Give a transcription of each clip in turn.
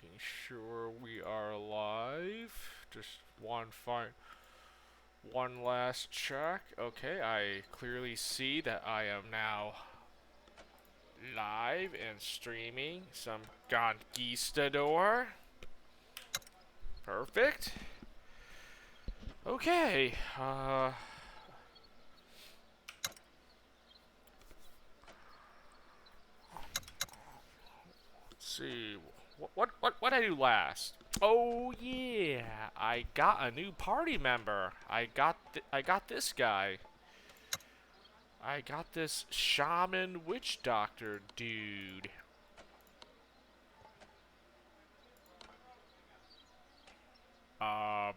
Making sure we are live. Just one last check. Okay, I clearly see that I am now live and streaming some Conquistador. Perfect. Okay. Let's see. What did I do last? Oh yeah, I got a new party member. I got this guy. I got this shaman witch doctor dude. Um,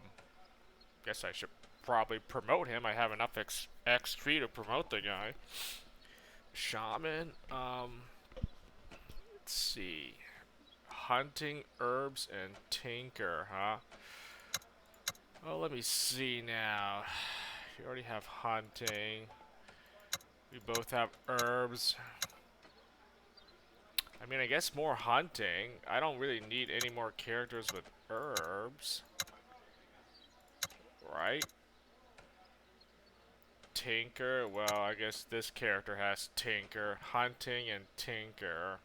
guess I should probably promote him. I have enough XP to promote the guy. Shaman. Let's see. Hunting herbs and tinker, huh? Oh, let me see now. You already have hunting. We both have herbs. I mean, I guess more hunting. I don't really need any more characters with herbs. Right? Tinker. Well, I guess this character has tinker. Hunting and tinker.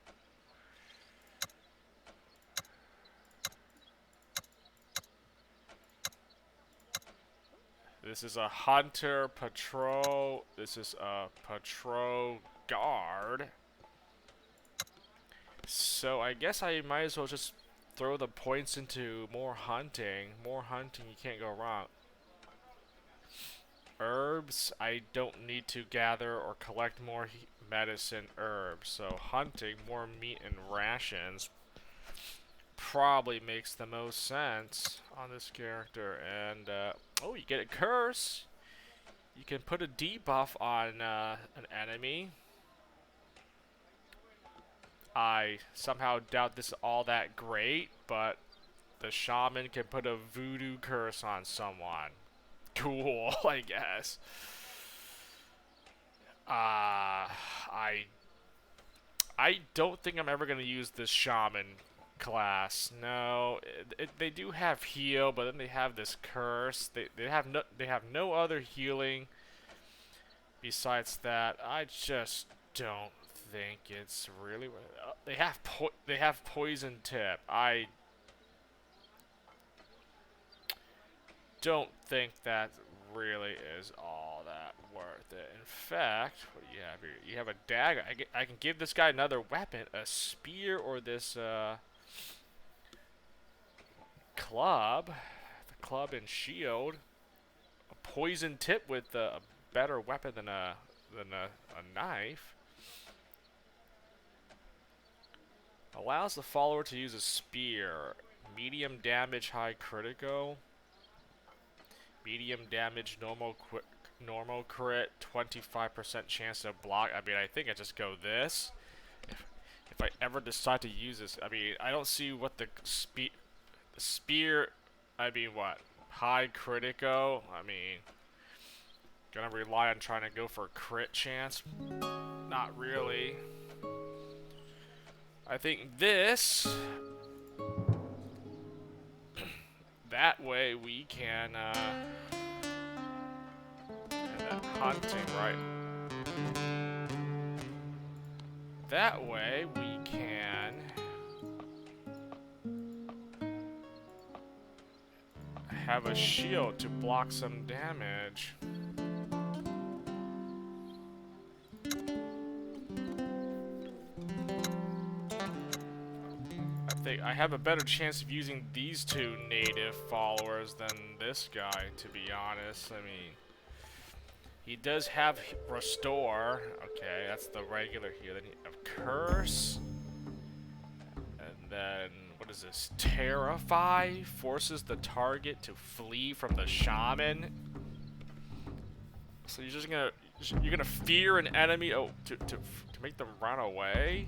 This is a hunter patrol. This is a patrol guard. So I guess I might as well just throw the points into more hunting. More hunting, you can't go wrong. Herbs, I don't need to gather or collect more medicine herbs. So hunting, more meat and rations probably makes the most sense on this character. And, oh, you get a curse. You can put a debuff on an enemy. I somehow doubt this is all that great, but the shaman can put a voodoo curse on someone. Cool, I guess. I don't think I'm ever gonna use this shaman class. No, they do have heal, but then they have this curse. They have no other healing besides that. I just don't think it's really. They have poison tip. I don't think that really is all that worth it. In fact, what do you have here? You have a dagger. I can give this guy another weapon, a spear or this club, the club and shield, a poison tip with a better weapon than a knife. Allows the follower to use a spear. Medium damage, high critical. Medium damage, normal crit, 25% chance to block. I mean, I think I just go this. If I ever decide to use this, I mean, I don't see what the spear. I mean, what high critical? I mean, gonna rely on trying to go for a crit chance. Not really. I think this. That way we can, and then hunting, right? That way we can have a shield to block some damage. I have a better chance of using these two native followers than this guy, to be honest. I mean, he does have restore. Okay, that's the regular here. Then you have curse. And then, what is this? Terrify forces the target to flee from the shaman. So you're gonna fear an enemy, to make them run away.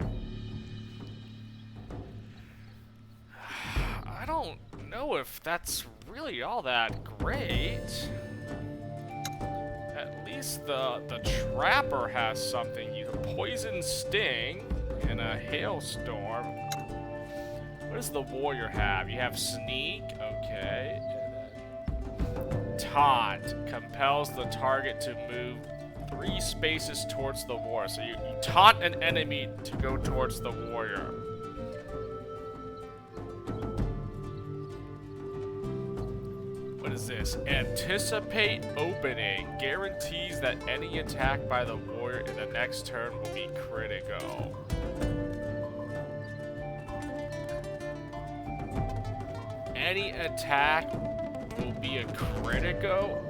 I don't know if that's really all that great. At least the trapper has something. You have poison sting and a hailstorm. What does the warrior have? You have sneak, okay. Taunt compels the target to move 3 spaces towards the warrior. So you taunt an enemy to go towards the warrior. What is this? Anticipate opening. Guarantees that any attack by the warrior in the next turn will be critical. Any attack will be a critical?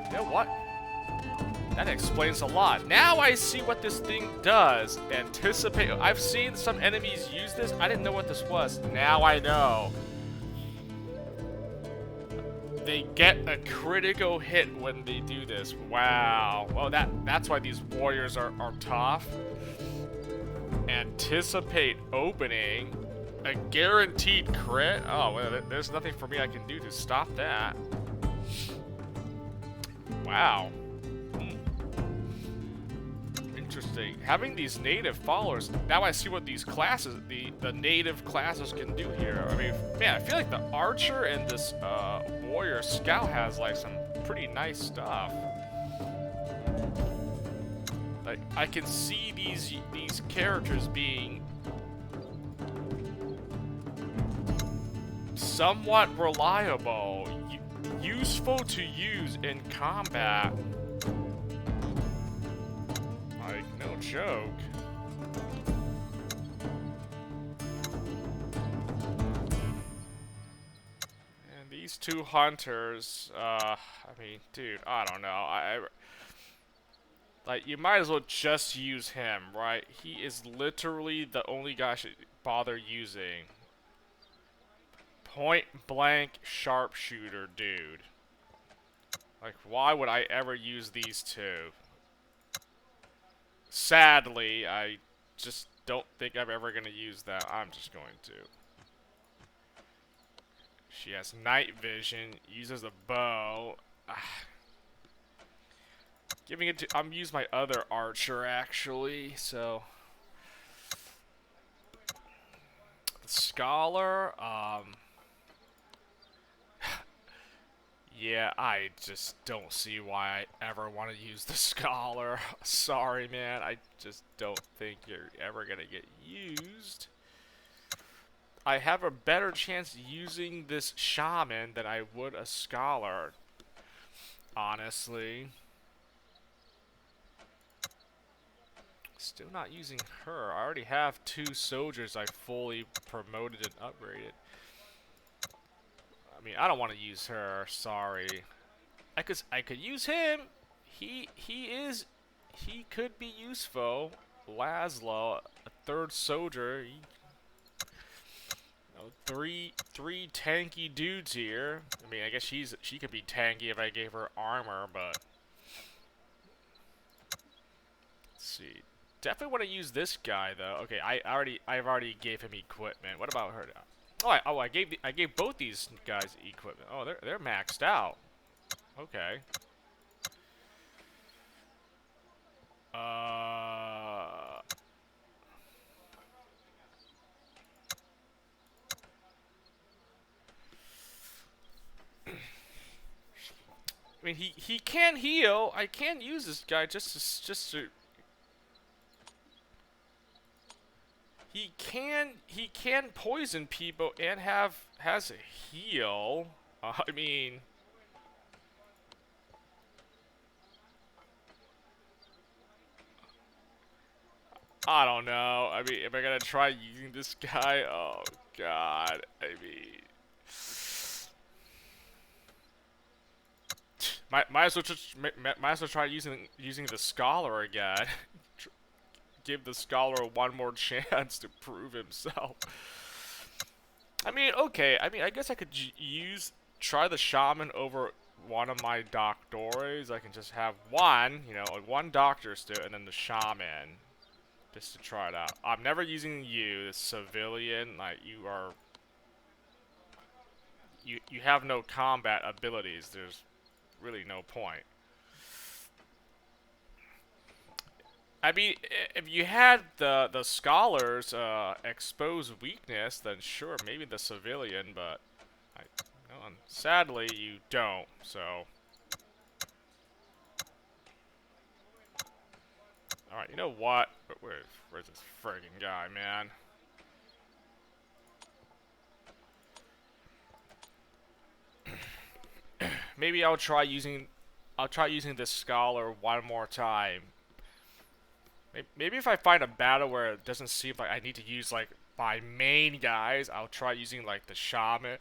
You know what? That explains a lot. Now I see what this thing does. Anticipate. I've seen some enemies use this. I didn't know what this was. Now I know. They get a critical hit when they do this. Wow. Well, that's why these warriors are tough. Anticipate opening. A guaranteed crit? Oh, well, there's nothing for me I can do to stop that. Wow. Interesting. Having these native followers, now I see what these classes, the native classes can do here. I mean, man, I feel like the archer and this warrior scout has like some pretty nice stuff. Like, I can see these characters being somewhat reliable, useful to use in combat. Like, no joke. And these 2 hunters, I mean, dude, I don't know. Like, you might as well just use him, right? He is literally the only guy I should bother using. Point blank sharpshooter, dude. Like, why would I ever use these 2? Sadly, I just don't think I'm ever going to use that. I'm just going to. She has night vision, uses a bow. Giving it to... I'm using my other archer, actually, so... The scholar, yeah, I just don't see why I ever want to use the scholar. Sorry, man. I just don't think you're ever going to get used. I have a better chance using this shaman than I would a scholar. Honestly. Still not using her. I already have 2 soldiers I fully promoted and upgraded. I mean, I don't want to use her. Sorry. I could use him. He could be useful. Laszlo, a 3rd soldier. You know, three tanky dudes here. I mean, I guess she could be tanky if I gave her armor, but let's see. Definitely want to use this guy though. Okay, I've already gave him equipment. What about her? Oh, I gave both these guys equipment. Oh, they're maxed out. Okay. I mean, he can heal. I can use this guy just to. He can poison people and has a heal. I mean, I don't know. I mean, am I gonna try using this guy? Oh God. I mean, might as well try using the scholar again. Give the scholar one more chance to prove himself. I mean, okay. I mean, I guess I could try the shaman over one of my doctores. I can just have one, you know, one doctor still, and then the shaman, just to try it out. I'm never using you, the civilian. Like, you are, you have no combat abilities. There's really no point. I mean, if you had the scholars expose weakness, then sure, maybe the civilian, but sadly you don't. So, all right, you know what? Where's this friggin' guy, man? Maybe I'll try using this scholar one more time. Maybe if I find a battle where it doesn't seem like I need to use like my main guys, I'll try using like the shaman,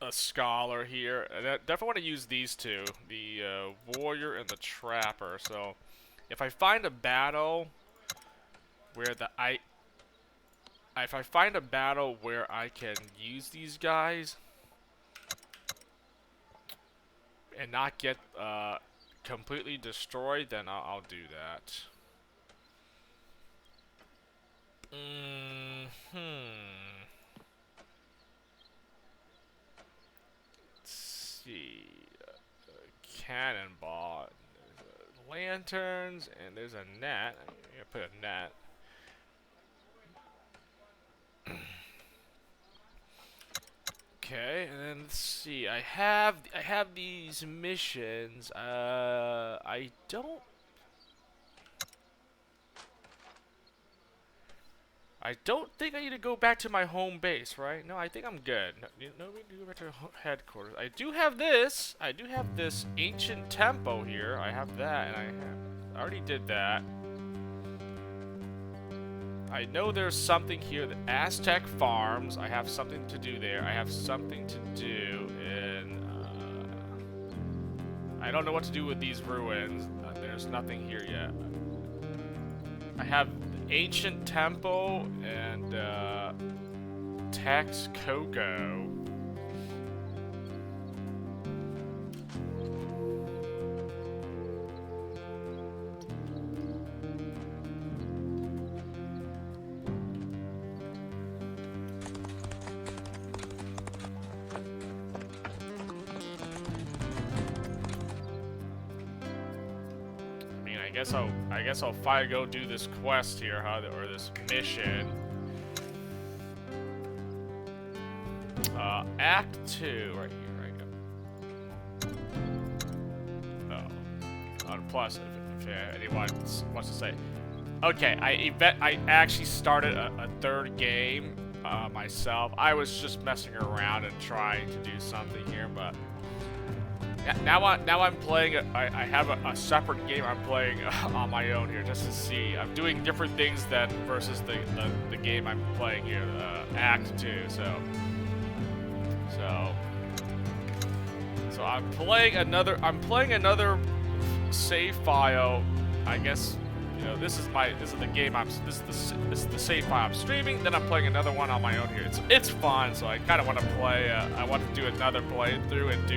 a scholar here. And I definitely want to use these two, the warrior and the trapper. So if I find a battle where if I find a battle where I can use these guys and not get completely destroyed, then I'll do that. Let's see. Cannonball. There's lanterns, and there's a net. I'm gonna put a net. Okay, and then let's see. I have these missions. I don't think I need to go back to my home base, right? No, I think I'm good. No, we need to go back to headquarters. I do have this. I do have this ancient tempo here. I have that, and I already did that. I know there's something here. The Aztec farms. I have something to do there. I have something to do in... I don't know what to do with these ruins. There's nothing here yet. I have Ancient Temple and Tex Coco. I guess I'll finally go do this quest here, huh? Or this mission. Act 2, right here, right? Oh, plus, if anyone wants to say. Okay, I actually started a third game myself. I was just messing around and trying to do something here, but. Now I'm playing. I have a separate game I'm playing on my own here, just to see. I'm doing different things than versus the game I'm playing here, Act 2. So I'm playing another. Save file. I guess this is the game this is the save file I'm streaming. Then I'm playing another one on my own here. It's fun. So I kind of want to play. I want to do another playthrough and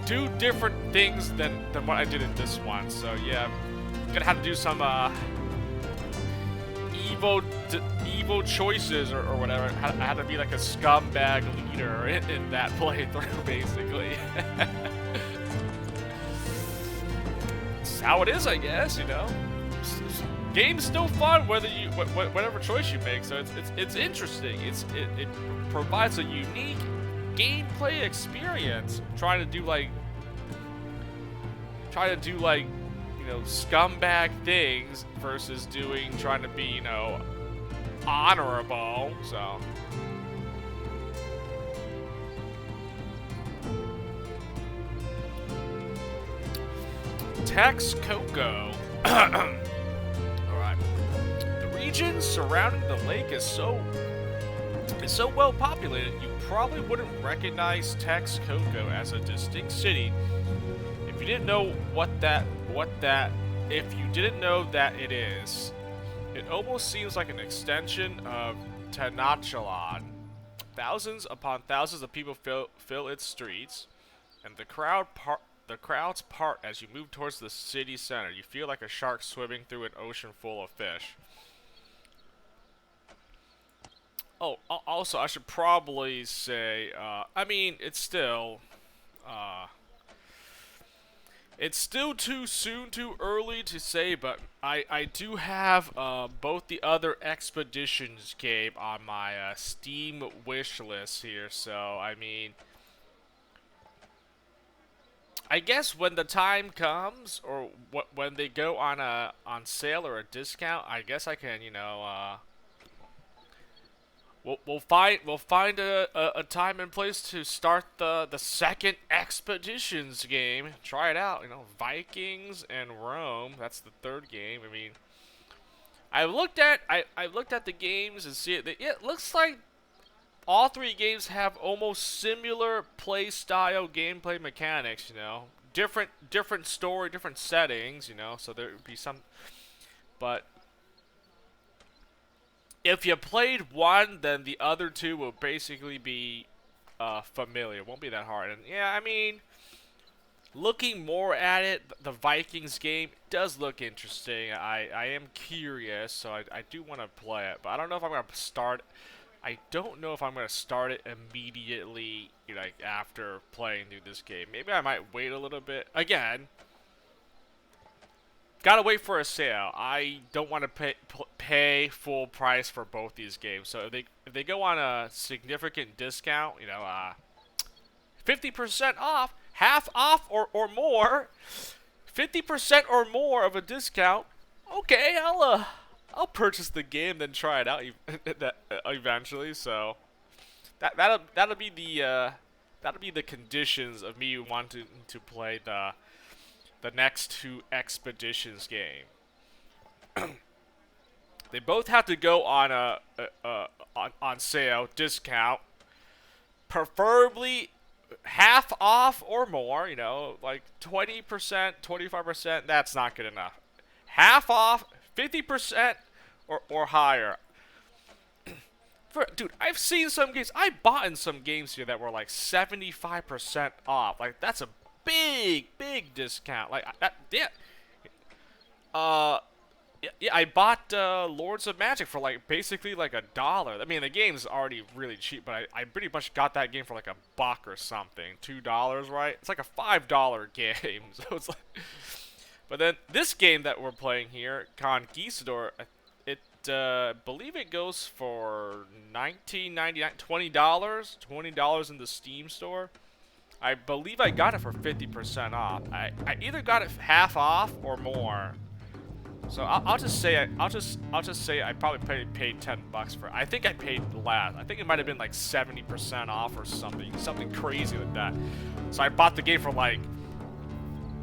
do different things than what I did in this one. So yeah, I'm gonna have to do some evil choices or whatever. I had to be like a scumbag leader in that playthrough, basically. That's how it is, I guess. Game's still fun whether whatever choice you make. So it's interesting. It provides a unique gameplay experience. Trying to do scumbag things versus trying to be honorable. So Tex Coco. Alright. The region surrounding the lake is so well populated you probably wouldn't recognize Tex Coco as a distinct city if you didn't know if you didn't know that it is. It almost seems like an extension of Tenochtitlan. Thousands upon thousands of people fill its streets, and the crowds part as you move towards the city center. You feel like a shark swimming through an ocean full of fish. Oh, also, I should probably say, I mean, it's still It's still too soon, too early to say, but I do have both the other Expeditions game on my Steam wish list here. So I mean, I guess when the time comes, or when they go on sale or a discount, I guess I can, you know, we'll find a time and place to start the second Expeditions game. Try it out, you know, Vikings and Rome. That's the third game. I mean, I looked at the games and see it. It looks like all three games have almost similar play style, gameplay mechanics. You know, different story, different settings. You know, so there would be some, but if you played one, then the other two will basically be familiar. It won't be that hard. And yeah, I mean, looking more at it, the Vikings game does look interesting. I am curious, so I do want to play it. But I don't know if I'm going to start. I don't know if I'm going to start it immediately, you know, like after playing through this game. Maybe I might wait a little bit. Again, gotta wait for a sale. I don't want to pay full price for both these games. So if they go on a significant discount, you know, 50% off, half off or more, 50% or more of a discount. Okay, I'll purchase the game, then try it out eventually. So that'll be the conditions of me wanting to play the next two Expeditions game. They both have to go on on sale, discount, preferably half off or more. You know, like 20%, 25%. That's not good enough. Half off, 50% or higher. Dude, I've seen some games. I bought in some games here that were like 75% off. Like, that's a big discount. Like that, yeah. Yeah, I bought Lords of Magic for like basically like $1. I mean, the game's already really cheap, but I pretty much got that game for like $1 or something, $2, right? It's like a $5 game, so it's like. But then this game that we're playing here, Conquistador, believe it goes for $19.99, $20 in the Steam store. I believe I got it for 50% off. I either got it half off or more. So I'll just say I probably paid $10 for it. I think I paid less. I think it might have been like 70% off or something crazy like that. So I bought the game for like,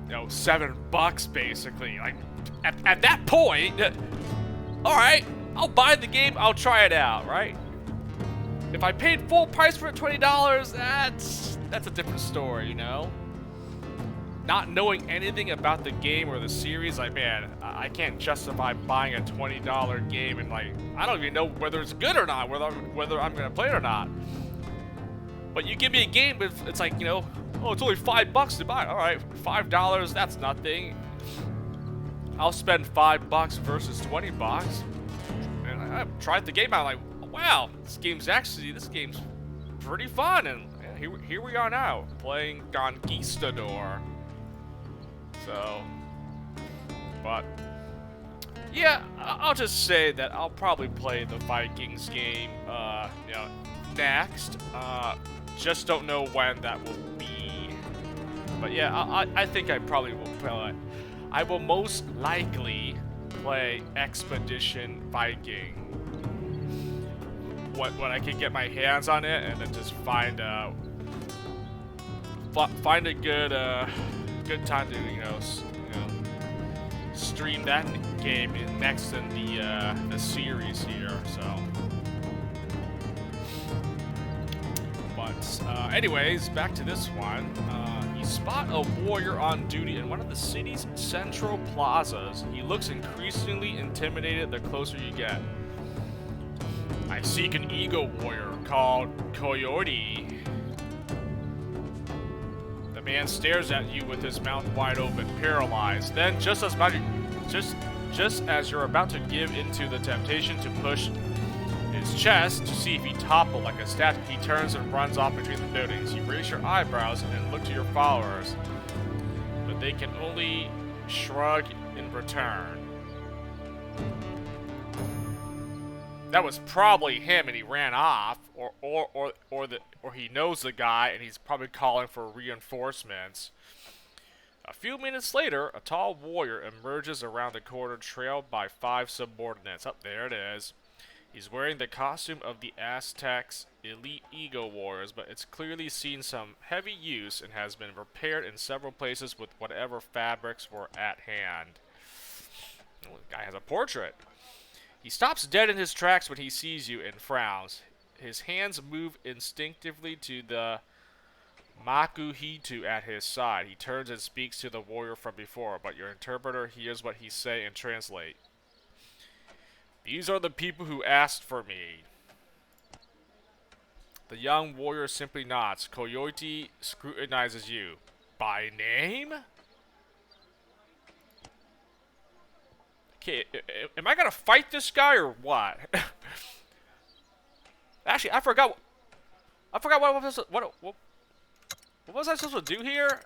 you know, $7 basically. Like at that point, all right, I'll buy the game. I'll try it out, right? If I paid full price for it, $20, that's a different story, you know? Not knowing anything about the game or the series, like, man, I can't justify buying a $20 game and, like, I don't even know whether it's good or not, whether I'm gonna play it or not. But you give me a game, it's like, you know, oh, it's only $5 to buy. All right, $5, that's nothing. I'll spend $5 versus $20. And I tried the game out, like, wow, this game's pretty fun, and here we are now, playing Conquistador. So, but, yeah, I'll just say that I'll probably play the Vikings game, you know, next. Just don't know when that will be. But yeah, I think I probably will play. I will most likely play Expedition Viking when I can get my hands on it, and then just find a good time to you know stream that game next in the series here. So, but anyways, back to this one. You spot a warrior on duty in one of the city's central plazas. He looks increasingly intimidated the closer you get. I seek an eagle warrior called Coyote. The man stares at you with his mouth wide open, paralyzed. Then, just as you're about to give into the temptation to push his chest to see if he toppled like a statue, he turns and runs off between the buildings. You raise your eyebrows and look to your followers. The they can only shrug in return. That was probably him, and he ran off, or he knows the guy, and he's probably calling for reinforcements. A few minutes later, a tall warrior emerges around the corner, trailed by 5 subordinates. Up there it is. He's wearing the costume of the Aztecs' elite ego warriors, but it's clearly seen some heavy use and has been repaired in several places with whatever fabrics were at hand. Oh, the guy has a portrait. He stops dead in his tracks when he sees you and frowns. His hands move instinctively to the Makuhitu at his side. He turns and speaks to the warrior from before, but your interpreter hears what he says and translates. These are the people who asked for me. The young warrior simply nods. Coyote scrutinizes you. By name? Okay, am I gonna fight this guy or what? Actually, I forgot what was I supposed to do here?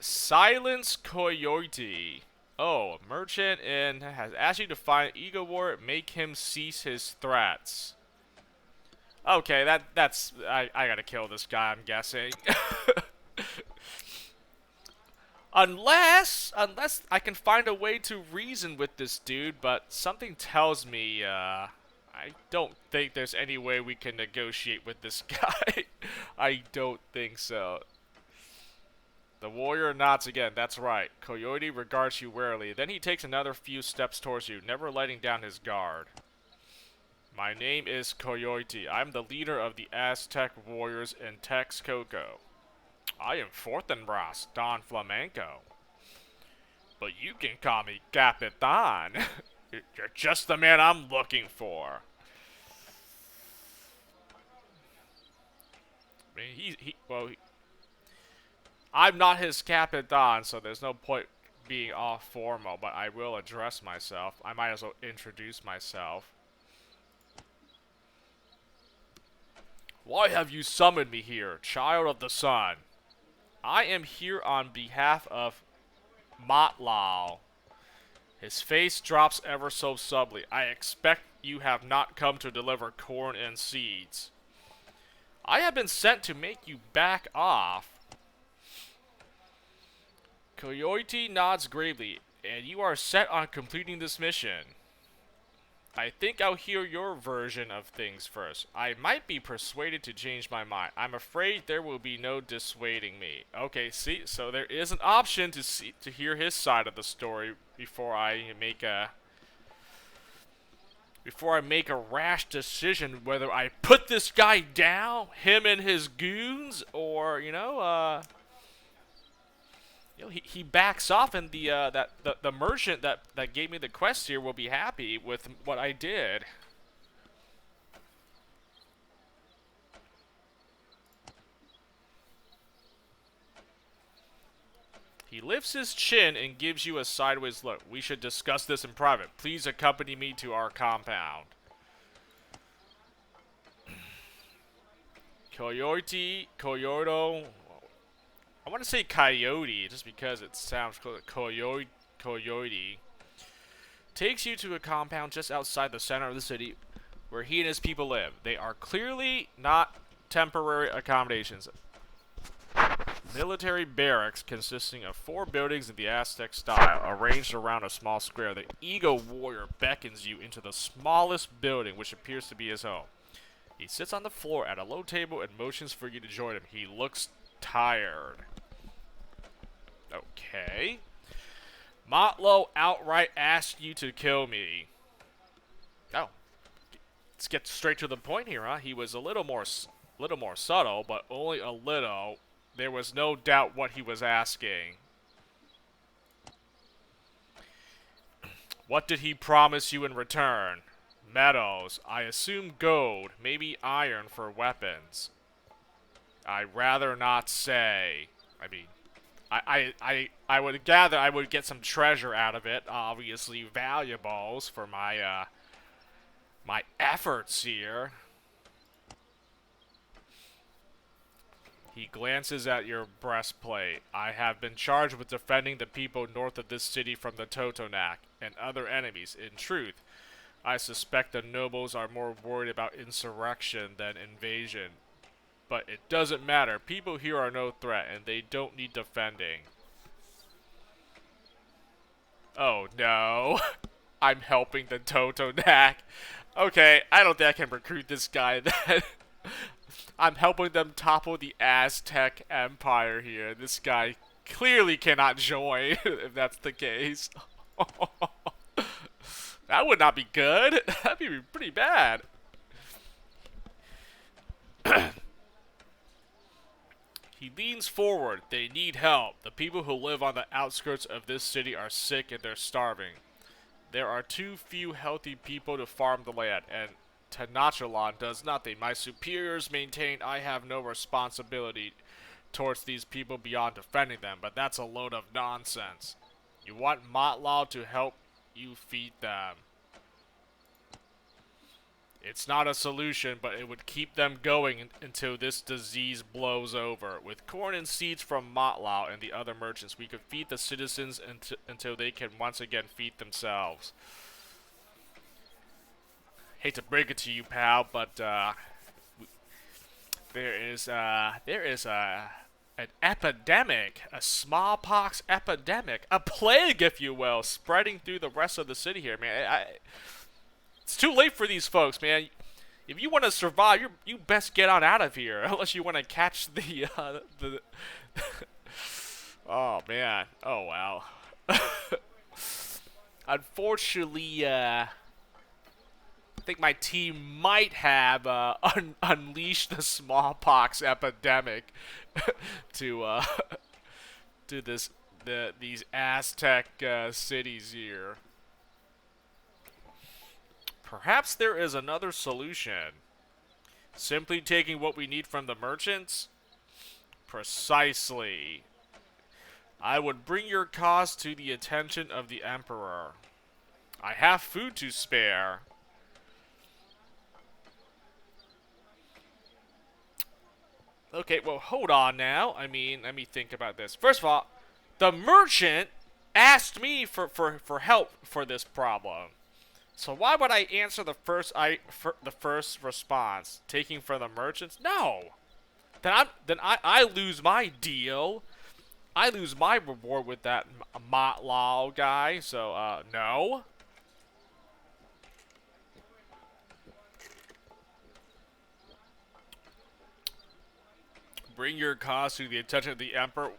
Silence Coyote. Oh, a merchant and has asked you to find Ego Warrior, make him cease his threats. Okay, that's I gotta kill this guy, I'm guessing. Unless I can find a way to reason with this dude, but something tells me, I don't think there's any way we can negotiate with this guy. I don't think so. The warrior nods again. That's right. Coyote regards you warily. Then he takes another few steps towards you, never letting down his guard. My name is Coyote. I'm the leader of the Aztec warriors in Texcoco. I am Fortinbras, Don Flamenco. But you can call me Capitan. You're just the man I'm looking for. I mean, I'm not his Capitan, so there's no point being all formal, but I will address myself. I might as well introduce myself. Why have you summoned me here, child of the sun? I am here on behalf of Matlal. His face drops ever so subtly. I expect you have not come to deliver corn and seeds. I have been sent to make you back off. Coyote nods gravely, and you are set on completing this mission. I think I'll hear your version of things first. I might be persuaded to change my mind. I'm afraid there will be no dissuading me. Okay, see, so there is an option to hear his side of the story before I make a rash decision whether I put this guy down, him and his goons, or he backs off, and the merchant that gave me the quest here will be happy with what I did. He lifts his chin and gives you a sideways look. We should discuss this in private. Please accompany me to our compound. Coyote. I want to say coyote, just because it sounds cool. Coyote takes you to a compound just outside the center of the city, where he and his people live. They are clearly not temporary accommodations. Military barracks consisting of 4 buildings in the Aztec style, arranged around a small square. The Ego Warrior beckons you into the smallest building, which appears to be his home. He sits on the floor at a low table and motions for you to join him. He looks tired. Okay. Motlo outright asked you to kill me. Oh. Let's get straight to the point here, huh? He was a little more subtle, but only a little. There was no doubt what he was asking. What did he promise you in return? Metals. I assume gold, maybe iron for weapons. I'd rather not say. I mean, I would gather I would get some treasure out of it. Obviously, valuables for my my efforts here. He glances at your breastplate. I have been charged with defending the people north of this city from the Totonac and other enemies. In truth, I suspect the nobles are more worried about insurrection than invasion. But it doesn't matter. People here are no threat, and they don't need defending. Oh no. I'm helping the Totonac. Okay, I don't think I can recruit this guy then. I'm helping them topple the Aztec Empire here. This guy clearly cannot join, if that's the case. That would not be good. That'd be pretty bad. He leans forward. They need help. The people who live on the outskirts of this city are sick and they're starving. There are too few healthy people to farm the land, and Tenachalon does nothing. My superiors maintain I have no responsibility towards these people beyond defending them, but that's a load of nonsense. You want Motlaw to help you feed them. It's not a solution, but it would keep them going until this disease blows over. With corn and seeds from Motlaw and the other merchants, we could feed the citizens until they can once again feed themselves. Hate to break it to you, pal, but there is an epidemic, a smallpox epidemic, a plague, if you will, spreading through the rest of the city here, man. It's too late for these folks, man. If you want to survive, you best get on out of here, unless you want to catch the Oh man. Oh wow. Unfortunately, I think my team might have unleashed the smallpox epidemic to these Aztec cities here. Perhaps there is another solution. Simply taking what we need from the merchants? Precisely. I would bring your cause to the attention of the Emperor. I have food to spare. Okay, well, hold on now. I mean, let me think about this. First of all, the merchant asked me for help for this problem. So why would I answer the first response? Taking from the merchants? No. Then I lose my deal. I lose my reward with that Motlaw guy. So no. Bring your cause to the attention of the Emperor.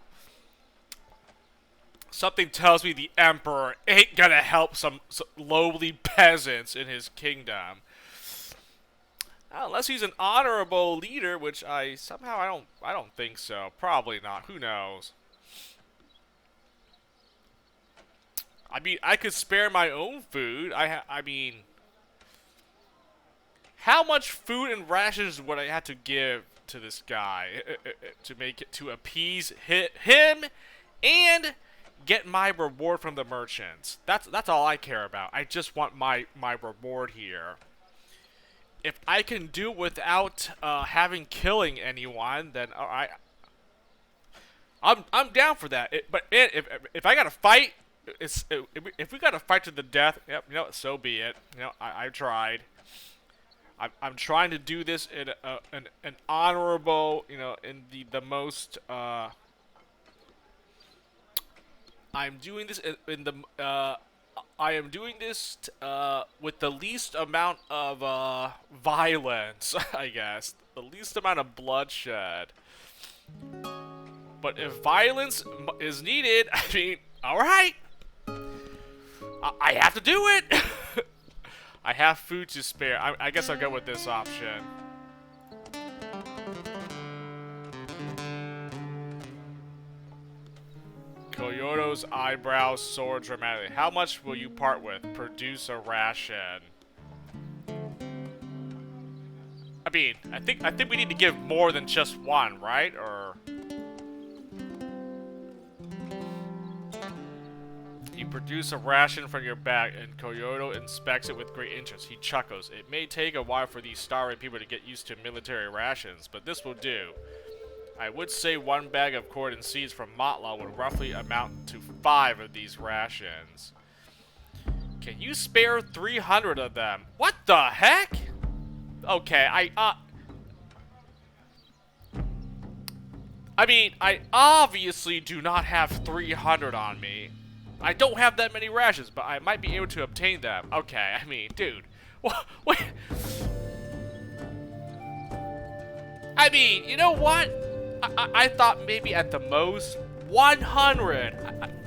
Something tells me the Emperor ain't gonna help some lowly peasants in his kingdom. Unless he's an honorable leader, which I don't think so. Probably not. Who knows? I mean, I could spare my own food. I mean, how much food and rations would I have to give to this guy to make it to appease him and get my reward from the merchants? That's all I care about. I just want my reward here. If I can do it without killing anyone, then alright. I'm down for that. But if I gotta fight, if we gotta fight to the death, yep, you know, so be it. You know, I tried. I'm trying to do this in an honorable, you know, in the most. I'm doing this in the. I am doing this with the least amount of violence, I guess. The least amount of bloodshed. But if violence is needed, I mean, alright. I have to do it. I have food to spare. I guess I'll go with this option. Kyoto's eyebrows soar dramatically. How much will you part with? Produce a ration. I mean, I think we need to give more than just one, right? Or you produce a ration from your bag, and Kyoto inspects it with great interest. He chuckles. It may take a while for these starving people to get used to military rations, but this will do. I would say 1 bag of corn and seeds from Motla would roughly amount to 5 of these rations. Can you spare 300 of them? What the heck? Okay, I mean, I obviously do not have 300 on me. I don't have that many rations, but I might be able to obtain them. Okay, I mean, dude. Wait. I mean, you know what? I thought maybe at the most 100.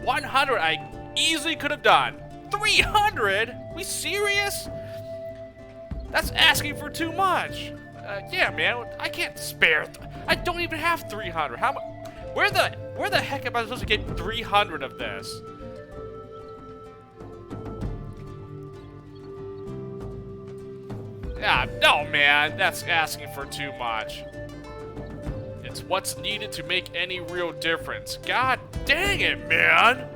100 I easily could have done. 300? We serious? That's asking for too much. Yeah, man, I can't spare. I don't even have 300. How much? Where the heck am I supposed to get 300 of this? Yeah, no, man, that's asking for too much. It's what's needed to make any real difference. God dang it, man!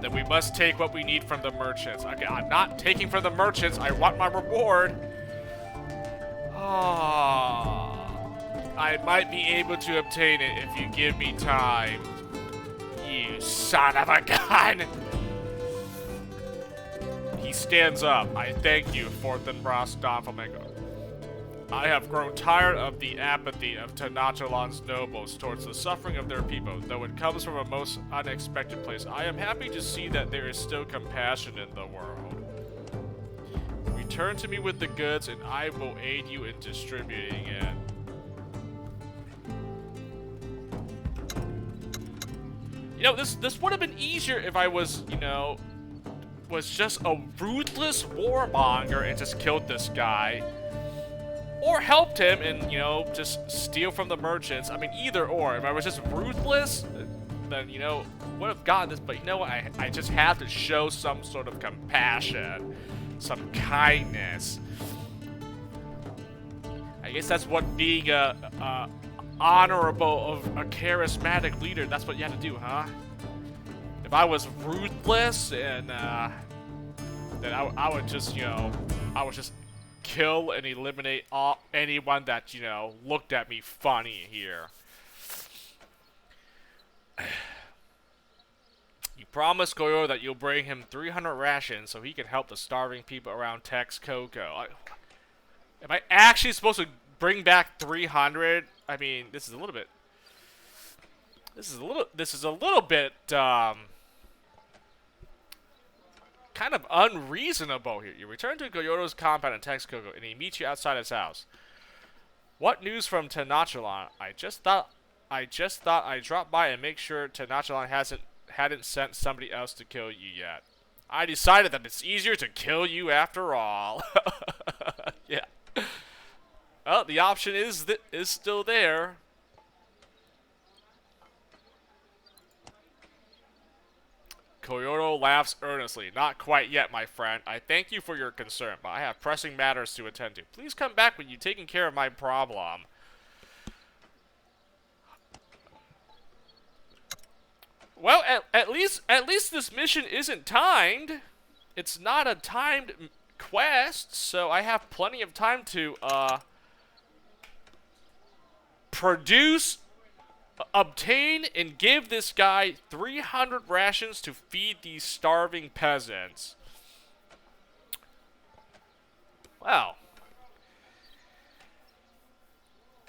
Then we must take what we need from the merchants. Okay, I'm not taking from the merchants. I want my reward. Oh, I might be able to obtain it if you give me time. You son of a gun! He stands up. I thank you, Forthenbras Don Flamingo. I have grown tired of the apathy of Tenochtitlan's nobles towards the suffering of their people, though it comes from a most unexpected place. I am happy to see that there is still compassion in the world. Return to me with the goods, and I will aid you in distributing it. You know, this would have been easier if I was, you know, was just a ruthless warmonger and just killed this guy. Or helped him and, you know, just steal from the merchants. I mean, either or. If I was just ruthless, then, you know, would have gotten this. But you know what? I just have to show some sort of compassion. Some kindness. I guess that's what being a honorable of a charismatic leader, that's what you have to do, huh? If I was ruthless and, then I would just, you know, I would just kill and eliminate anyone that, you know, looked at me funny here. You promised Goyo that you'll bring him 300 rations so he can help the starving people around Texcoco. Am I actually supposed to bring back 300? I mean, this is a little bit kind of unreasonable here. You return to Goyoto's compound in Texcoco, and he meets you outside his house. What news from Tenochtitlan? I just thought I'd drop by and make sure Tenochtitlan hadn't sent somebody else to kill you yet. I decided that it's easier to kill you after all. Yeah. Well, the option is still there. Koyoto laughs earnestly. Not quite yet, my friend. I thank you for your concern, but I have pressing matters to attend to. Please come back when you've taken care of my problem. Well, at least this mission isn't timed. It's not a timed quest, so I have plenty of time to produce, obtain, and give this guy 300 rations to feed these starving peasants. Well,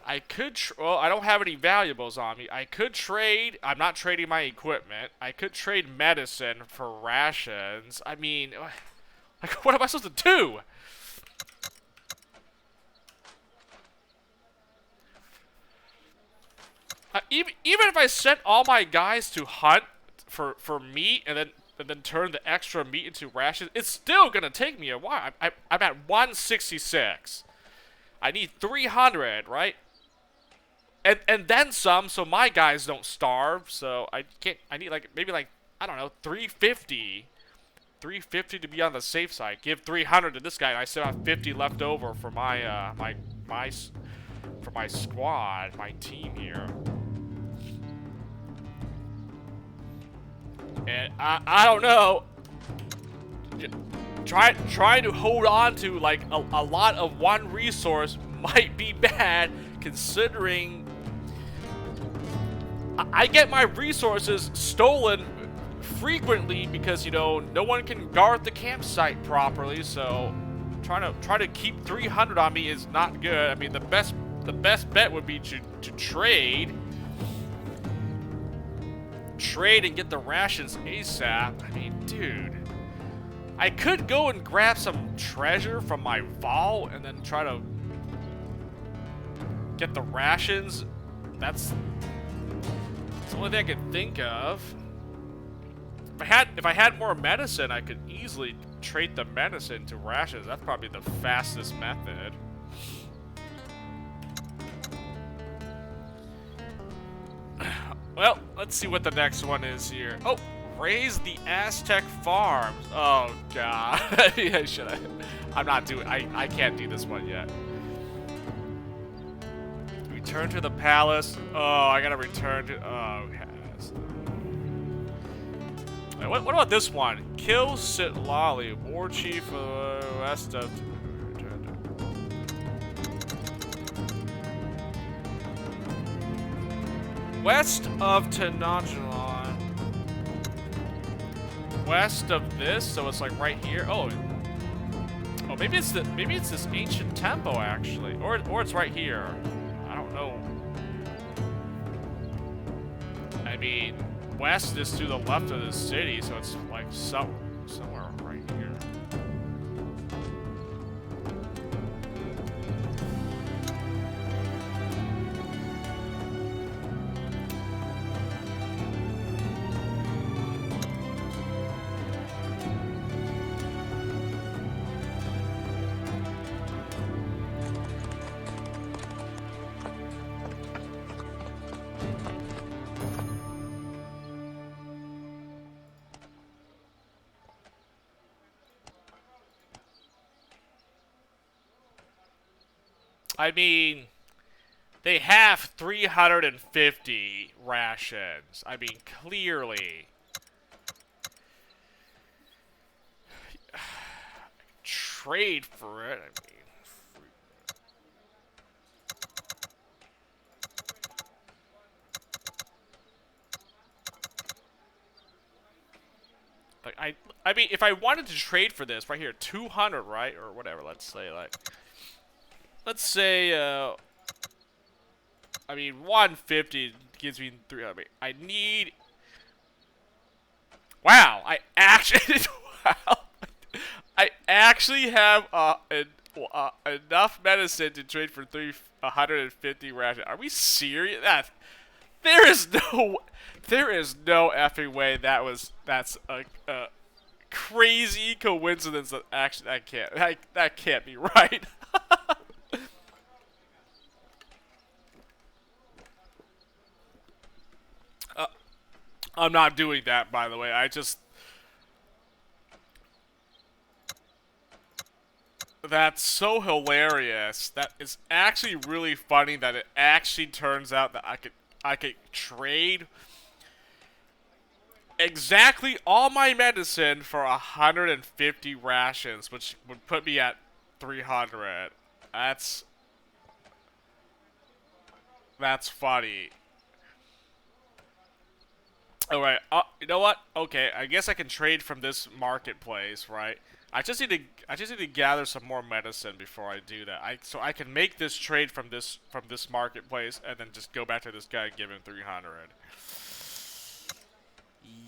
I could, well, I don't have any valuables on me. I could trade, I'm not trading my equipment. I could trade medicine for rations. I mean, like, what am I supposed to do? Even if I sent all my guys to hunt for meat and then turn the extra meat into rations, it's still gonna take me a while. I'm at 166. I need 300, right? And then some, so my guys don't starve. So I need like maybe like, I don't know, 350. 350 to be on the safe side. Give 300 to this guy, and I still have 50 left over for my for my squad, my team here. And I don't know. Trying to hold on to like a lot of one resource might be bad, considering I get my resources stolen frequently because, you know, no one can guard the campsite properly, so try to keep 300 on me is not good. I mean, the best bet would be to trade and get the rations ASAP. I mean, dude, I could go and grab some treasure from my vault and then try to get the rations. That's the only thing I could think of. If I had more medicine, I could easily trade the medicine to rations. That's probably the fastest method. Well, let's see what the next one is here. Oh, raise the Aztec farms. Oh god. I should have. I'm not doing. I can't do this one yet. Return to the palace. Oh, I gotta return to. Oh, yes. Wait, what about this one? Kill Sitlali, war chief west of. West of Tenochtitlan. West of this, so it's like right here. Oh, maybe it's this ancient temple actually, or it's right here. I don't know. I mean, west is to the left of the city, so it's like somewhere right here. I mean, they have 350 rations. I mean, clearly. Trade for it. I mean, like I mean, if I wanted to trade for this right here, 200, right, or whatever. Let's say I mean, 150 gives me 300. I need. Wow, I actually. Wow. I actually have enough medicine to trade for 150 rations. Are we serious? There is no effing way that's a crazy coincidence that actually that can't be right. I'm not doing that, by the way. That's so hilarious. That is actually really funny that it actually turns out that I could trade exactly all my medicine for 150 rations, which would put me at 300. That's funny. Alright, you know what? Okay, I guess I can trade from this marketplace, right? I just need to gather some more medicine before I do that. So I can make this trade from this marketplace and then just go back to this guy and give him 300.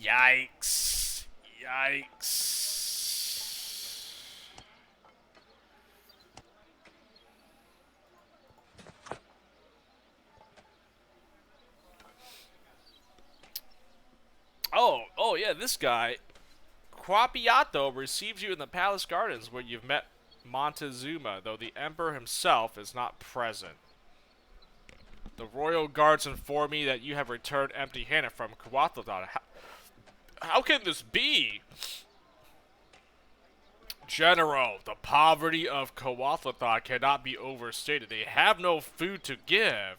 Yikes. Yikes. Oh yeah, this guy. Quapiato receives you in the palace gardens where you've met Montezuma, though the emperor himself is not present. The royal guards inform me that you have returned empty-handed from Quetzalcoatl. How can this be? General, the poverty of Quetzalcoatl cannot be overstated. They have no food to give.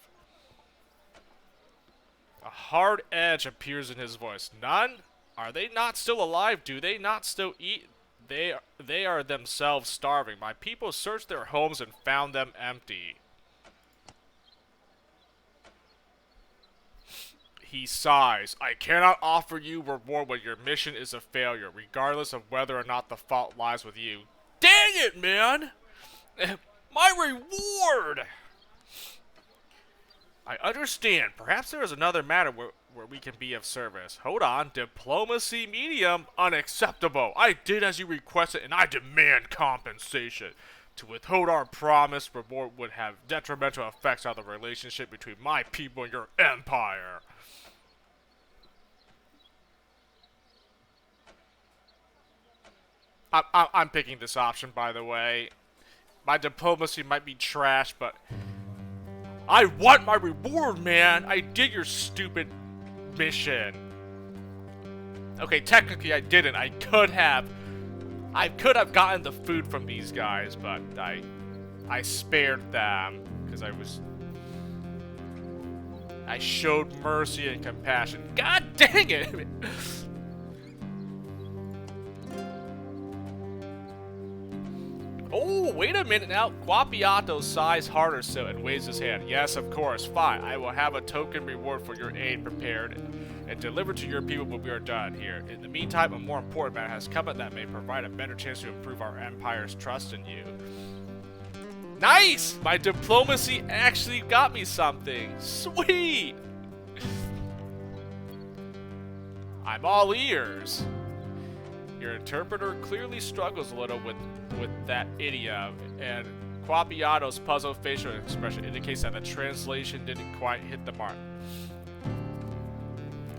A hard edge appears in his voice. None? Are they not still alive? Do they not still eat? They are themselves starving. My people searched their homes and found them empty. He sighs. I cannot offer you reward when your mission is a failure, regardless of whether or not the fault lies with you. Dang it, man! My reward! I understand. Perhaps there is another matter where we can be of service. Hold on. Diplomacy medium? Unacceptable. I did as you requested, and I demand compensation. To withhold our promise reward would have detrimental effects on the relationship between my people and your empire. I'm picking this option, by the way. My diplomacy might be trash, but I want my reward, man! I did your stupid mission. Okay, technically I didn't. I could have gotten the food from these guys, but I spared them because I showed mercy and compassion. God dang it! Oh, wait a minute now. Guapiato sighs harder so and waves his hand. Yes, of course. Fine. I will have a token reward for your aid prepared and delivered to your people when we are done here. In the meantime, a more important matter has come up that may provide a better chance to improve our empire's trust in you. Nice! My diplomacy actually got me something. Sweet! I'm all ears. Your interpreter clearly struggles a little with that idiom, and Guapiato's puzzled facial expression indicates that the translation didn't quite hit the mark.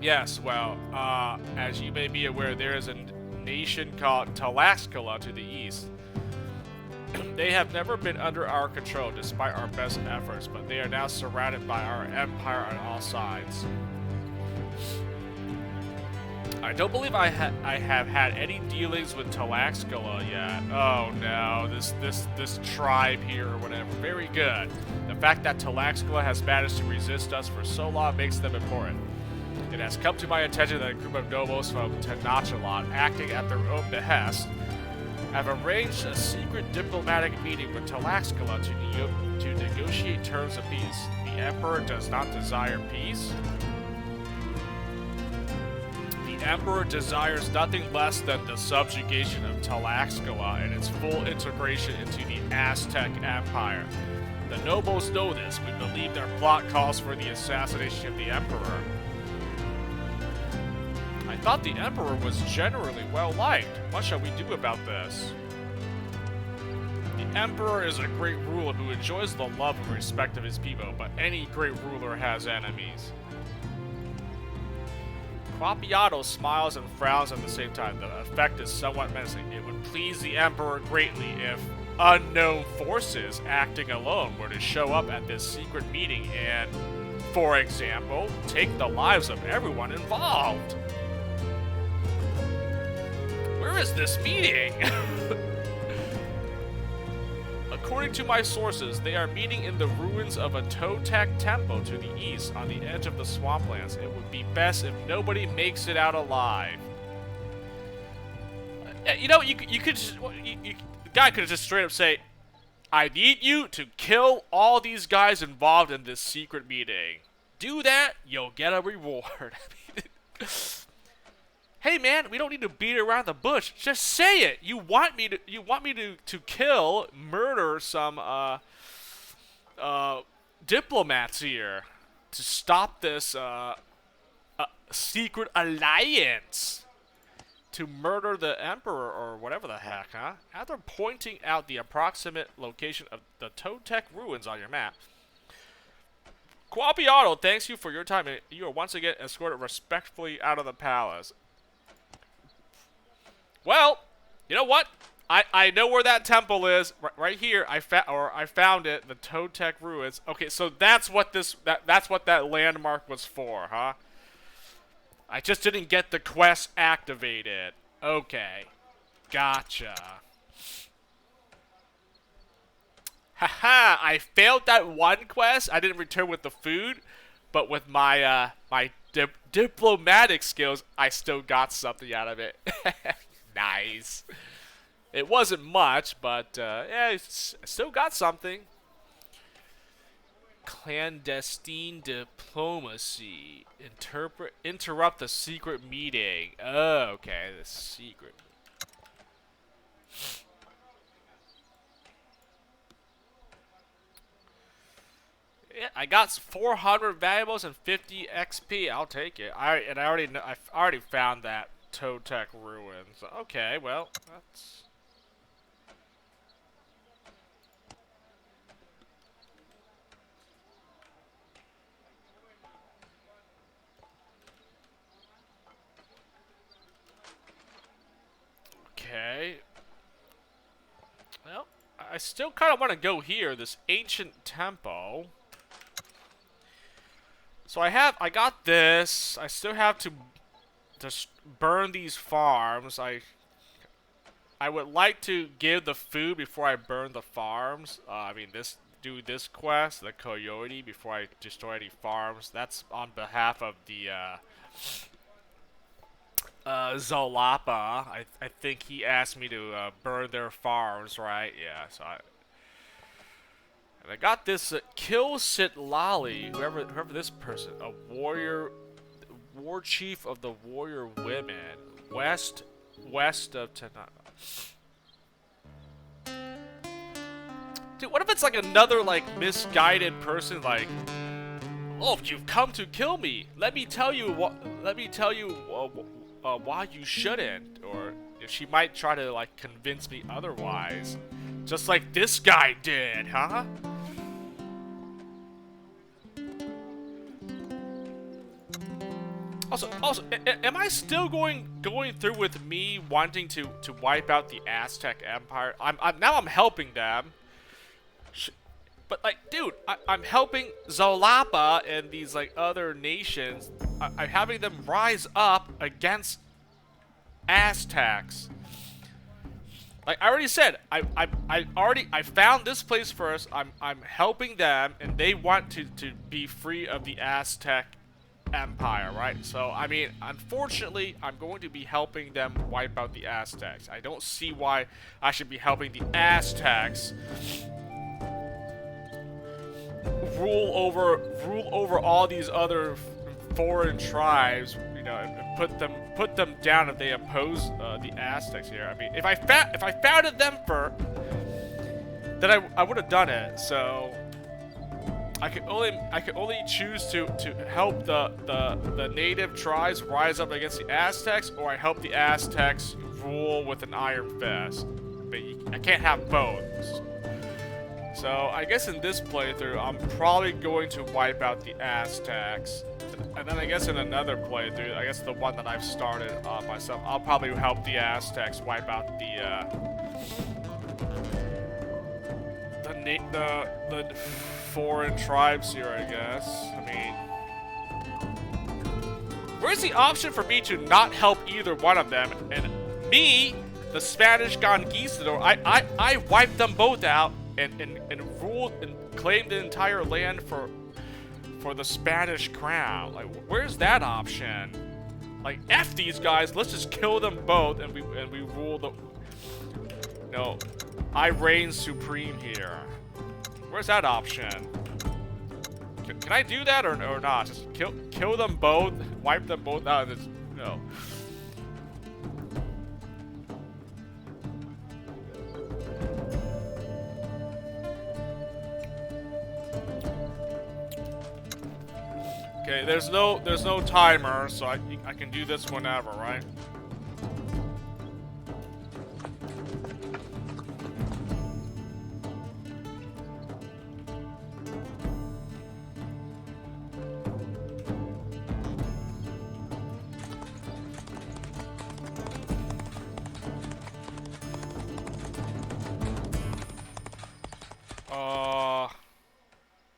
Yes, well, as you may be aware, there is a nation called Tlaxcala to the east. They have never been under our control despite our best efforts, but they are now surrounded by our empire on all sides. I don't believe I have had any dealings with Tlaxcala yet. Oh no, this tribe here or whatever. Very good. The fact that Tlaxcala has managed to resist us for so long makes them important. It has come to my attention that a group of nobles from Tenochtitlan, acting at their own behest, have arranged a secret diplomatic meeting with Tlaxcala to negotiate terms of peace. The Emperor does not desire peace. The Emperor desires nothing less than the subjugation of Tlaxcala and its full integration into the Aztec Empire. The nobles know this. We believe their plot calls for the assassination of the Emperor. I thought the Emperor was generally well-liked. What shall we do about this? The Emperor is a great ruler who enjoys the love and respect of his people, but any great ruler has enemies. Guapiato smiles and frowns at the same time. The effect is somewhat menacing. It would please the Emperor greatly if unknown forces acting alone were to show up at this secret meeting and, for example, take the lives of everyone involved. Where is this meeting? According to my sources, they are meeting in the ruins of a Toltec temple to the east on the edge of the swamplands. It would be best if nobody makes it out alive. You know, you could just, the guy could just straight up say, I need you to kill all these guys involved in this secret meeting. Do that, you'll get a reward. Hey man, we don't need to beat around the bush. Just say it. You want me to kill, murder some diplomats here to stop this secret alliance to murder the Emperor or whatever the heck, huh? After pointing out the approximate location of the Toltec ruins on your map, Guapiato thanks you for your time, and you are once again escorted respectfully out of the palace. Well, you know what? I know where that temple is. Right here. I found it. The Toltec ruins. Okay, so that's what that's what that landmark was for, huh? I just didn't get the quest activated. Okay. Gotcha. Haha, I failed that one quest. I didn't return with the food, but with my diplomatic skills, I still got something out of it. Nice. It wasn't much, but yeah, I still got something. clandestine diplomacy. Interrupt the secret meeting. Oh, okay, the secret. Yeah, I got 400 valuables and 50 XP. I'll take it. I already know. I already found that Totec ruin. So, okay, well, that's. Okay. Well, I still kind of want to go here. This ancient temple. So I got this. I still have to just burn these farms. I would like to give the food before I burn the farms. I mean, do this quest, the coyote, before I destroy any farms. That's on behalf of the Zolapa. I think he asked me to burn their farms, right? Yeah. So and I got this Kill Sit Lali, whoever this person, a war chief of the warrior women, west of Tana. Dude, what if it's like another like misguided person, like, oh, you've come to kill me. Let me tell you what. Let me tell you why you shouldn't. Or if she might try to like convince me otherwise, just like this guy did, huh? Also, am I still going through with me wanting to wipe out the Aztec Empire? I'm helping them. But like, dude, I'm helping Zolapa and these like other nations. I'm having them rise up against Aztecs. Like I already said, I found this place first. I'm helping them, and they want to be free of the Aztec Empire, right? So I mean, unfortunately, I'm going to be helping them wipe out the Aztecs. I don't see why I should be helping the Aztecs rule over all these other foreign tribes, you know, and put them down if they oppose the Aztecs here. I mean, if I founded them for, then I would have done it. So I could only choose to help the native tribes rise up against the Aztecs, or I help the Aztecs rule with an iron fist. But I can't have both. So I guess in this playthrough, I'm probably going to wipe out the Aztecs. And then I guess in another playthrough, I guess the one that I've started myself, I'll probably help the Aztecs wipe out the foreign tribes here, I guess. I mean, where's the option for me to not help either one of them? And me, the Spanish Conquistador, I wiped them both out. And ruled and claimed the entire land for the Spanish crown. Like, where's that option? Like, F these guys, let's just kill them both and we rule the. No, I reign supreme here. Where's that option? Can I do that or not? Just kill them both, wipe them both out. No. Okay, there's no timer, so I can do this whenever, right?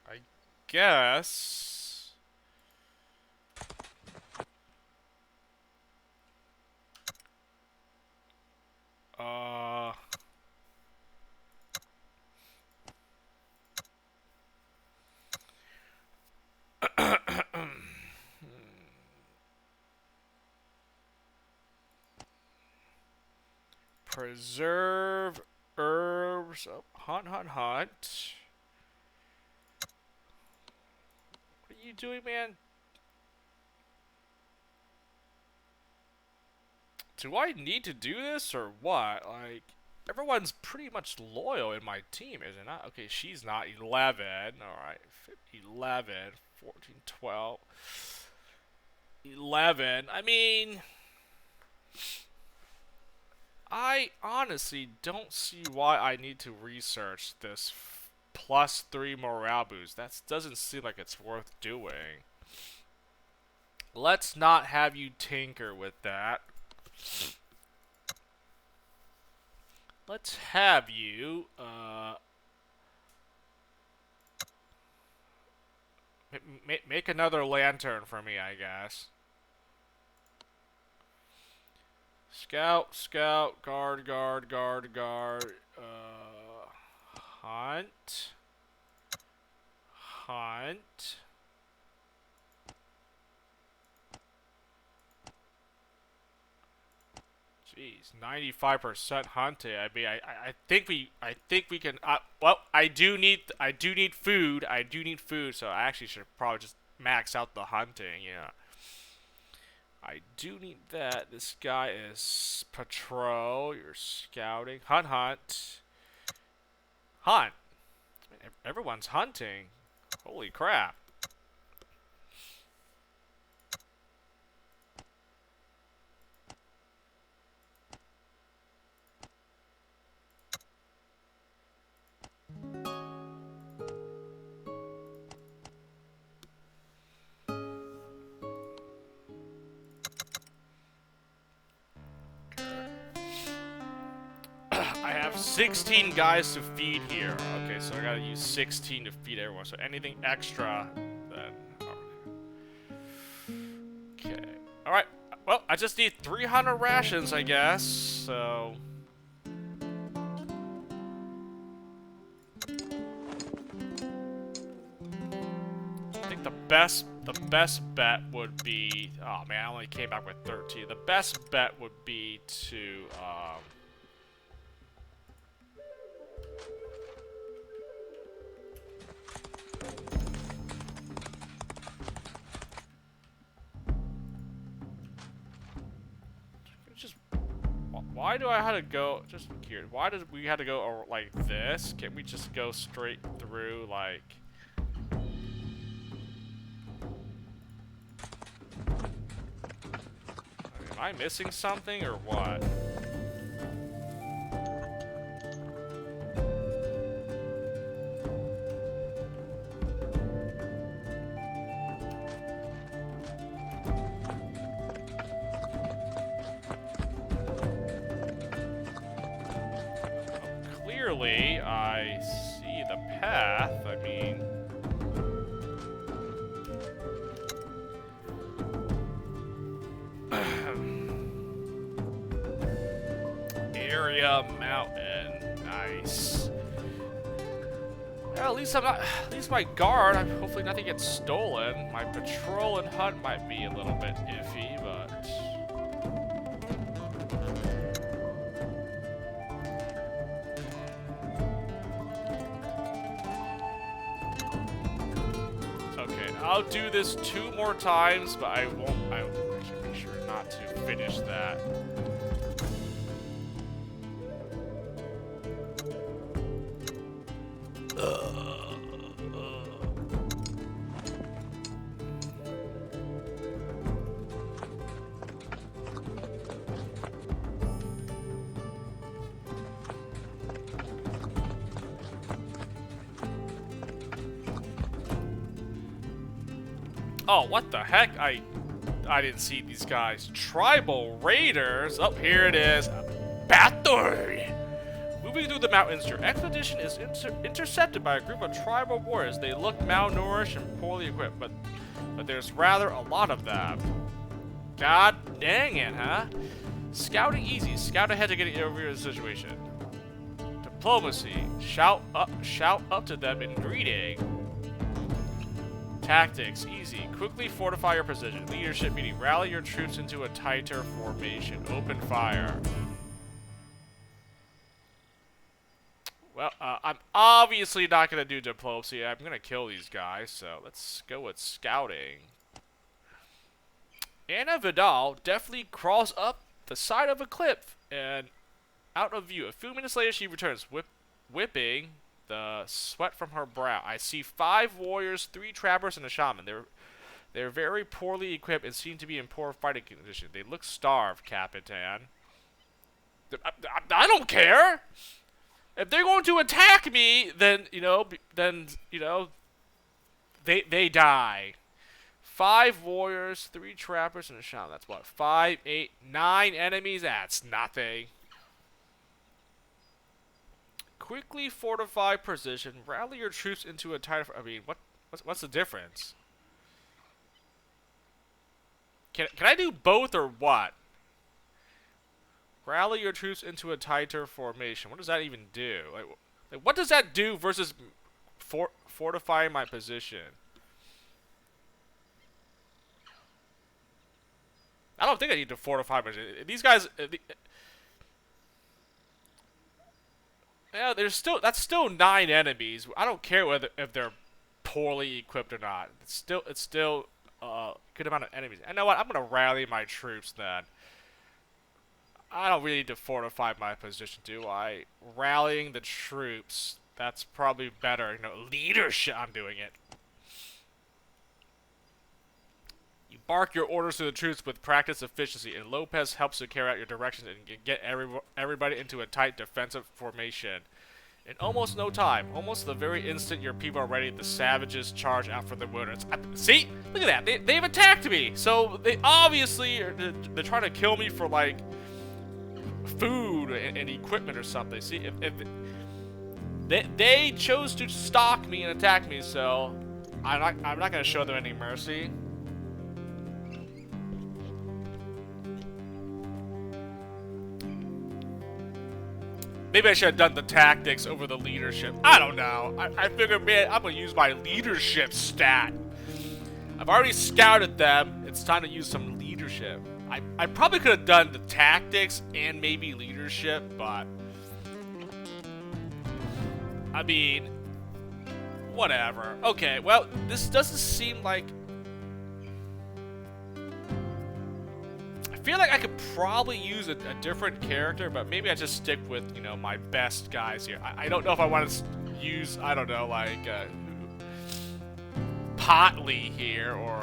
I guess. Preserve herbs. Oh, hunt. you doing, man? Do I need to do this or what? Like, everyone's pretty much loyal in my team, isn't it? Okay, she's not. 11. Alright. 11, 14, 12. 11. I mean, I honestly don't see why I need to research this +3 morale boost. That doesn't seem like it's worth doing. Let's not have you tinker with that. Let's have you, make another lantern for me, I guess. Scout, scout, guard, guard, guard, guard, hunt, hunt. Jeez, 95% hunted. I mean, I think we can. Well, I do need food. I do need food, so I actually should probably just max out the hunting. Yeah. I do need that. This guy is patrol. You're scouting. Hunt, hunt, hunt. Everyone's hunting. Holy crap. I have 16 guys to feed here. Okay, so I gotta use 16 to feed everyone. So anything extra, then. Okay. Alright. Well, I just need 300 rations, I guess. So. I think the best bet would be. Oh man, I only came back with 13. The best bet would be to. Why do I have to go? Just curious. Why did we have to go like this? Can't we just go straight through like? Am I missing something or what? Clearly, I see the path. I mean, area mountain, nice. Well, at least I'm not. At least my guard. Hopefully, nothing gets stolen. My patrol and hunt might be a little bit iffy, but. I'll do this 2 more times, but I should make sure not to finish that. Oh, what the heck? I didn't see these guys. Tribal raiders. Oh, here it is. Battle. Moving through the mountains, your expedition is intercepted by a group of tribal warriors. They look malnourished and poorly equipped, but there's rather a lot of them. God dang it, huh? Scouting easy. Scout ahead to get over your situation. Diplomacy. Shout up to them in greeting. Tactics, easy. Quickly fortify your position. Leadership meeting. Rally your troops into a tighter formation. Open fire. Well, I'm obviously not going to do diplomacy. I'm going to kill these guys, so let's go with scouting. Anna Vidal definitely crawls up the side of a cliff and out of view. A few minutes later, she returns, whipping the sweat from her brow. I see 5 warriors, 3 trappers, and a shaman. They're very poorly equipped and seem to be in poor fighting condition. They look starved, Capitan. I don't care! If they're going to attack me, then, they die. 5 warriors, 3 trappers, and a shaman. That's what? 5, 8, 9 enemies? That's nothing. Quickly fortify position. Rally your troops into a tight... I mean, what's the difference? Can I do both or what? Rally your troops into a tighter formation. What does that even do? Like what does that do versus fortifying my position? I don't think I need to fortify my position. These guys... yeah, that's still 9 enemies. I don't care if they're poorly equipped or not. It's still a good amount of enemies. And you know what? I'm gonna rally my troops then. I don't really need to fortify my position, do I? Rallying the troops. That's probably better. Leadership. I'm doing it. You bark your orders to the troops with practice efficiency, and Lopez helps to carry out your directions and get everybody into a tight defensive formation. In almost no time, almost the very instant your people are ready, the savages charge out from the wilderness. See? Look at that. They've attacked me. So they obviously they're trying to kill me for like food and equipment or something. See, if they chose to stalk me and attack me, so I'm not gonna show them any mercy. Maybe I should have done the tactics over the leadership. I don't know. I figured, man, I'm gonna use my leadership stat. I've already scouted them. It's time to use some leadership. I probably could have done the tactics and maybe leadership, but I mean, whatever. Okay, well, this doesn't seem like... I feel like I could probably use a different character, but maybe I just stick with, my best guys here. I don't know if I want to use, I don't know, like, Potley here, or,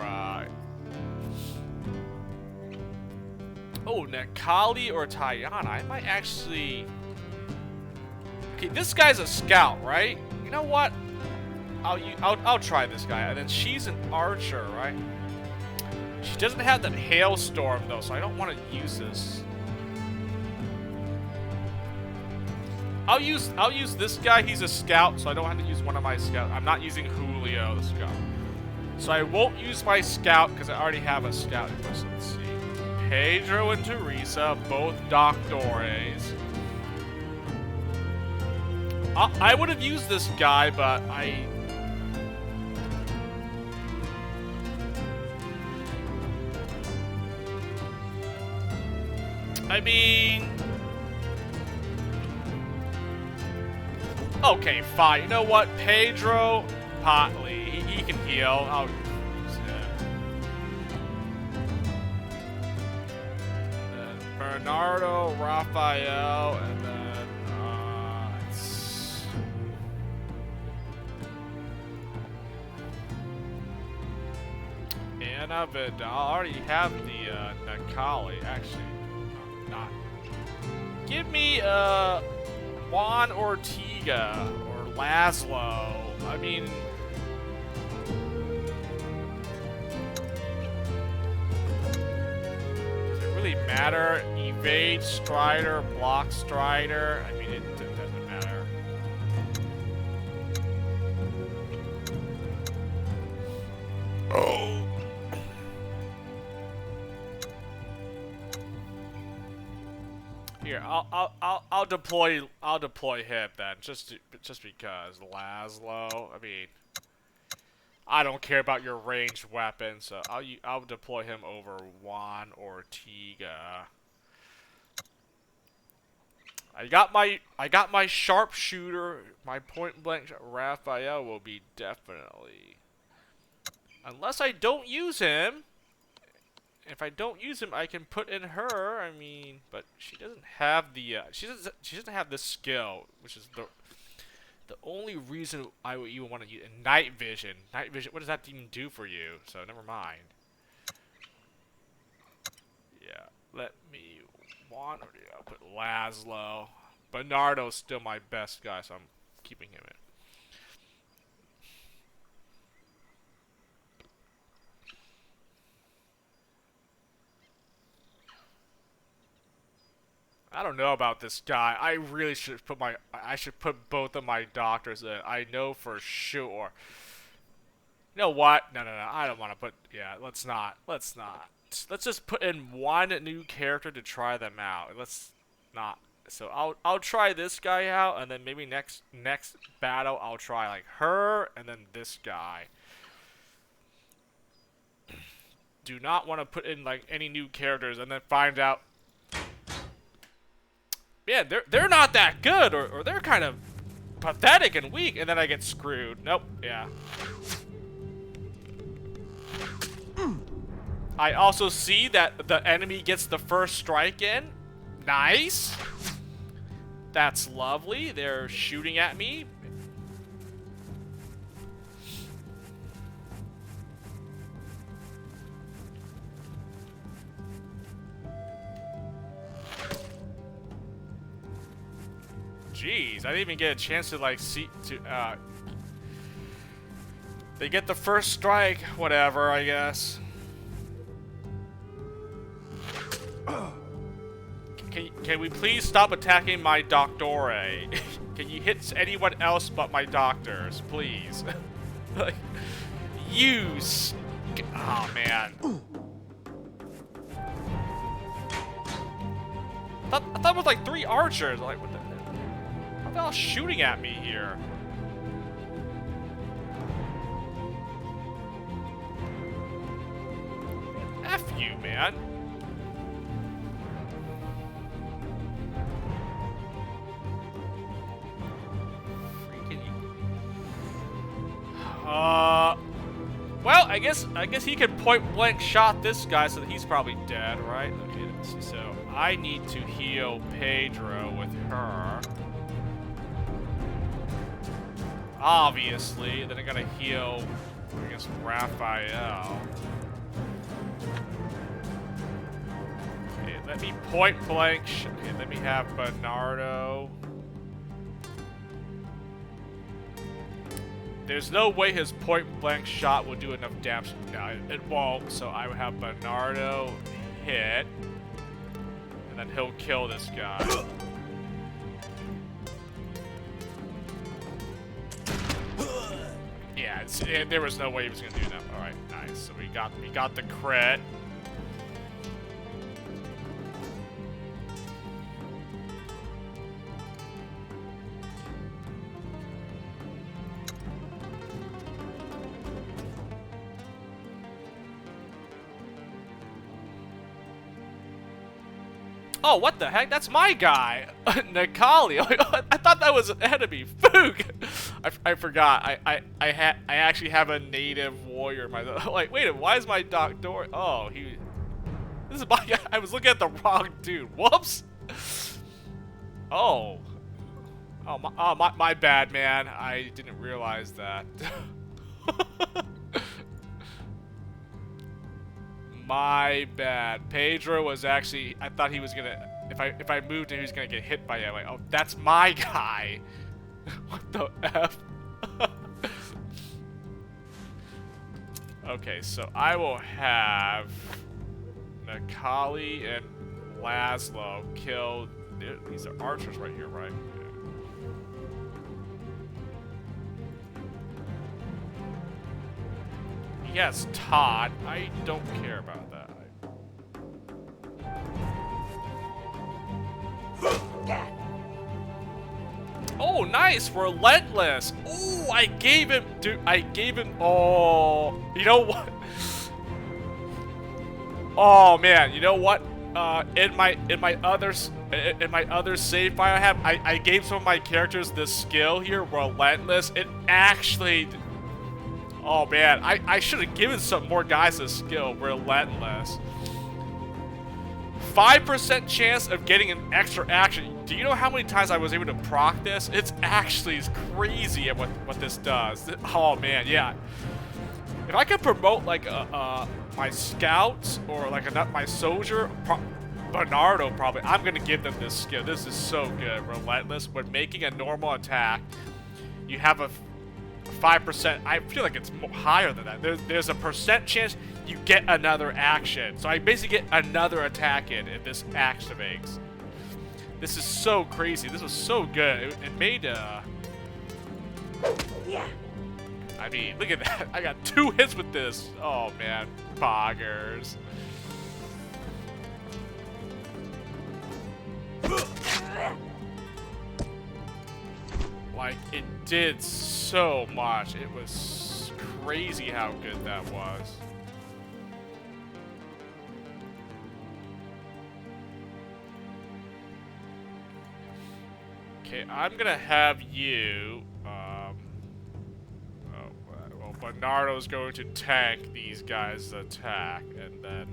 oh, Nekali or Tayana. I might actually... Okay, this guy's a scout, right? You know what? I'll try this guy. And then she's an archer, right? She doesn't have that hailstorm though, so I don't want to use this. I'll use this guy. He's a scout, so I don't have to use one of my scouts. I'm not using Julio, the scout. So I won't use my scout because I already have a scout. Let's see. Pedro and Teresa, both doctores. I would have used this guy, but I mean... Okay, fine. You know what? Pedro Potley. He can heal. I'll use him. Then Bernardo, Rafael, and then... Anna Vidal. I already have the Nekali, actually. Not. Give me Juan Ortega or Laszlo. I mean, does it really matter? Evade Strider, block Strider. I mean, it doesn't matter. Oh. Here, I'll deploy him then, just because Laszlo. I mean, I don't care about your ranged weapon, so I'll deploy him over Juan Ortega. I got my sharpshooter. My point blank Raphael will be definitely. Unless I don't use him. If I don't use him, I can put in her. I mean, but she doesn't have the she doesn't have the skill, which is the only reason I would even want to use night vision. Night vision. What does that even do for you? So never mind. Yeah, let me wander. I'll put Laszlo. Bernardo's still my best guy, so I'm keeping him in. I don't know about this guy. I really should put I should put both of my doctors in. I know for sure. You know what? No. I don't want to put. Yeah, let's not. Let's just put in one new character to try them out. Let's not. So I'll try this guy out, and then maybe next battle I'll try like her, and then this guy. Do not want to put in like any new characters, and then find out. Yeah, they're not that good, or they're kind of pathetic and weak, and then I get screwed. Nope. Yeah. I also see that the enemy gets the first strike in. Nice. That's lovely. They're shooting at me. Jeez, I didn't even get a chance to like see they get the first strike, whatever, I guess. Can we please stop attacking my Doctore? Can you hit anyone else but my doctors, please? Like, oh man. I thought it was like 3 archers. Like, what the? How the hell shooting at me here? F you, man. Well, I guess he could point blank shot this guy, so that he's probably dead, right? Okay, so I need to heal Pedro with her. Obviously, then I gotta heal, I guess, Raphael. Okay, let me point blank. Okay, let me have Bernardo. There's no way his point-blank shot will do enough damage. It won't, so I would have Bernardo hit. And then he'll kill this guy. Yeah, there was no way he was going to do that. Alright, nice. So we got the crit. Oh, what the heck? That's my guy! Nikali! I thought that was an enemy. Foog! I forgot. I actually have a native warrior. Like, wait, why is my doctor? Oh, this is my guy. I was looking at the wrong dude. Whoops! Oh. Oh, my bad, man. I didn't realize that. My bad. Pedro was actually, I thought he was gonna, if I moved him, he was gonna get hit by it. Like, oh, that's my guy. What the F? Okay, so I will have Nikali and Laszlo kill. These are archers right here, right? Yes, Todd. I don't care about that. Oh, nice! Relentless! Oh, I gave him... Dude, I gave him... Oh... You know what? Oh, man. You know what? in my other save file I gave some of my characters this skill here, Relentless. It actually, oh man, I should have given some more guys this skill, Relentless. 5% chance of getting an extra action. Do you know how many times I was able to proc this? It's actually crazy at what this does. Oh man, yeah. If I could promote like my scouts or like my soldier, Bernardo probably, I'm gonna give them this skill. This is so good. Relentless. When making a normal attack, you have a 5%. I feel like it's higher than that. There's a percent chance you get another action. So I basically get another attack in if this activates. This is so crazy. This was so good. It made yeah. I mean, look at that. I got 2 hits with this. Oh man, boggers. Like, it did so much. It was crazy how good that was. Okay, I'm gonna have you, well, Bernardo's going to tank these guys' attack, and then...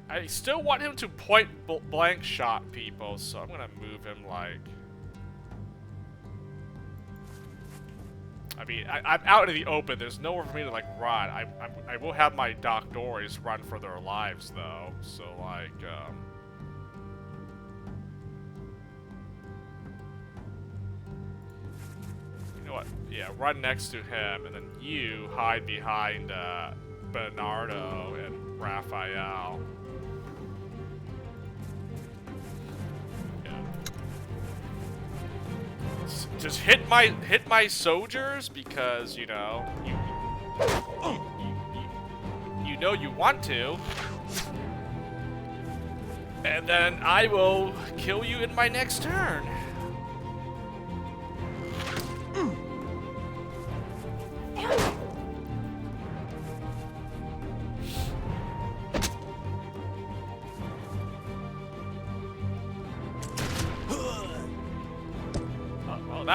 I still want him to point blank shot people, so I'm gonna move him like... I mean, I'm out in the open. There's nowhere for me to like run. I will have my doctors run for their lives though. So like, you know what? Yeah, run next to him, and then you hide behind Bernardo and Raphael. Just hit my soldiers because you know you know you want to, and then I will kill you in my next turn.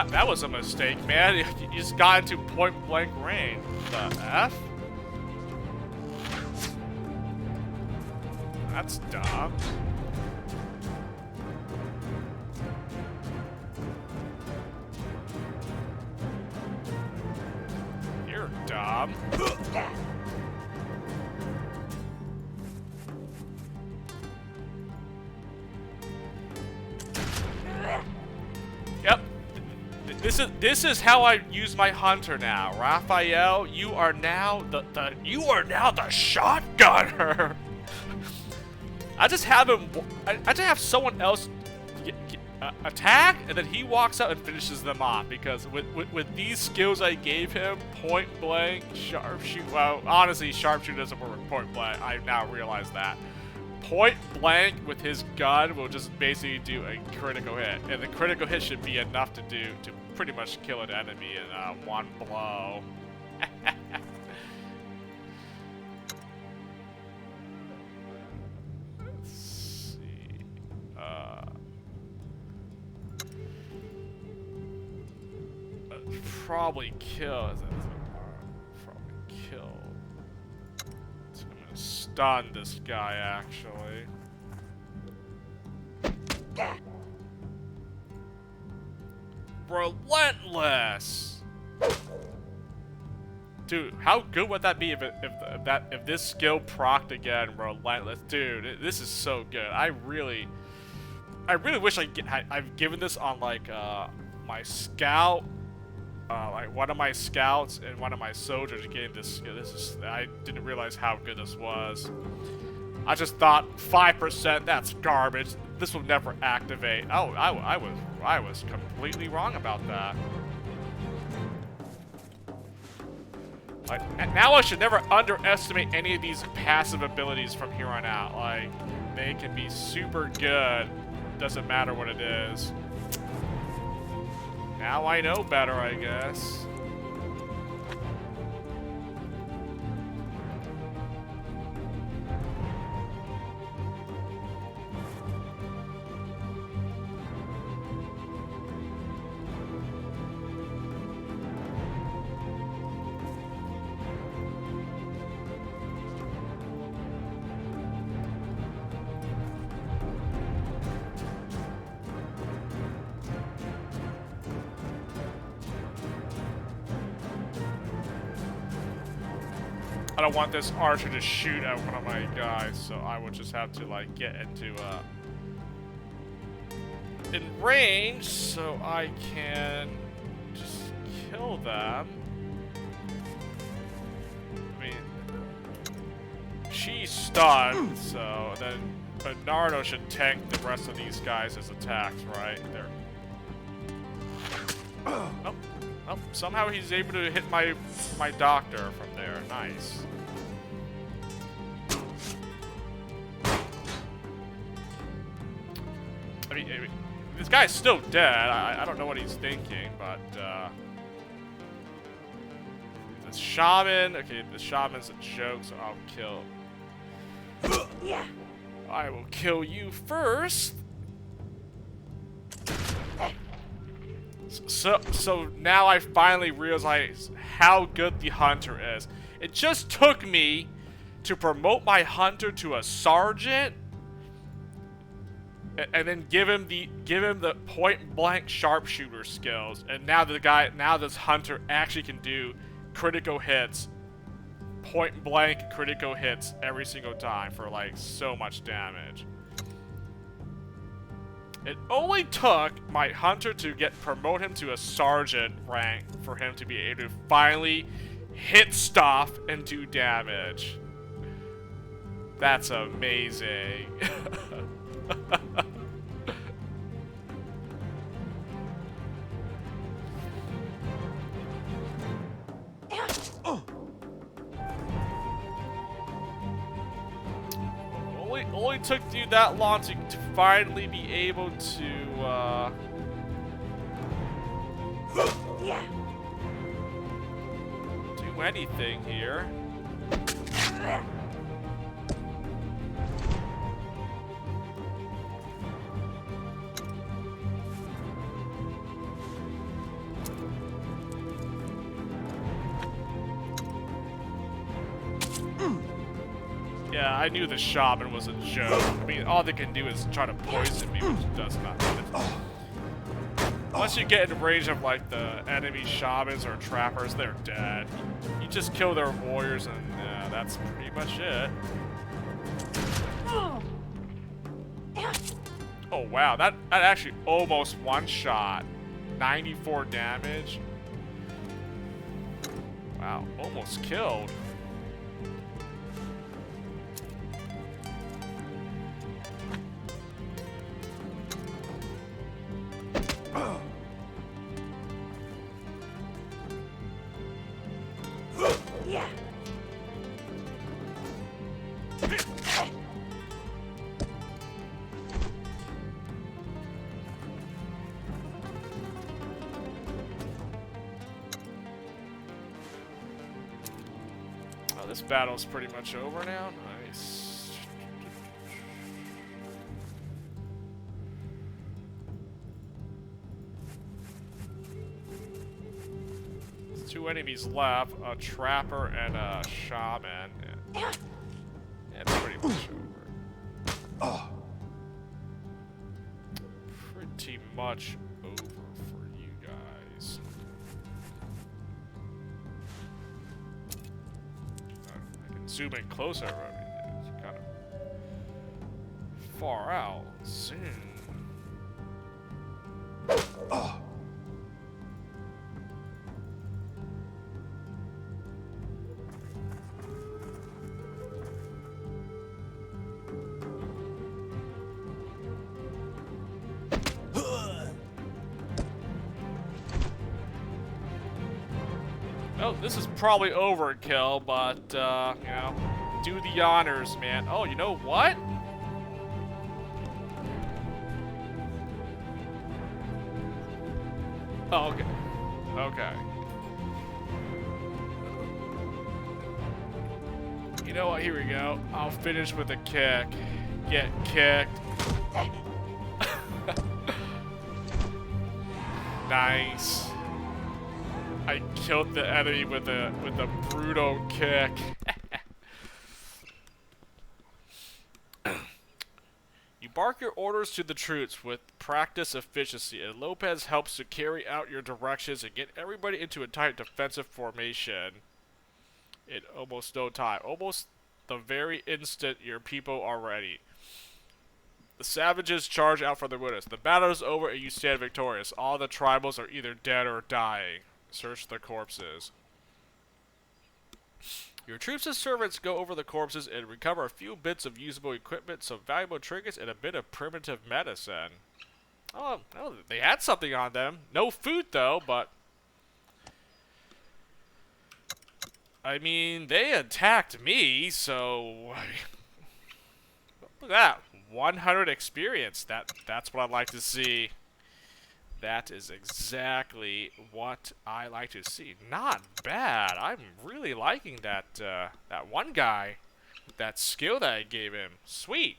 That was a mistake, man. You just got into point-blank range. The F? That's dumb. You're dumb. Yep. This is how I use my hunter now. Raphael, you are now the shotgunner. I just have him. I just have someone else attack, and then he walks out and finishes them off. Because with these skills I gave him, point blank, sharpshoot. Well, honestly, sharpshooter doesn't work with point blank. I now realize that. Point blank with his gun will just basically do a critical hit, and the critical hit should be enough to pretty much kill an enemy in one blow. Let's see. Probably kill. Probably kill. So I'm gonna stun this guy actually. Relentless. Dude, how good would that be if this skill procced again? Relentless, dude. This is so good. I really wish I've given this on like my scout, like one of my scouts and one of my soldiers getting this skill. I didn't realize how good this was. I just thought 5%. That's garbage. This will never activate. Oh, I was completely wrong about that. Like, now I should never underestimate any of these passive abilities from here on out. Like, they can be super good. Doesn't matter what it is. Now I know better, I guess. I don't want this archer to shoot at one of my guys, so I would just have to like get into in range so I can just kill them. I mean, she's stunned, so then Bernardo should tank the rest of these guys' attacks, right? They're oh, somehow he's able to hit my doctor from there. Nice. I mean, this guy's still dead. I don't know what he's thinking, but the shaman. Okay, the shaman's a joke, so I'll kill. Yeah. I will kill you first. So now I finally realize how good the hunter is. It just took me to promote my hunter to a sergeant, and then give him the point blank sharpshooter skills. And now this hunter actually can do critical hits, point blank critical hits every single time for like so much damage. It only took my hunter to promote him to a sergeant rank for him to be able to finally hit stuff and do damage. That's amazing. Only took you that long to finally be able to Yeah. do anything here. Yeah, I knew the shaman was a joke. I mean, all they can do is try to poison me, which does nothing. Once you get in range of, like, the enemy shamans or trappers, they're dead. You just kill their warriors, and that's pretty much it. Oh, wow. That actually almost one-shot. 94 damage. Wow, almost killed. Yeah. Oh, this battle's pretty much over now. Nice. There's two enemies left, a trapper and a shaman. Yeah, it's pretty much over. Pretty much over for you guys. I can zoom in closer. I mean, it's kind of far out. Zoom. Oh, this is probably overkill, but, you know, do the honors, man. Oh, you know what? Oh, okay. Okay. You know what? Here we go. I'll finish with a kick. Get kicked. Nice. I killed the enemy with a brutal kick. You bark your orders to the troops with practice efficiency, and Lopez helps to carry out your directions and get everybody into a tight defensive formation. in almost no time. Almost the very instant your people are ready. The savages charge out for the wilderness. The battle is over and you stand victorious. All the tribals are either dead or dying. Search the corpses. Your troops and servants go over the corpses and recover a few bits of usable equipment, some valuable trinkets, and a bit of primitive medicine. Oh, they had something on them. No food, though, but... I mean, they attacked me, so... Look at that. 100 experience. That's what I'd like to see. That is exactly what I like to see. Not bad. I'm really liking that that one guy. That skill that I gave him. Sweet.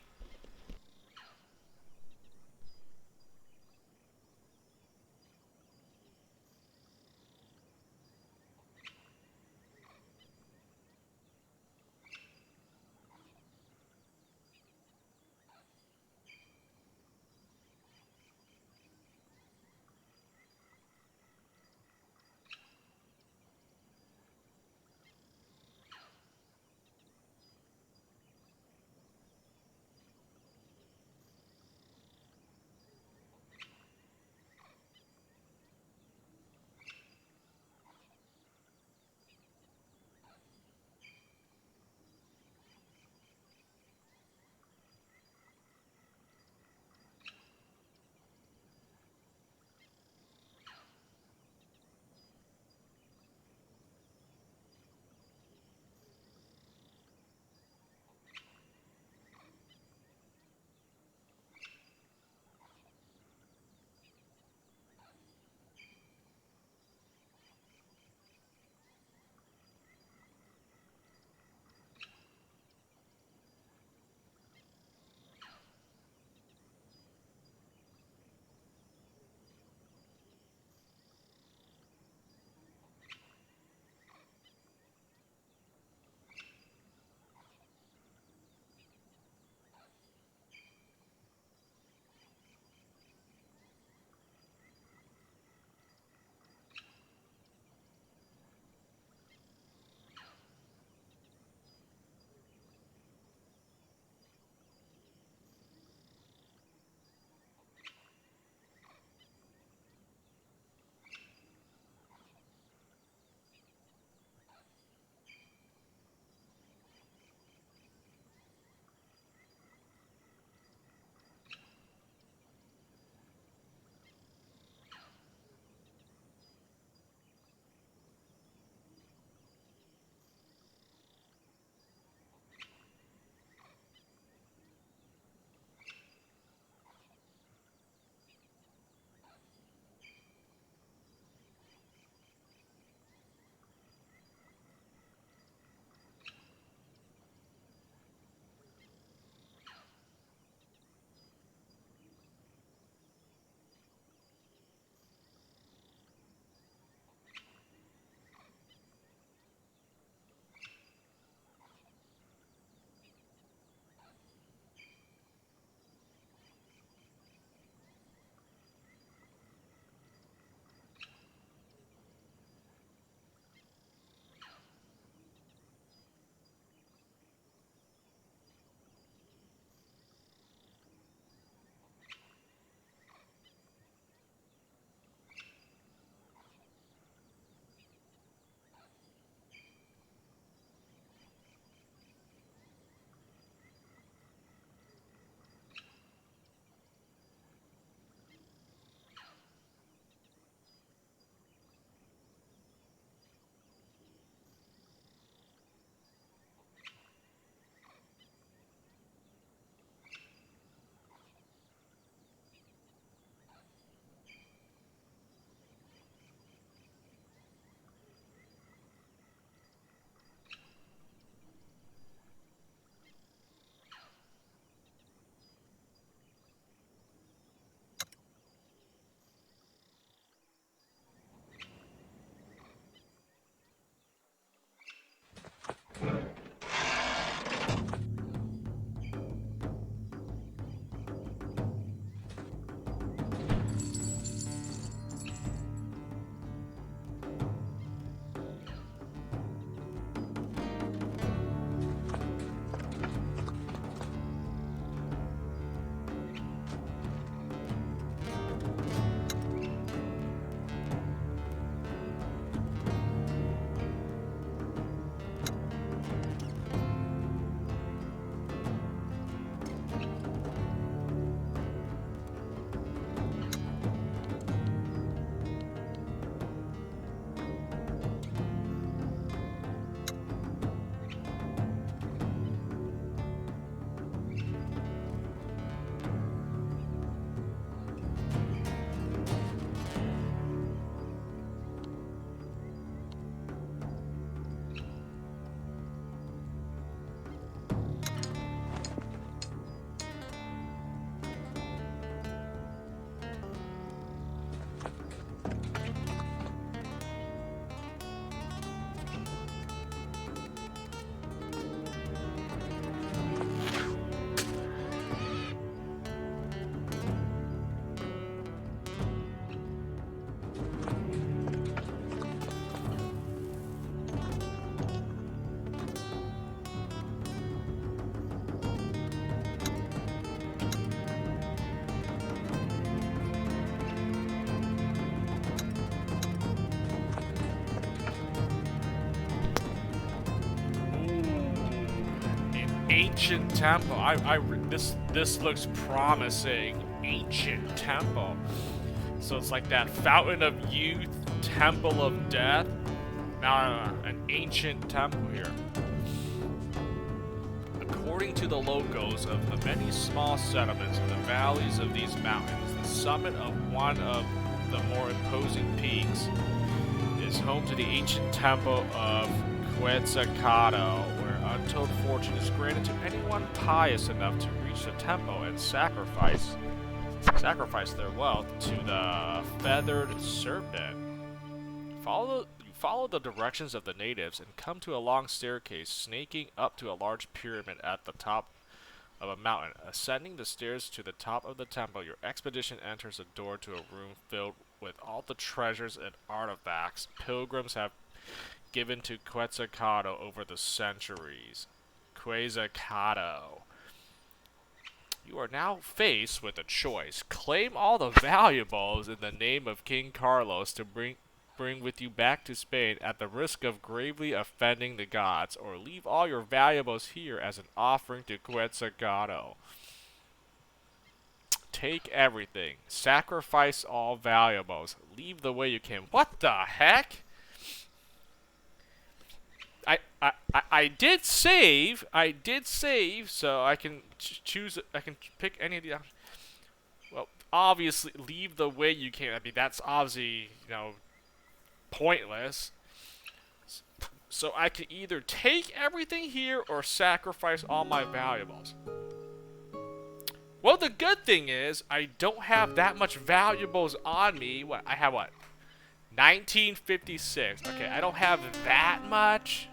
ancient temple. This looks promising. Ancient temple. So it's like that fountain of youth, temple of death. No, an ancient temple here. According to the locals of the many small settlements in the valleys of these mountains, the summit of one of the more imposing peaks is home to the ancient temple of Quetzalcoatl, where untold fortune is granted to anyone pious enough to reach the temple and sacrifice their wealth to the feathered serpent. Follow the directions of the natives and come to a long staircase snaking up to a large pyramid at the top of a mountain. Ascending the stairs to the top of the temple, your expedition enters a door to a room filled with all the treasures and artifacts pilgrims have given to Quetzalcoatl over the centuries. Quetzalcoatl. You are now faced with a choice. Claim all the valuables in the name of King Carlos to bring with you back to Spain at the risk of gravely offending the gods, or leave all your valuables here as an offering to Quetzalcoatl. Take everything. Sacrifice all valuables. Leave the way you came. What the heck? I did save. So I can choose. I can pick any of the. Well, obviously, leave the way you came. I mean, that's obviously, pointless. So I can either take everything here or sacrifice all my valuables. Well, the good thing is I don't have that much valuables on me. I have 1956. Okay, I don't have that much.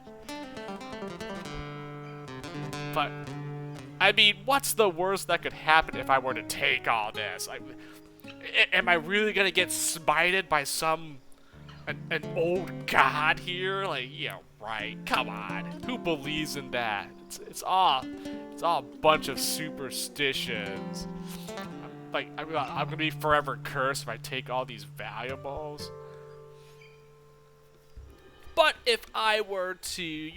But I mean, what's the worst that could happen if I were to take all this? Am I really gonna get smited by an old god here? Right. Come on. Who believes in that? It's all a bunch of superstitions. I'm gonna be forever cursed if I take all these valuables. But if I were to,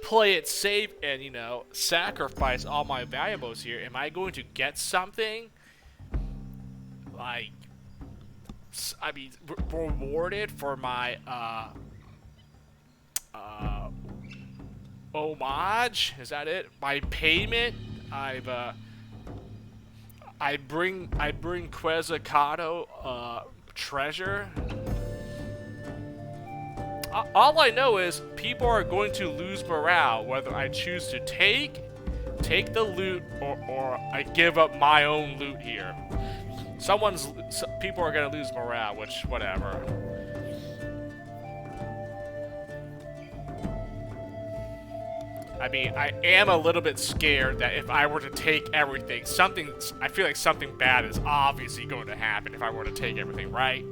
play it safe and, sacrifice all my valuables here, am I going to get something? Rewarded for my, homage? Is that it? My payment? I bring Quetzalcoatl, treasure. All I know is people are going to lose morale whether I choose to take the loot or I give up my own loot here. People are gonna lose morale, which whatever. I mean, I am a little bit scared that if I were to take everything, I feel like something bad is obviously going to happen if I were to take everything, right?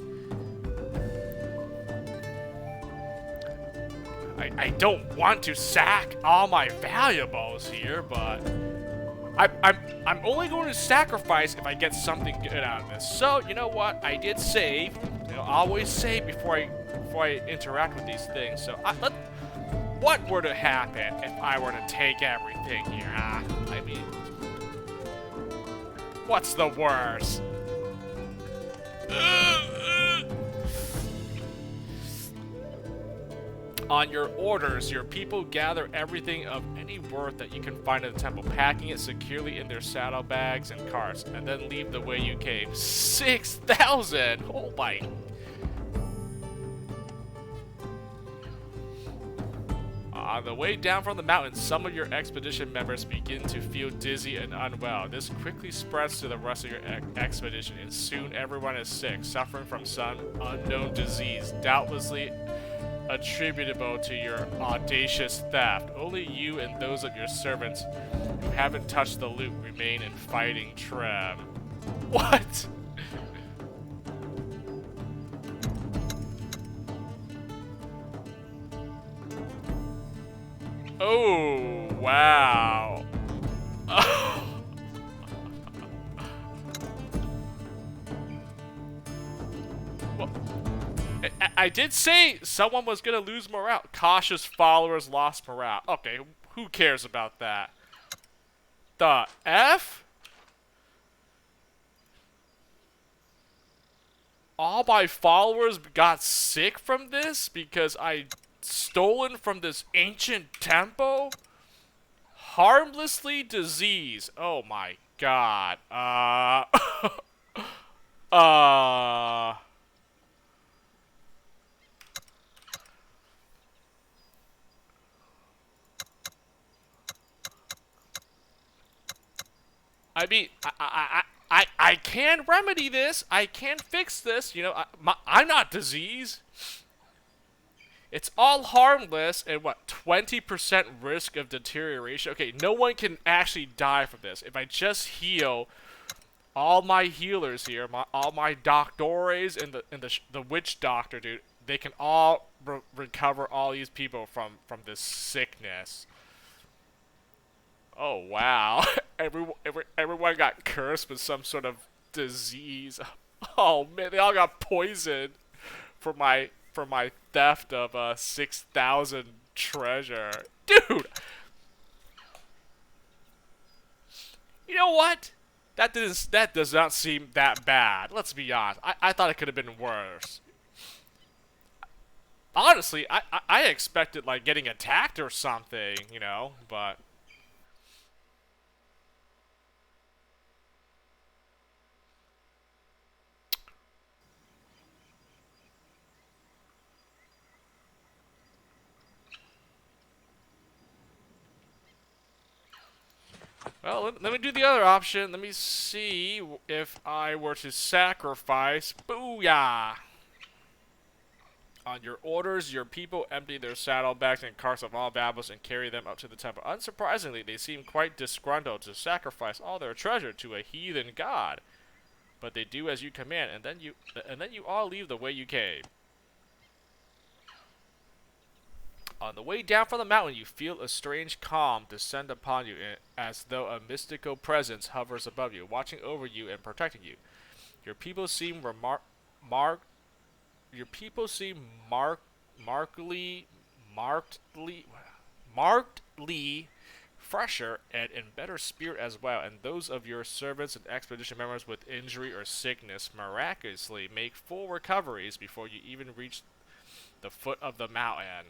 I don't want to sack all my valuables here, but I'm only going to sacrifice if I get something good out of this. So you know what? I did save. Always save before I interact with these things. So what were to happen if I were to take everything here? I mean, what's the worst? On your orders, your people gather everything of any worth that you can find in the temple, packing it securely in their saddlebags and carts, and then leave the way you came. 6,000! Oh my... On the way down from the mountain, some of your expedition members begin to feel dizzy and unwell. This quickly spreads to the rest of your expedition, and soon everyone is sick, suffering from some unknown disease, doubtlessly attributable to your audacious theft. Only you and those of your servants who haven't touched the loot remain in fighting trim. What? Oh, wow. Well, I did say someone was gonna lose morale. Cautious followers lost morale. Okay, who cares about that? The F? All my followers got sick from this because I stolen from this ancient temple? Harmlessly disease. Oh my god. Uh I mean, I can remedy this. I can fix this. You know, I'm not disease. It's all harmless and what, 20% risk of deterioration? Okay, no one can actually die from this. If I just heal all my healers here, all my doctores and the witch doctor, dude, they can all recover all these people from this sickness. Oh wow, everyone got cursed with some sort of disease. Oh man, they all got poisoned for my theft of 6,000 treasure, dude. You know what? That does not seem that bad. Let's be honest. I thought it could have been worse. Honestly, I expected like getting attacked or something, you know, but. Well, let me do the other option. Let me see if I were to sacrifice. Booyah! On your orders, your people empty their saddlebags and carts of all valuables and carry them up to the temple. Unsurprisingly, they seem quite disgruntled to sacrifice all their treasure to a heathen god. But they do as you command, and then you all leave the way you came. On the way down from the mountain, you feel a strange calm descend upon you, as though a mystical presence hovers above you, watching over you and protecting you. Your people seem markedly fresher and in better spirit as well, and those of your servants and expedition members with injury or sickness miraculously make full recoveries before you even reach the foot of the mountain.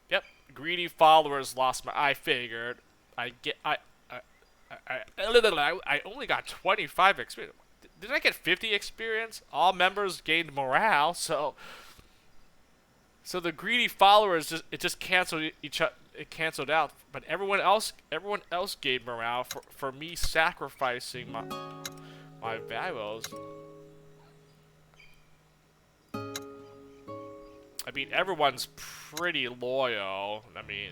Yep, greedy followers lost my. I figured. I only got 25 experience. Did I get 50 experience? All members gained morale, so the greedy followers just canceled it canceled out. But everyone else gained morale for me sacrificing my valuables. I mean, everyone's pretty loyal. I mean,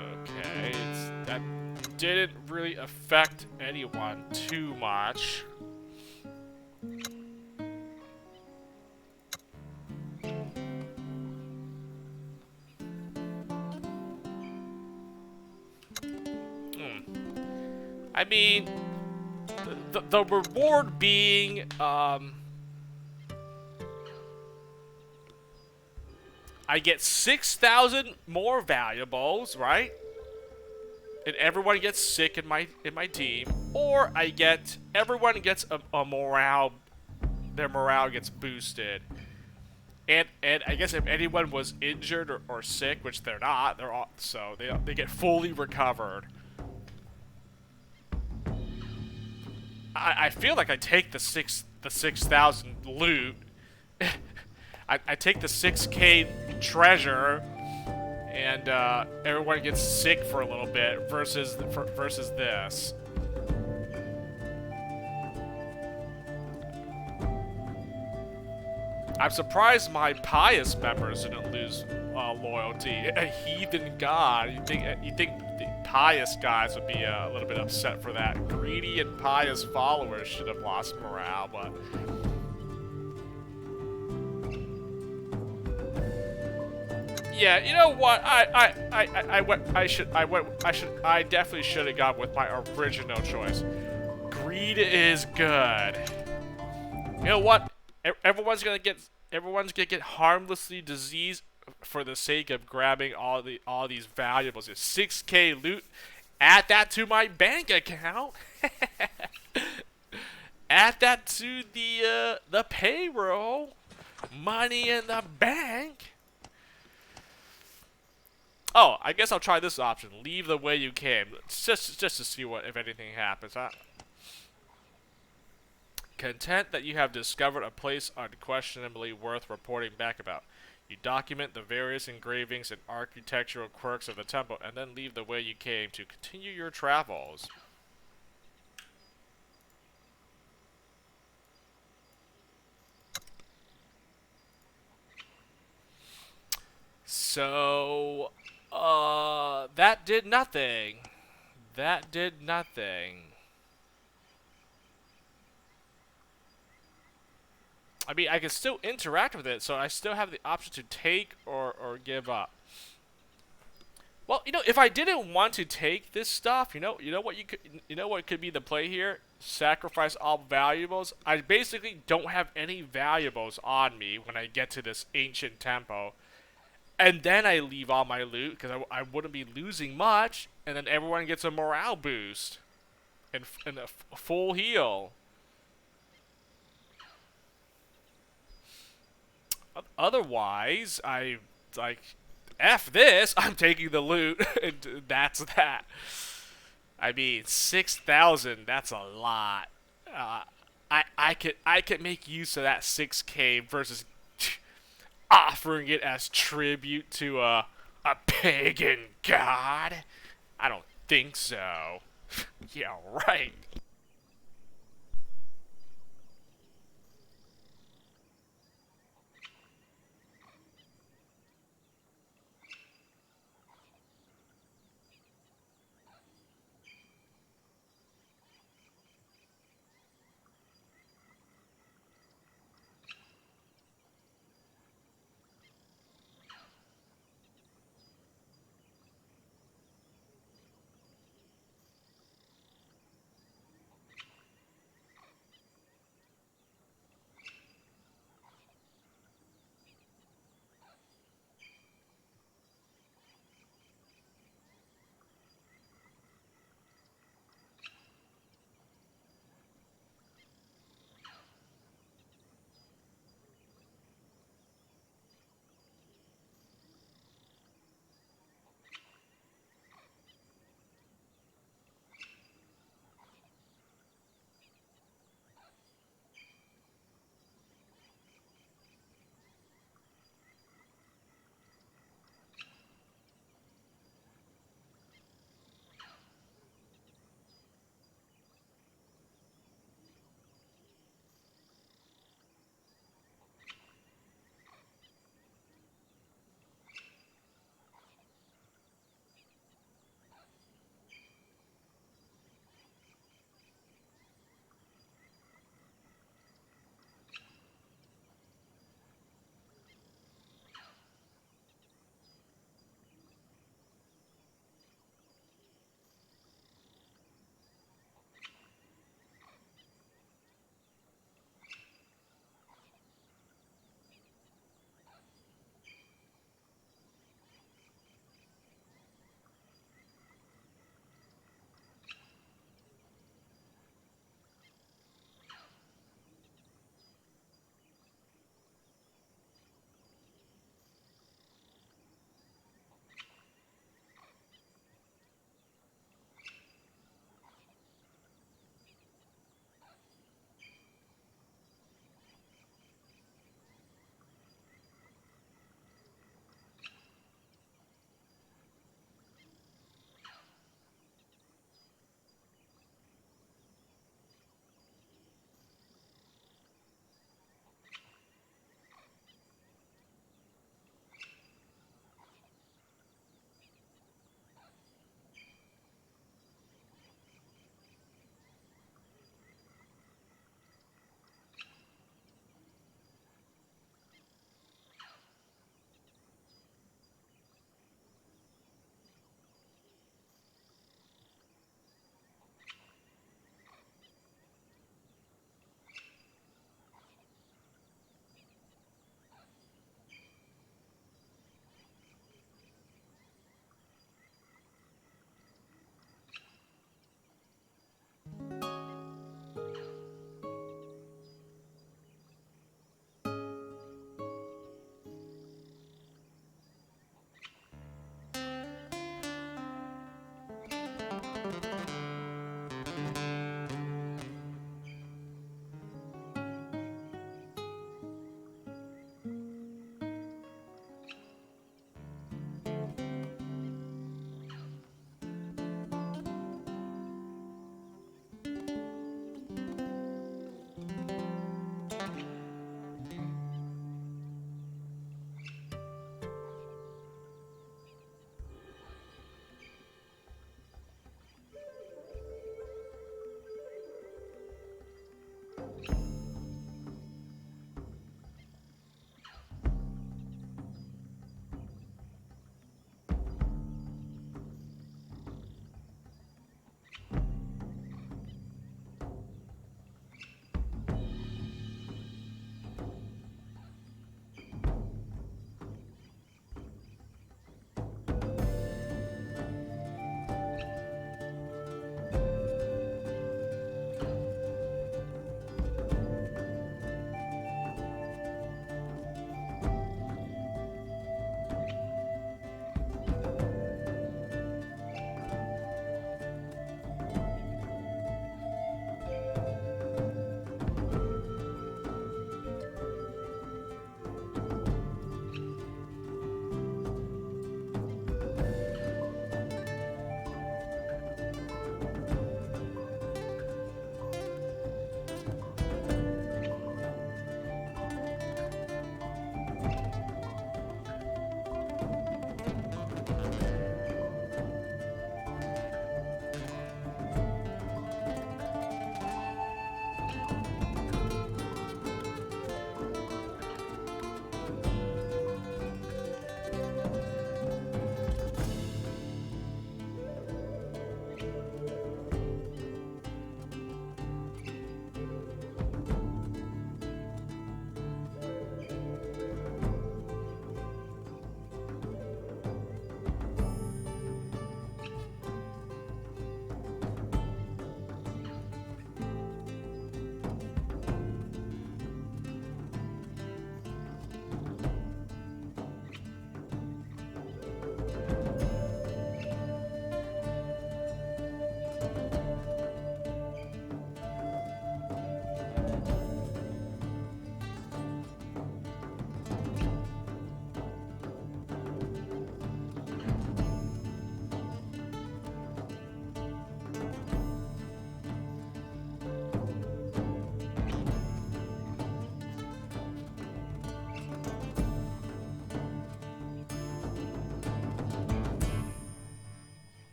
okay, that didn't really affect anyone too much. I mean, the reward being, I get 6,000 more valuables, right? And everyone gets sick in my team, or everyone gets a morale, their morale gets boosted. And I guess if anyone was injured or sick, which they're not, so they get fully recovered. I feel like I take the 6,000 loot. I take the 6K treasure, and everyone gets sick for a little bit versus this. I'm surprised my pious members didn't lose loyalty. A heathen god. You think the pious guys would be a little bit upset for that? Greedy and pious followers should have lost morale, but. Yeah, you know what? I definitely should have gone with my original choice. Greed is good. You know what? Everyone's gonna get harmlessly diseased for the sake of grabbing all these valuables. It's 6K loot. Add that to my bank account. Add that to the payroll. Money in the bank. Oh, I guess I'll try this option. Leave the way you came. Just to see what if anything happens. Huh? Content that you have discovered a place unquestionably worth reporting back about. You document the various engravings and architectural quirks of the temple, and then leave the way you came to continue your travels. So, that did nothing. That did nothing. I mean, I can still interact with it, so I still have the option to take or give up. Well, if I didn't want to take this stuff, you know what could be the play here? Sacrifice all valuables. I basically don't have any valuables on me when I get to this ancient temple, and then I leave all my loot because I wouldn't be losing much, and then everyone gets a morale boost and a full heal. Otherwise, I like F this. I'm taking the loot, and that's that. I mean, 6,000. That's a lot. Uh, I could make use of that 6K versus offering it as tribute to a pagan god. I don't think so. Yeah, right.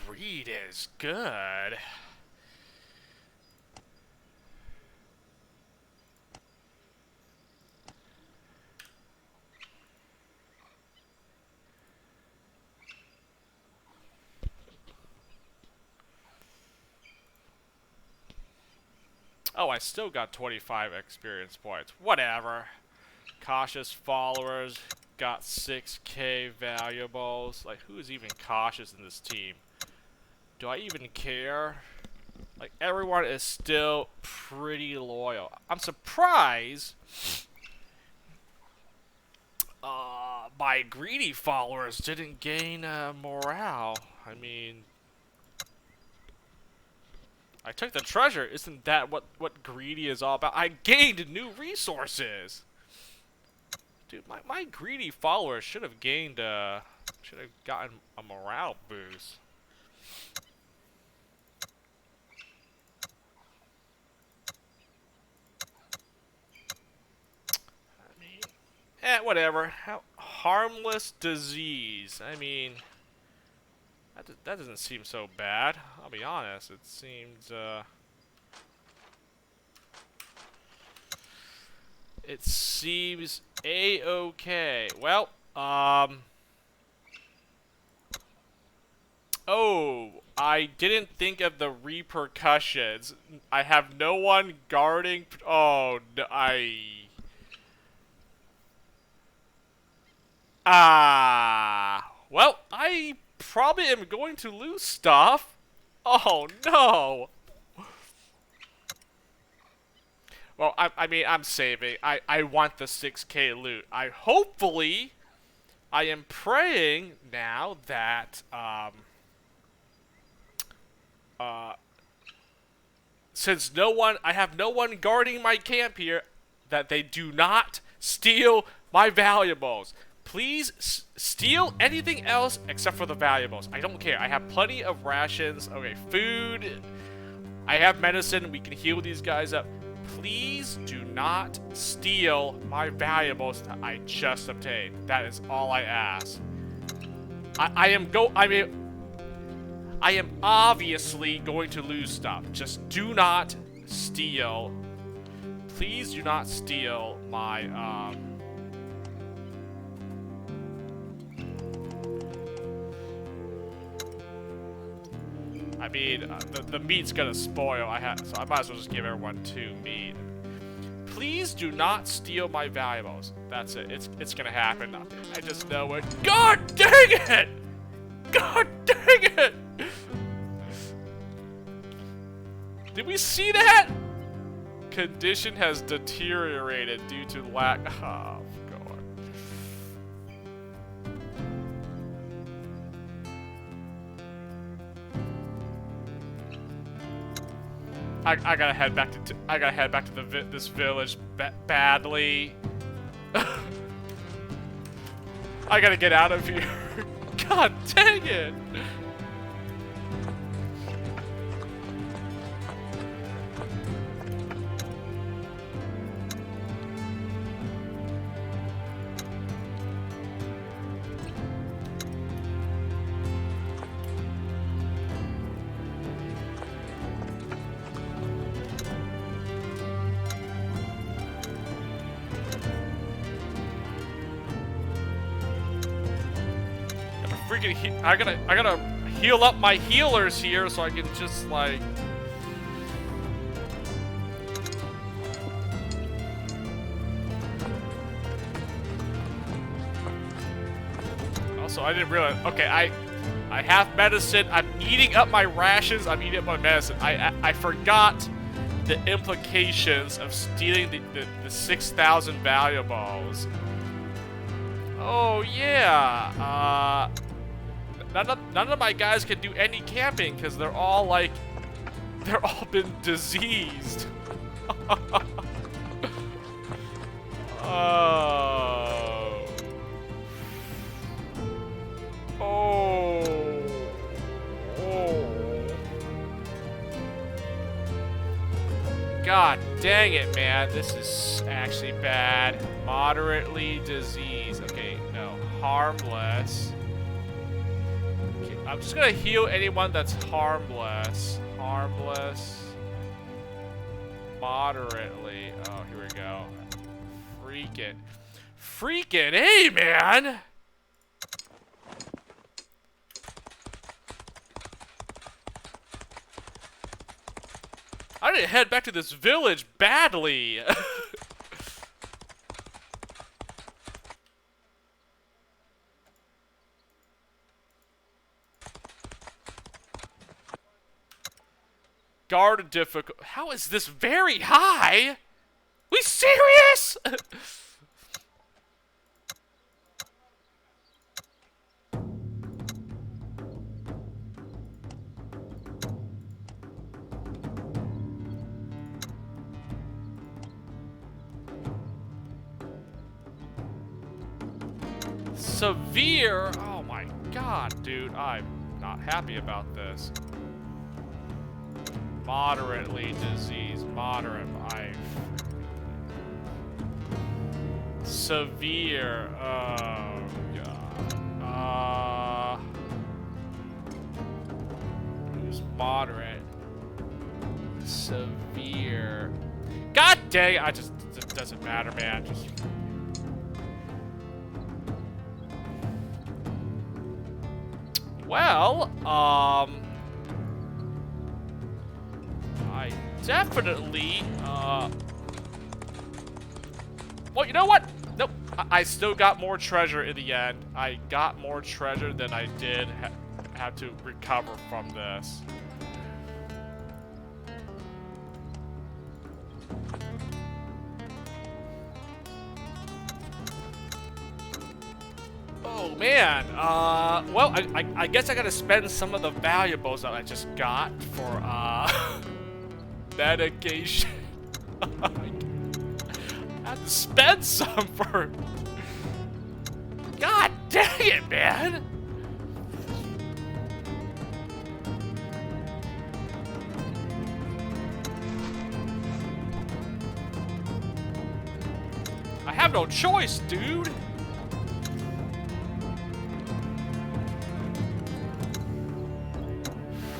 Greed is good. Oh, I still got 25 experience points. Whatever. Cautious followers got 6k valuables. Like, who is even cautious in this team? Do I even care? Like, everyone is still pretty loyal. I'm surprised my greedy followers didn't gain morale. I mean, I took the treasure. Isn't that what greedy is all about? I gained new resources. Dude, my greedy followers should have gained, should have gotten a morale boost. I mean, whatever. Harmless disease. I mean, that doesn't seem so bad. I'll be honest. It seems, it seems a-okay. Well, oh, I didn't think of the repercussions. I have no one guarding. Oh, no, well, I probably am going to lose stuff. Oh, no. Well, I mean, I'm saving. I want the 6k loot. I hopefully I am praying now that since I have no one guarding my camp here, that they do not steal my valuables. Please steal anything else except for the valuables. I don't care. I have plenty of rations. Okay, food. I have medicine. We can heal these guys up. Please do not steal my valuables that I just obtained. That is all I ask. I am obviously going to lose stuff. Just do not steal. Please do not steal my, I mean, the meat's gonna spoil. So I might as well just give everyone 2 meat. Please do not steal my valuables. That's it. It's gonna happen. I just know it. God dang it! God dang it! Did we see that? Condition has deteriorated due to lack. Oh, God. I gotta head back to this village badly. I gotta get out of here. God dang it! I gotta heal up my healers here so I can just like. Also, I didn't realize. Okay, I have medicine. I'm eating up my rations. I'm eating up my medicine. I forgot the implications of stealing the 6,000 valuables. Oh yeah. None of my guys can do any camping because they're all been diseased. Oh. Oh. Oh. God dang it, man. This is actually bad. Moderately diseased. Okay, no. Harmless. I'm just gonna heal anyone that's harmless. Harmless. Moderately. Oh, here we go. Freaking hey, man! I didn't head back to this village badly. Guard difficult. How is this very high? We serious? Severe? Oh my god, dude. I'm not happy about this. Moderately diseased. Moderate. Severe. Oh god. Who's moderate? Severe. God dang it. It doesn't matter, man. Just. Well, I definitely, well, you know what? Nope. I still got more treasure in the end. I got more treasure than I did have to recover from this. Oh, man. Well, I guess I gotta spend some of the valuables that I just got for, medication. I have to spend some for... God dang it, man! I have no choice, dude!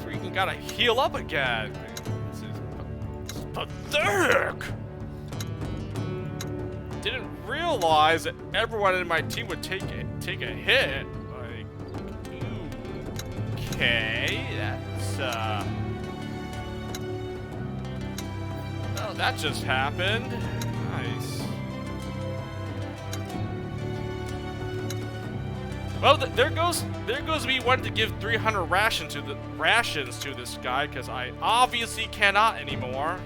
Freaking gotta heal up again! This is pathetic! Didn't realize that everyone in my team would take a hit. Like, okay, that's oh, that just happened. Nice. Well, there goes me wanting to give 300 rations to this guy because I obviously cannot anymore.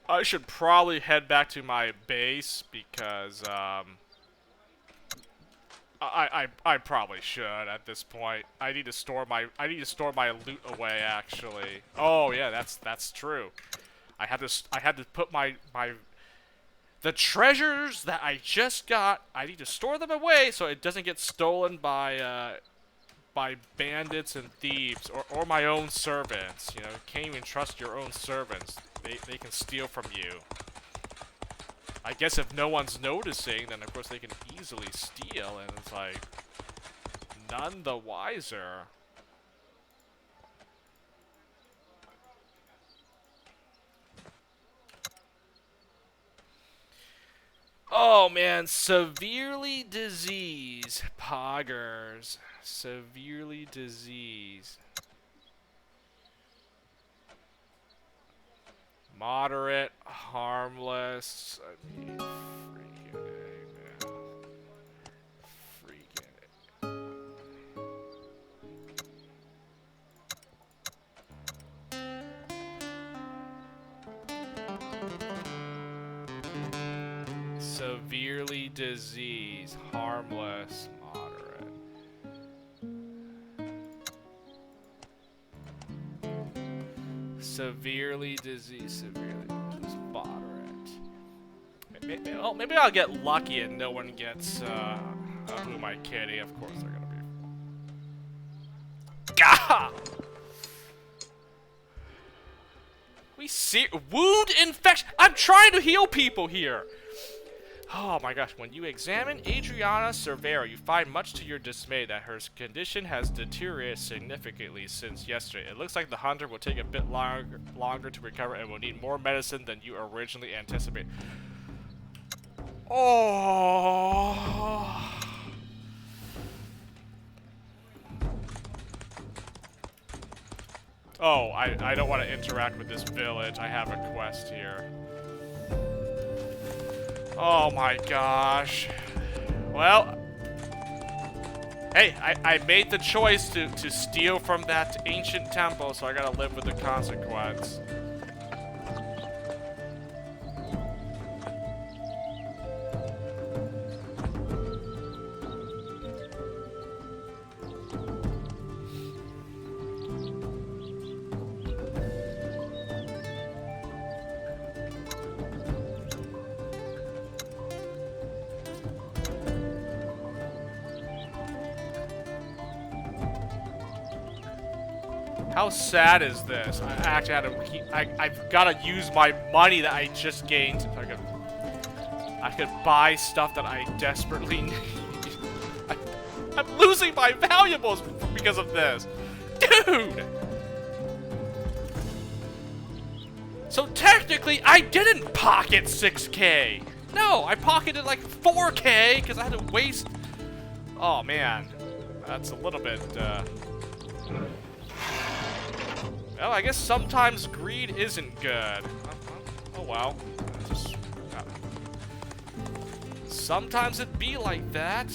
I should probably head back to my base because I probably should at this point. I need to store my loot away actually. Oh yeah, that's true. I had to put the treasures that I just got. I need to store them away so it doesn't get stolen by bandits and thieves or my own servants. You know, you can't even trust your own servants. They can steal from you. I guess if no one's noticing, then of course they can easily steal, and it's like none the wiser. Oh man, severely diseased poggers. Severely diseased. Moderate, harmless. I mean, freaking A, man. Freaking A. Severely diseased, harmless, moderate. Severely diseased, moderate. Maybe I'll get lucky and no one gets, who am I kidding? Of course they're gonna be. Gah! We see wound infection. I'm trying to heal people here. Oh my gosh, when you examine Adriana Cervera, you find much to your dismay that her condition has deteriorated significantly since yesterday. It looks like the hunter will take a bit longer to recover and will need more medicine than you originally anticipated. Oh. Oh, I don't want to interact with this village. I have a quest here. Oh my gosh. Well, hey, I made the choice to steal from that ancient temple, so I gotta live with the consequence. How sad is this? I actually had to. I've got to use my money that I just gained. I could buy stuff that I desperately need. I'm losing my valuables because of this, dude. So technically, I didn't pocket 6K. No, I pocketed like 4K because I had to waste. Oh man, that's a little bit. Well, I guess sometimes greed isn't good. Oh well. Sometimes it be like that.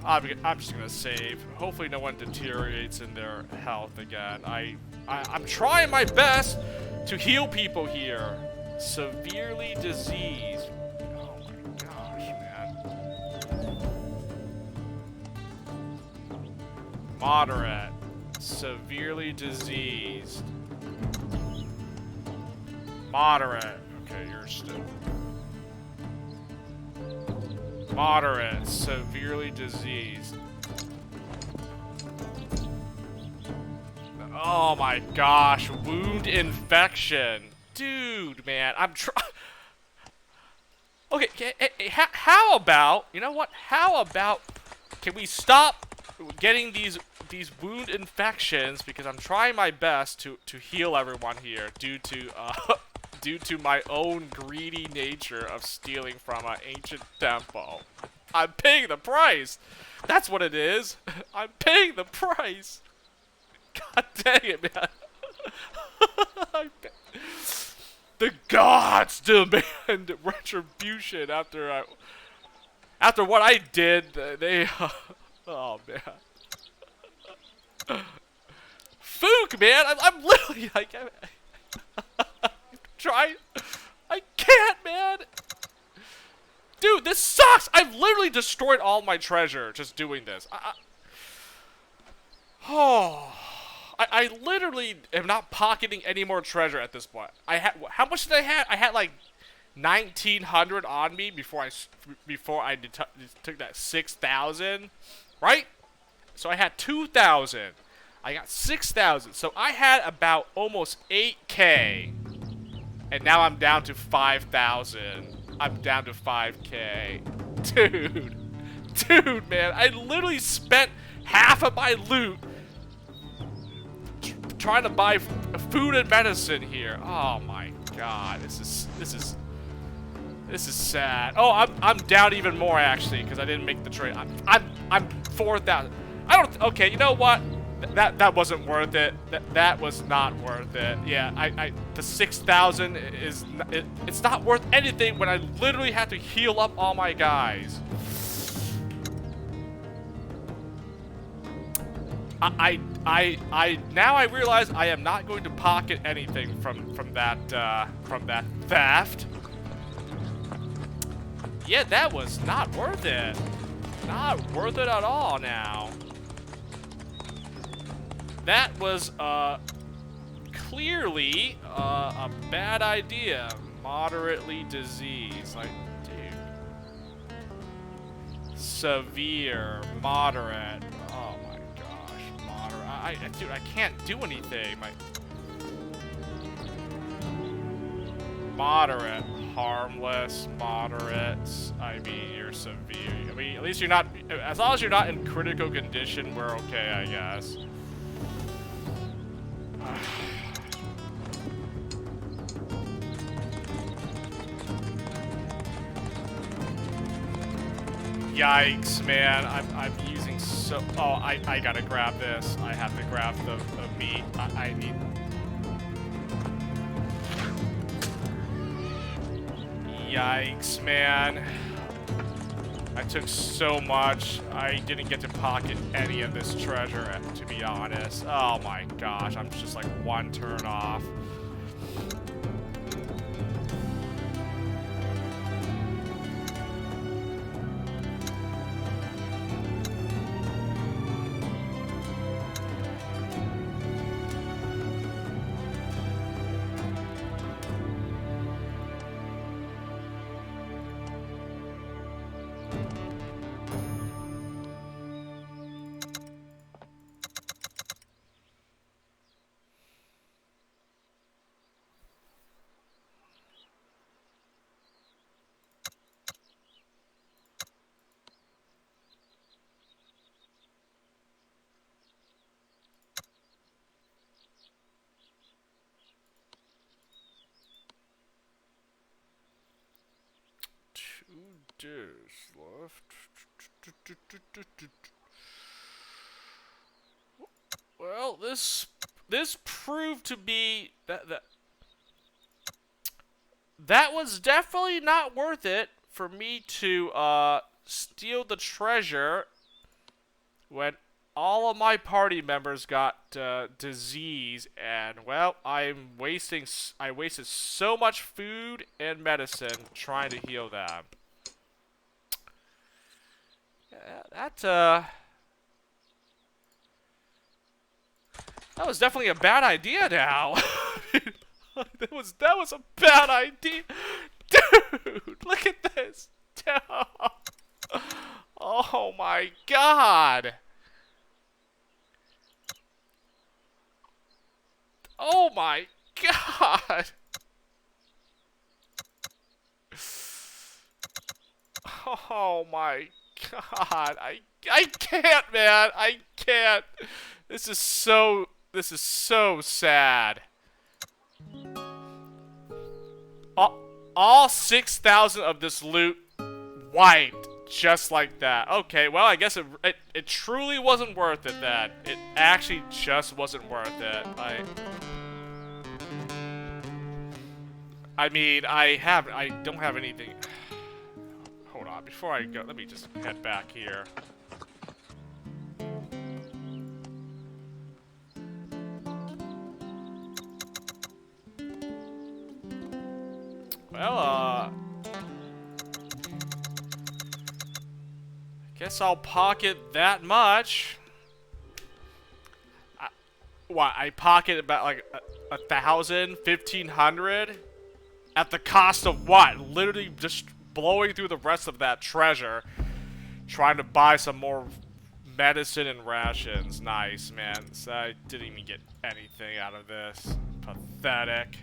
I'm just gonna save. Hopefully no one deteriorates in their health again. I'm trying my best to heal people here. Severely diseased. Oh my gosh, man. Moderate. Severely diseased. Moderate. Okay, you're still. Moderate. Severely diseased. Oh my gosh. Wound infection. Dude, man. I'm trying. Okay, how about, you know what? How about, can we stop getting these wound infections, because I'm trying my best to heal everyone here due to due to my own greedy nature of stealing from an ancient temple. I'm paying the price. That's what it is. I'm paying the price. God dang it, man. The gods demand retribution after what I did. They oh man. Fook, man. I'm literally like I'm trying. I can't, man. Dude, this sucks. I've literally destroyed all my treasure just doing this. I literally am not pocketing any more treasure at this point. I had, how much did I have? I had like 1,900 on me before I took that 6,000, right? So I had 2,000. I got 6,000. So I had about almost 8K, and now I'm down to 5,000. I'm down to 5K, dude, man. I literally spent half of my loot trying to buy food and medicine here. Oh my god, this is sad. Oh, I'm down even more actually because I didn't make the trade. I'm 4,000. I don't. Okay, you know what? That wasn't worth it. That was not worth it. Yeah, the 6,000 is it's not worth anything when I literally have to heal up all my guys. Now I realize I am not going to pocket anything from that theft. Yeah, that was not worth it. Not worth it at all now. That was clearly a bad idea. Moderately diseased, like, dude. Severe, moderate. Oh my gosh, moderate. Dude, I can't do anything. Moderate, harmless, moderate. I mean, you're severe. I mean, at least you're not. As long as you're not in critical condition, we're okay, I guess. Yikes, man. I'm using so... Oh, I gotta grab this. I have to grab the meat. I need... Yikes, man. I took so much. I didn't get to pocket any of this treasure, to be honest. Oh my gosh, I'm just like one turn off. Days left. Well, this proved to be that was definitely not worth it for me to steal the treasure when all of my party members got disease, and well, I wasted so much food and medicine trying to heal them. That was definitely a bad idea now. that was a bad idea. Dude, look at this. Oh my god. Oh my god. Oh my god. I can't, man. I can't. This is so sad. All 6,000 of this loot wiped just like that. Okay, well, I guess it truly wasn't worth it then. It actually just wasn't worth it. I mean, I don't have anything. Hold on, before I go, let me just head back here. Well, guess I'll pocket that much. I pocket about like 1,000, 1,500? At the cost of what? Literally just blowing through the rest of that treasure. Trying to buy some more medicine and rations. Nice, man. So I didn't even get anything out of this. Pathetic.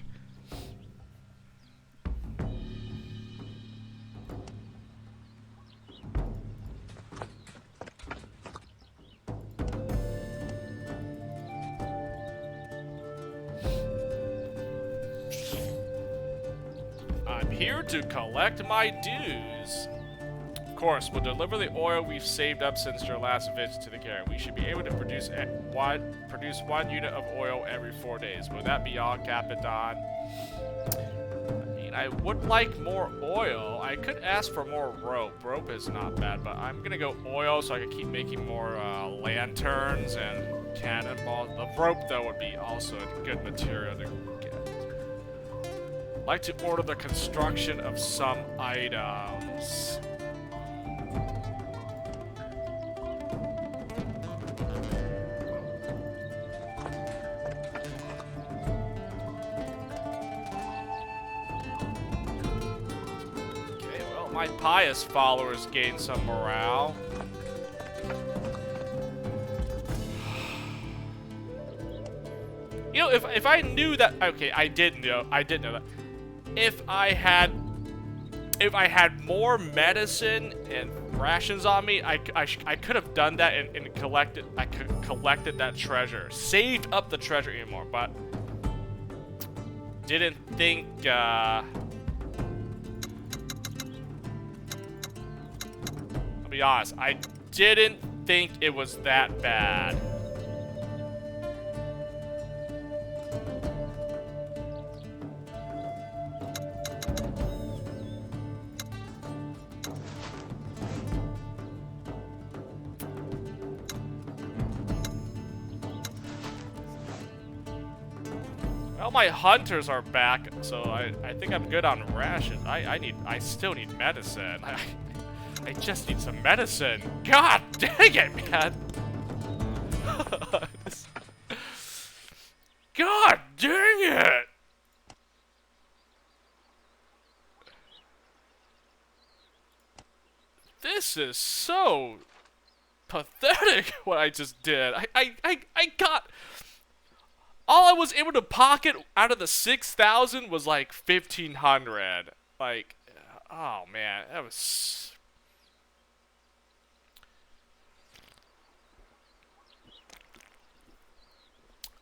I'm here to collect my dues. Of course, we'll deliver the oil we've saved up since your last visit to the carrier. We should be able to produce one unit of oil every 4 days. Would that be all, Capitan? I mean, I would like more oil. I could ask for more rope. Rope is not bad, but I'm gonna go oil so I can keep making more lanterns and cannonballs. The rope, though, would be also a good material to get. I'd like to order the construction of some items. My pious followers gain some morale. You know, if I knew that, okay, I did know that. If I had more medicine and rations on me, I could have done that and collected that treasure, saved up the treasure anymore, but didn't think. I'll be honest, I didn't think it was that bad. Well, my hunters are back, so I think I'm good on rations. I still need medicine. I just need some medicine. God dang it, man. God dang it. This is so pathetic what I just did. I got... All I was able to pocket out of the 6,000 was like 1,500. Like, oh man, that was...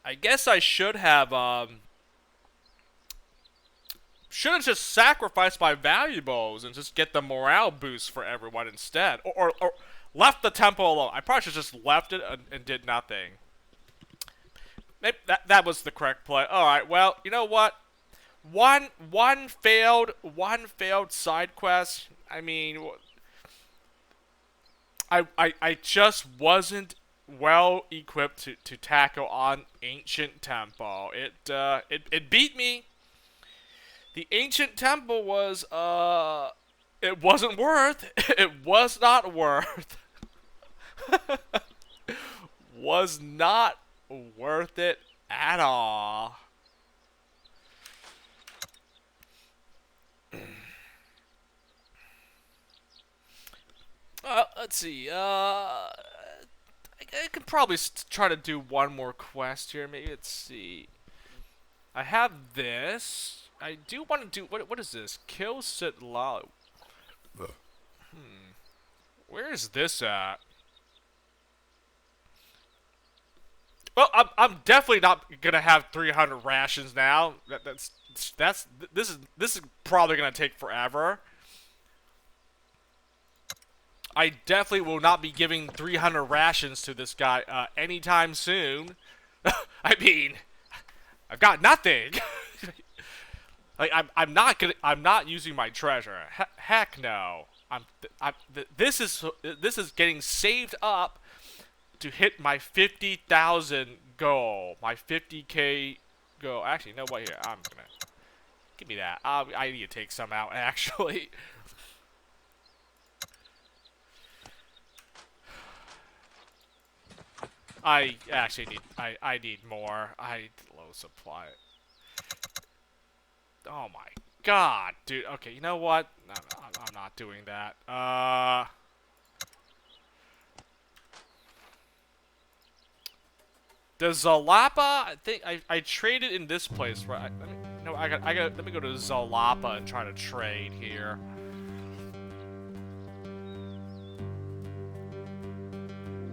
I guess I should have just sacrificed my valuables and just get the morale boost for everyone instead, or left the temple alone. I probably should just left it and did nothing. Maybe that was the correct play. All right, well, you know what? One failed side quest. I mean, I just wasn't well equipped to tackle on Ancient Temple. It beat me. The Ancient Temple was it wasn't worth. It was not worth. Was not worth it at all. Let's see. I could probably try to do one more quest here. Maybe let's see. I have this. I do want to do what is this? Kill Sit Lalo. Where is this at? Well, I'm definitely not gonna have 300 rations now. This is probably gonna take forever. I definitely will not be giving 300 rations to this guy anytime soon. I mean, I've got nothing. Like I'm not using my treasure. Heck no. This is getting saved up to hit my 50,000 goal, my 50K goal. Actually, you know what? Here, I'm gonna give me that. I need to take some out actually. I actually need I need more. I low supply. Oh my god, dude. Okay, you know what? No, I'm not doing that. The Zalapa, I think I traded in this place, right? Let me go to Zalapa and try to trade here.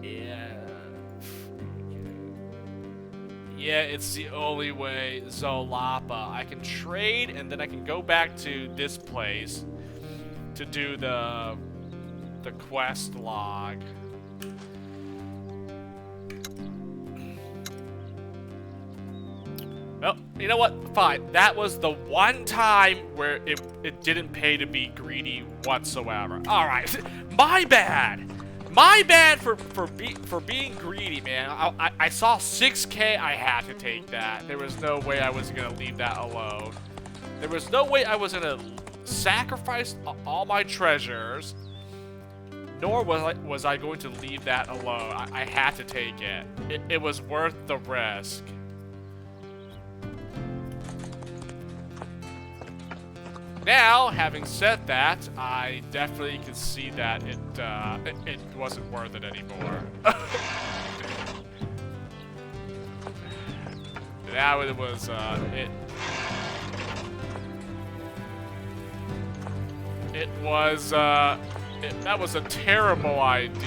Yeah. Yeah, it's the only way. Zalapa. I can trade and then I can go back to this place to do the quest log. Well, you know what? Fine. That was the one time where it didn't pay to be greedy whatsoever. All right, my bad. My bad for being greedy, man. I saw 6K. I had to take that. There was no way I was gonna leave that alone. There was no way I was gonna sacrifice all my treasures. Nor was I going to leave that alone. I had to take it. It was worth the risk. Now, having said that, I definitely can see that it wasn't worth it anymore. Now it was that was a terrible idea.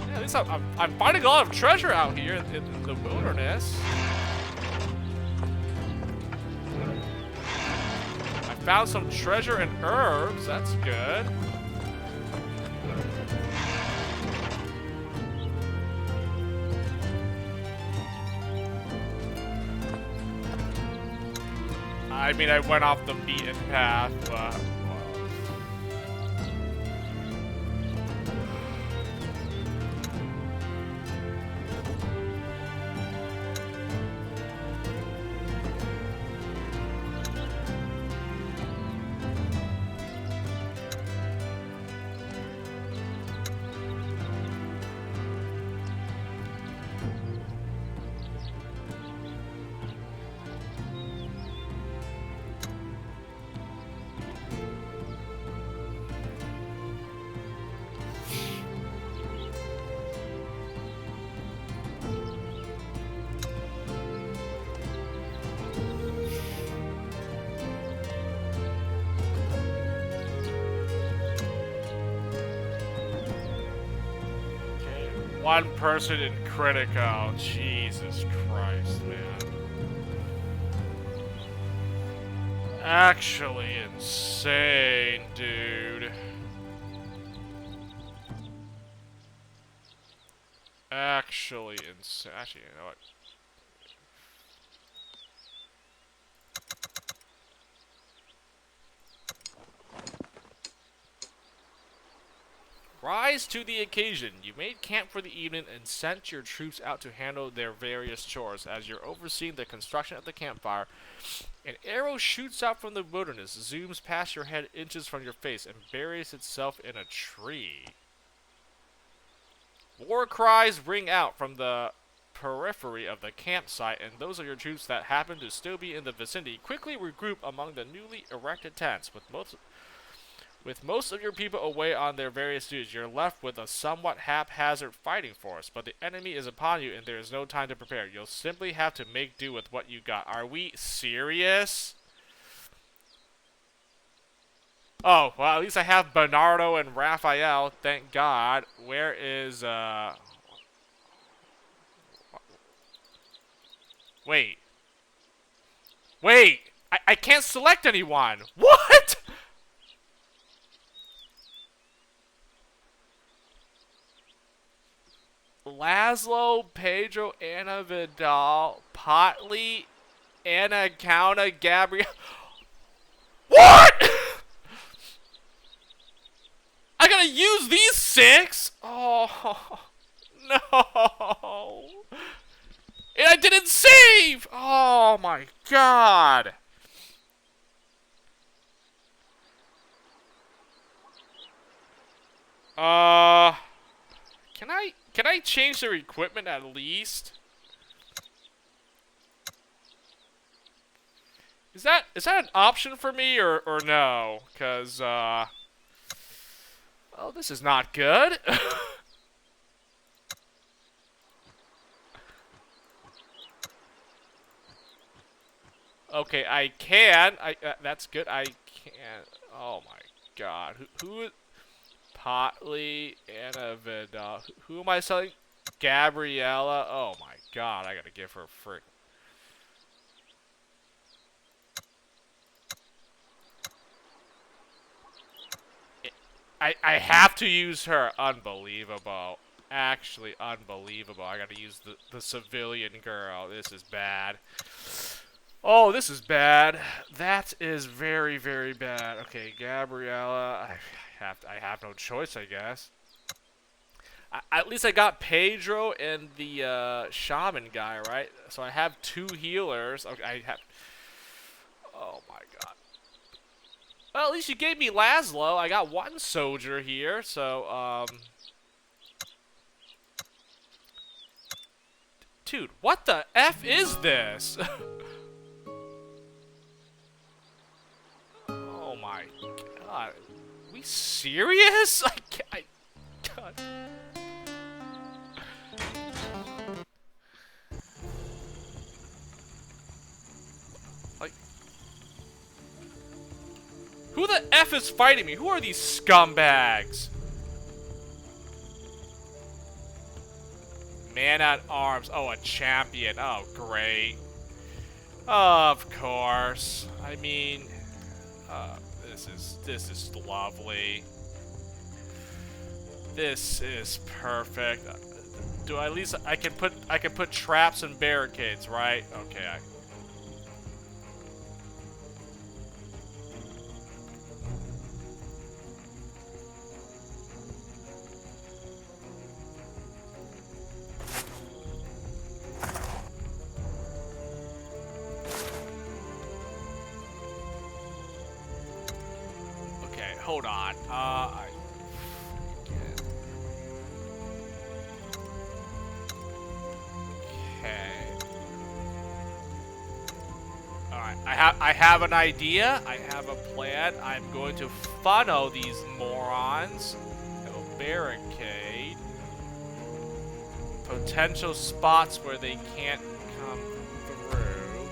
Yeah, at least I'm finding a lot of treasure out here in the wilderness. Found some treasure and herbs. That's good. I mean, I went off the beaten path, but... One person in critical. Jesus Christ, man. Actually insane, dude. Actually insane. Actually, you know what? Rise to the occasion. You made camp for the evening and sent your troops out to handle their various chores. As you're overseeing the construction of the campfire, an arrow shoots out from the wilderness, zooms past your head inches from your face, and buries itself in a tree. War cries ring out from the periphery of the campsite, and those of your troops that happen to still be in the vicinity quickly regroup among the newly erected tents. With most of your people away on their various duties, you're left with a somewhat haphazard fighting force, but the enemy is upon you and there is no time to prepare. You'll simply have to make do with what you got. Are we serious? Oh, well, at least I have Bernardo and Raphael, thank God. Where is, Wait. Wait! I can't select anyone! What?! Laszlo, Pedro, Anna Vidal, Potley, Anna Kauna, Gabriel. What?! I gotta use these 6?! Oh, no! And I didn't save! Oh my god! Can I change their equipment at least? Is that an option for me or no? Cause oh, this is not good. Okay, I can. That's good. I can. Oh my god. Who Potley, Anna Vidal. Who am I selling? Gabriella. Oh my god, I gotta give her a frick. I have to use her. Unbelievable. Actually, unbelievable. I gotta use the civilian girl. This is bad. Oh, this is bad. That is very, very bad. Okay, Gabriella. I have no choice, I guess. At least I got Pedro and the shaman guy, right? So I have 2 healers. Okay, I have. Oh my god. Well, at least you gave me Laszlo. I got 1 soldier here, so dude, what the F is this? Oh my god. Are we serious? God. Like, who the F is fighting me? Who are these scumbags? Man at arms. Oh, a champion. Oh, great. Of course. I mean, this is lovely. This is perfect. Do I at least I can put traps and barricades, right? Okay. Okay, hold on. I have an idea. I have a plan. I'm going to funnel these morons. No barricade. Potential spots where they can't come through.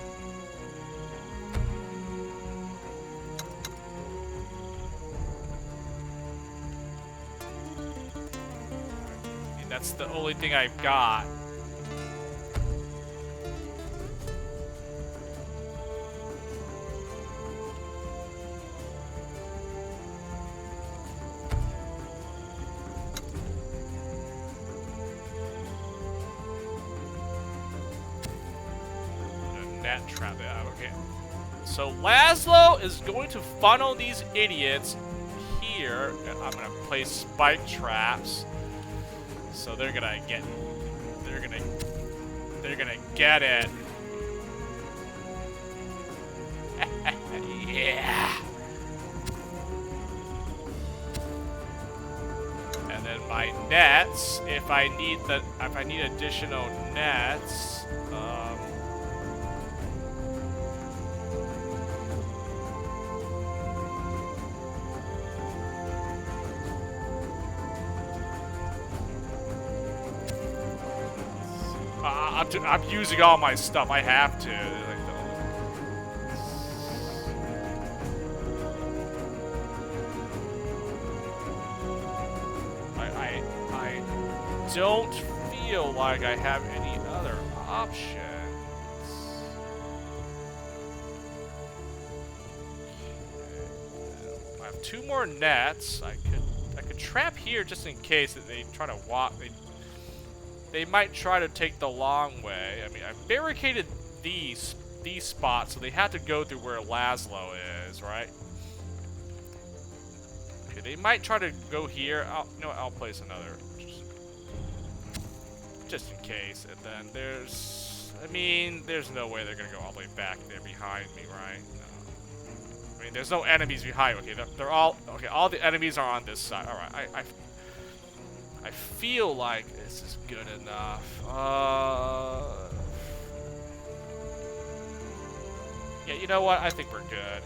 And that's the only thing I've got. Trap. Okay. So Laszlo is going to funnel these idiots here. here. I'm gonna place spike traps. So they're gonna get it. Yeah. And then my nets, if I need additional nets, I'm using all my stuff. I have to. I don't feel like I have any other options. I have 2 more nets. I could trap here just in case that they try to walk. They might try to take the long way. I mean, I barricaded these spots, so they have to go through where Laszlo is, right? Okay, they might try to go here. I'll place another, just in case. And then there's no way they're gonna go all the way back there behind me, right? No. I mean, there's no enemies behind. Okay, they're all okay. All the enemies are on this side. All right, I feel like this is good enough. Yeah, you know what? I think we're good.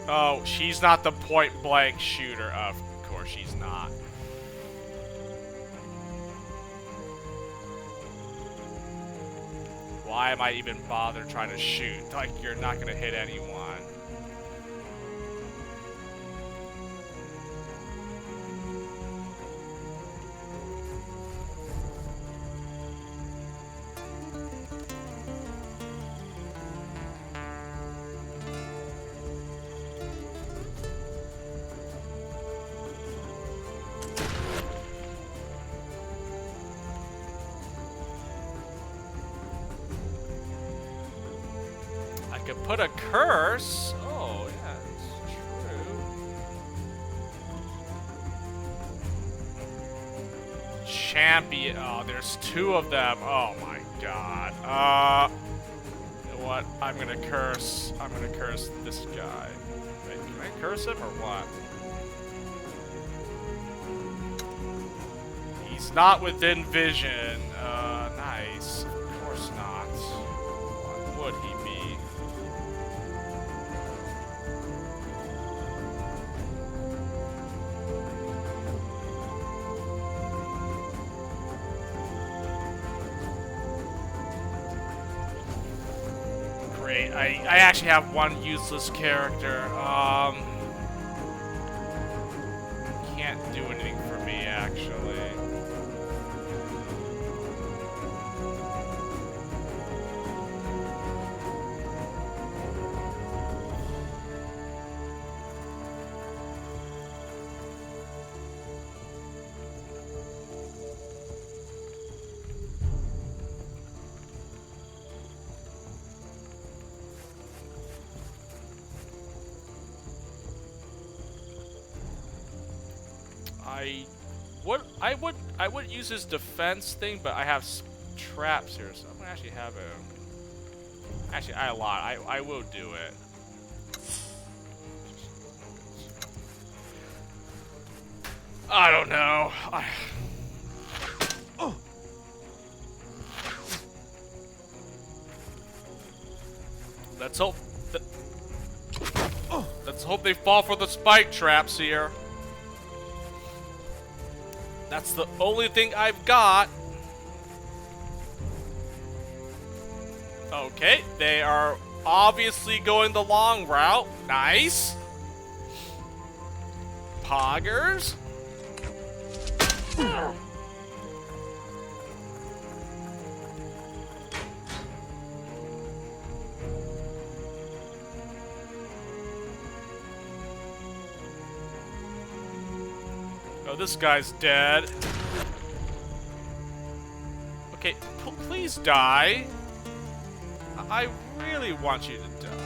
Oh, she's not the point-blank shooter. Of course she's not. Why am I even bother trying to shoot? Like, you're not gonna hit anyone. Put a curse. Oh, yeah, that's true. Champion. Oh, there's 2 of them. Oh my god. You know what? I'm gonna curse this guy. Wait, can I curse him or what? He's not within vision. Nice. Of course not. Why would he be? I actually have one useless character. Can't do anything for me, actually. I would use his defense thing, but I have traps here, so I'm gonna actually have him. Actually, I lied. I will do it. I don't know. Let's hope. Let's hope they fall for the spike traps here. That's the only thing I've got. Okay, they are obviously going the long route. Nice. Poggers. Oh, this guy's dead. Okay, please die. I really want you to die.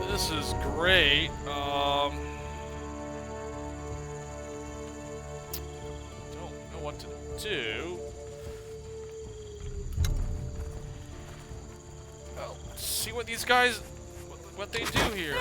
This is great. Don't know what to do. Well, let's see what these guys, what they do here.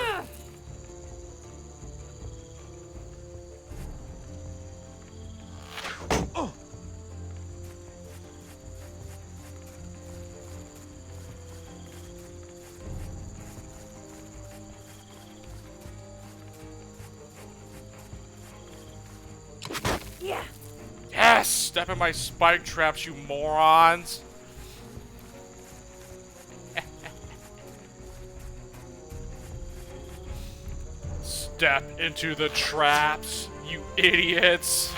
Yeah. Yes! Step in my spike traps, you morons! Step into the traps, you idiots!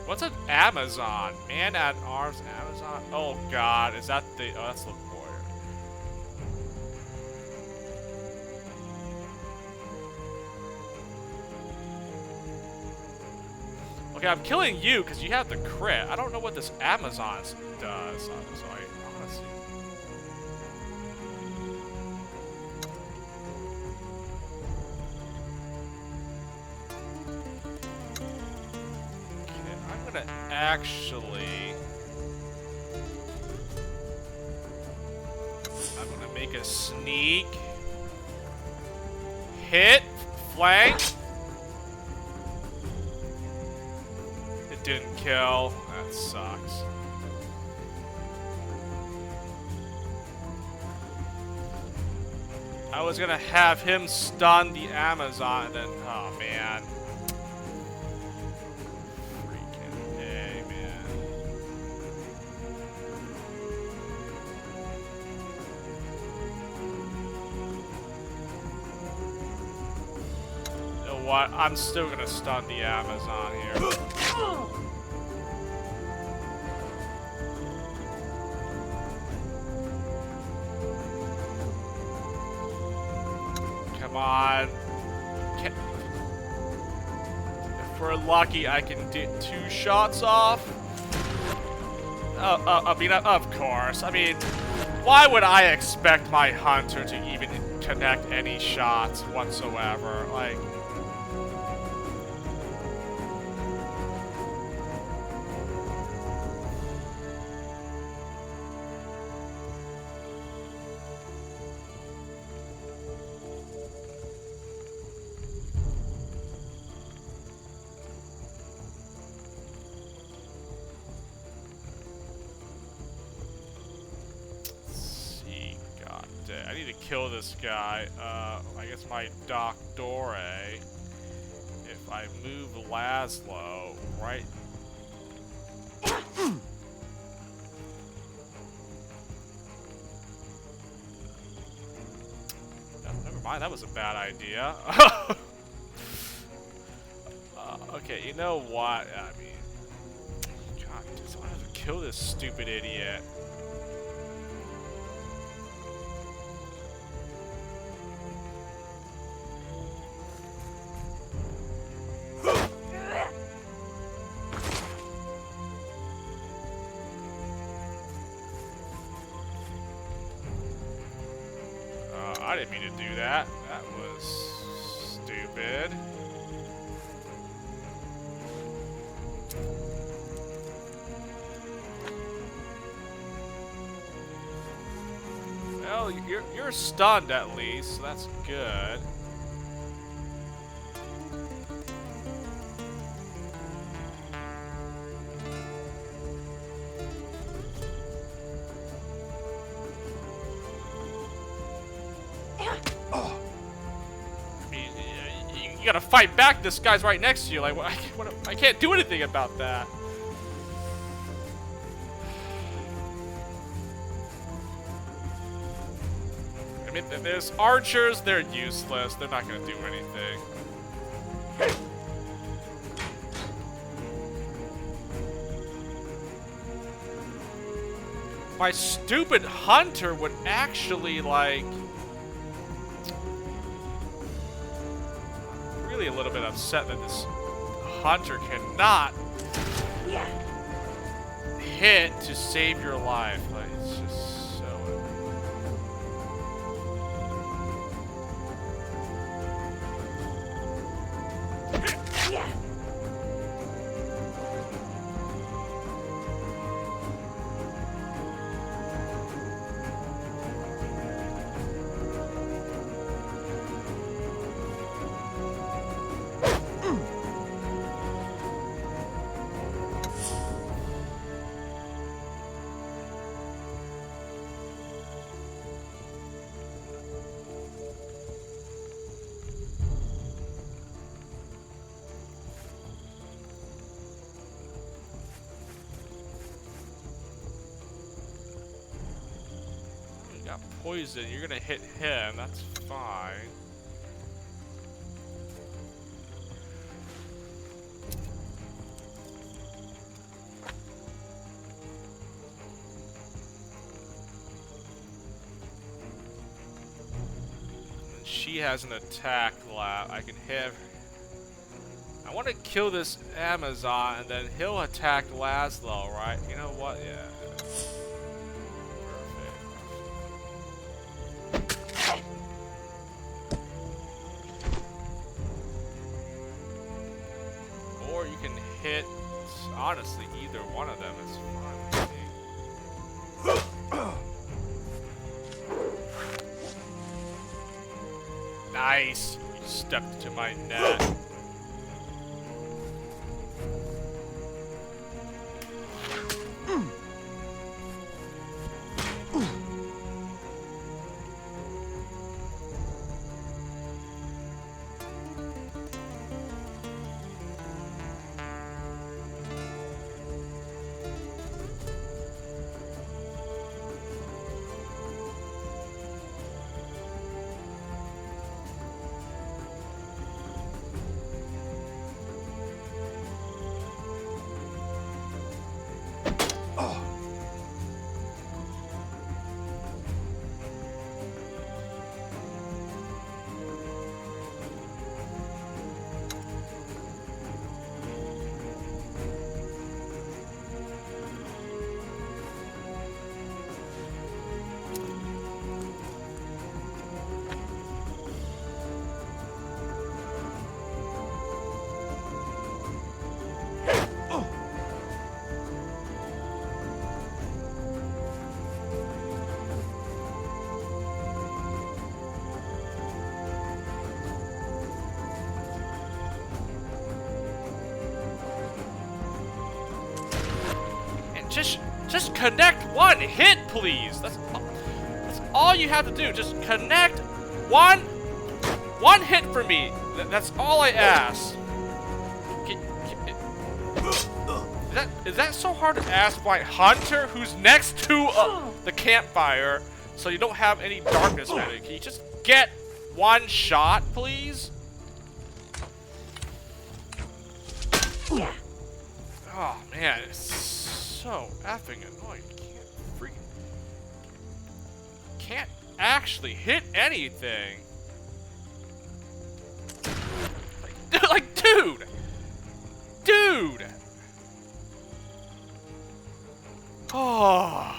What's an Amazon? Man at arms Amazon? Oh god, is that the... Oh, that's the warrior. Okay, I'm killing you because you have the crit. I don't know what this Amazon does. So I honestly... Okay, I'm gonna actually... I'm gonna make a sneak. Hit. Flank. Didn't kill. That sucks. I was gonna have him stun the Amazon and then, oh man. Freaking A, man. You know what? I'm still gonna stun the Amazon here. Come on. If we're lucky, I can get 2 shots off. I mean, of course. I mean, why would I expect my hunter to even connect any shots whatsoever? Like... I need to kill this guy. I guess my Doctore. If I move Laszlo right... Never mind, that was a bad idea. Okay, you know what? I mean... God, I just wanted to kill this stupid idiot. I didn't mean to do that. That was stupid. Well, you're stunned at least, so that's good. You gotta fight back. This guy's right next to you. Like, I can't do anything about that. I mean, there's archers. They're useless. They're not gonna do anything. My stupid hunter would actually, like... Really a little bit upset that this hunter cannot hit to save your life. Like, it's just so... Yeah. You got poison. You're gonna hit him. That's fine. She has an attack lab. I can have. I want to kill this Amazon, and then he'll attack Laszlo, right? You know what? Yeah. Perfect. Or you can hit. Honestly, either one of them is fine with me. Nice! You stepped into my net. Just connect one hit, please. That's all you have to do. Just connect one hit for me. That's all I ask. Is that so hard to ask by Hunter, who's next to the campfire, so you don't have any darkness vision? Can you just get one shot, please? Yeah. Oh man, it's so effing annoying. Can't actually hit anything. Like, dude. Oh.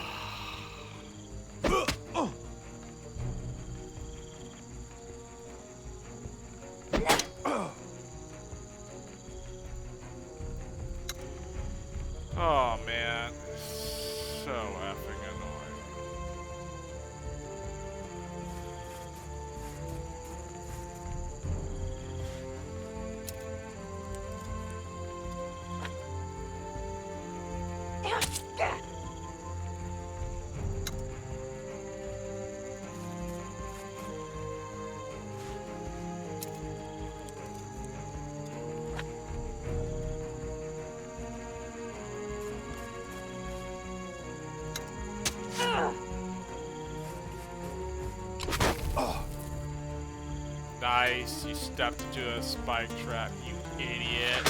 Nice. You stepped into a spike trap, you idiot.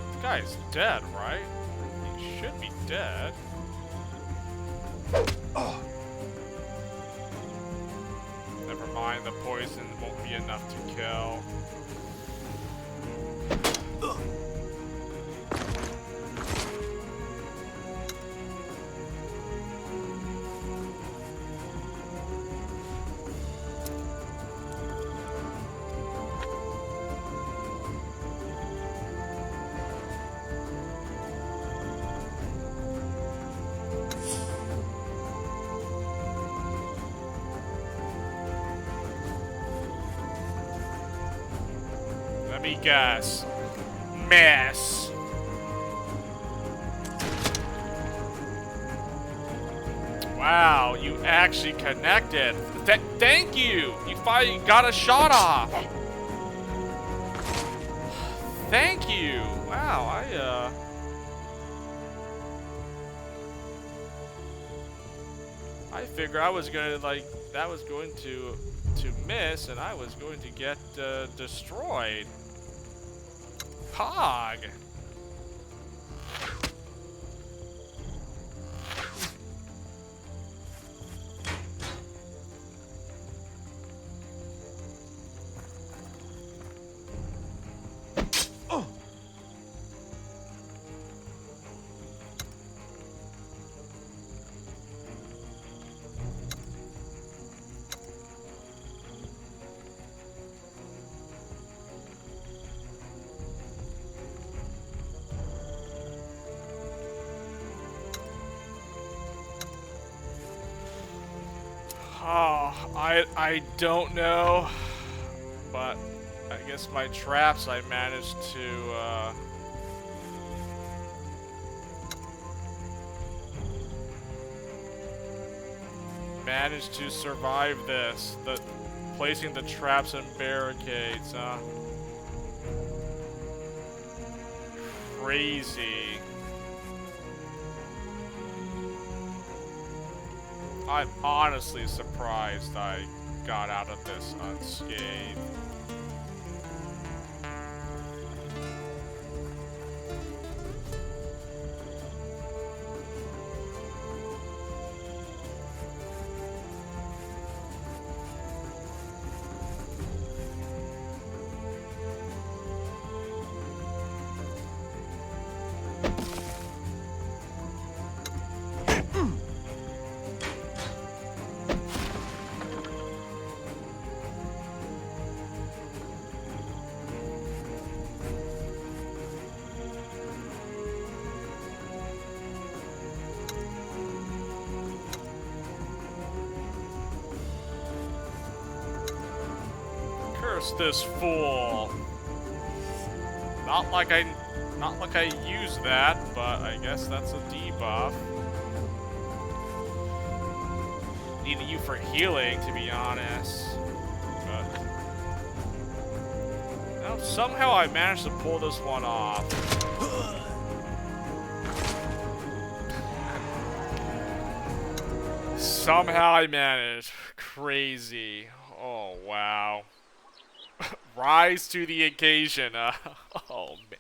This guy's dead, right? He should be dead. Never mind, the poison won't be enough to kill. Let me guess. Miss. Wow, you actually connected. Thank you. You finally got a shot off. Thank you. Wow, I figured I was gonna that was going to miss, and I was going to get destroyed. Pog. Oh, I don't know, but I guess my traps I managed to survive this. Placing the traps and barricades, crazy. I'm honestly surprised I got out of this unscathed. Curse this fool. Not like I used that, but I guess that's a debuff. Needed you for healing, to be honest. But no, somehow I managed to pull this one off. Somehow I managed. Crazy. Oh, wow. Rise to the occasion. Oh, man.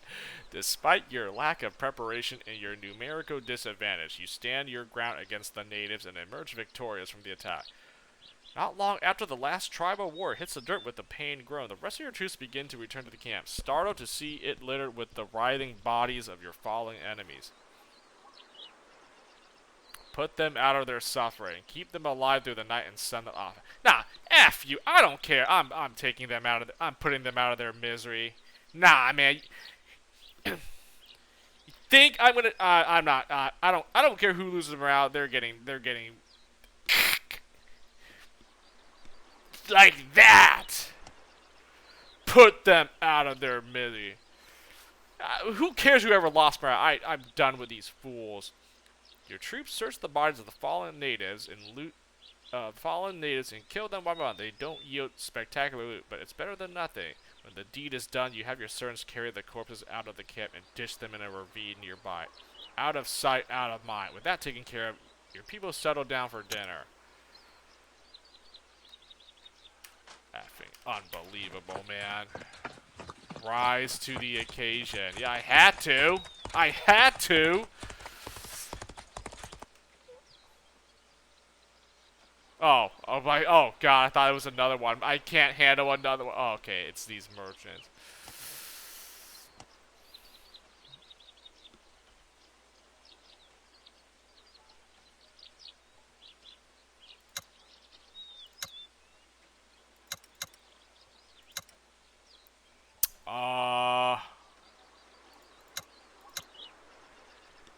Despite your lack of preparation and your numerical disadvantage, you stand your ground against the natives and emerge victorious from the attack. Not long after the last tribal war hits the dirt with the pain grown, the rest of your troops begin to return to the camp, startled to see it littered with the writhing bodies of your fallen enemies. Put them out of their suffering. Keep them alive through the night and send them off. Nah, F you. I don't care. I'm taking them out of I'm putting them out of their misery. Nah, man. You think I'm gonna I'm not I don't care who loses morale. They're getting like that. Put them out of their misery. Who cares whoever lost morale? I'm done with these fools. Your troops search the bodies of the fallen natives and loot fallen natives and kill them one by one. They don't yield spectacular loot, but it's better than nothing. When the deed is done, you have your servants carry the corpses out of the camp and dish them in a ravine nearby. Out of sight, out of mind. With that taken care of, your people settle down for dinner. Effing unbelievable, man. Rise to the occasion. Yeah, I had to. I had to. Oh god, I thought it was another one. I can't handle another one. Oh, okay, it's these merchants.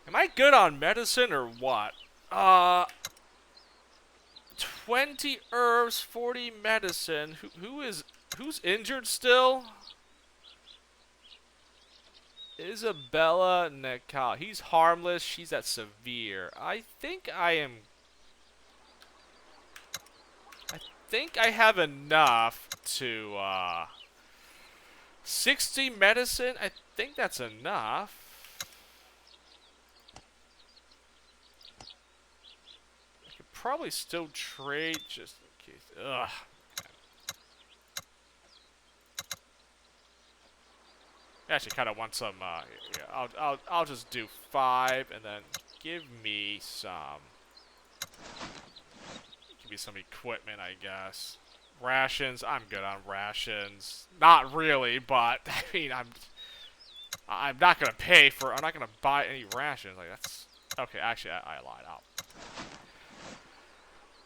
Am I good on medicine or what? 20 herbs, 40 medicine. Who's injured still? Isabella Nekal. He's harmless. She's at severe. I think I have enough to, 60 medicine? I think that's enough. I could probably still trade just in case. Ugh. I actually kind of want some, yeah, I'll just do 5 and then give me some equipment, I guess. Rations, I'm good on rations. Not really, but I mean, I'm not gonna pay for. I'm not gonna buy any rations. Like that's okay. Actually, I lied out.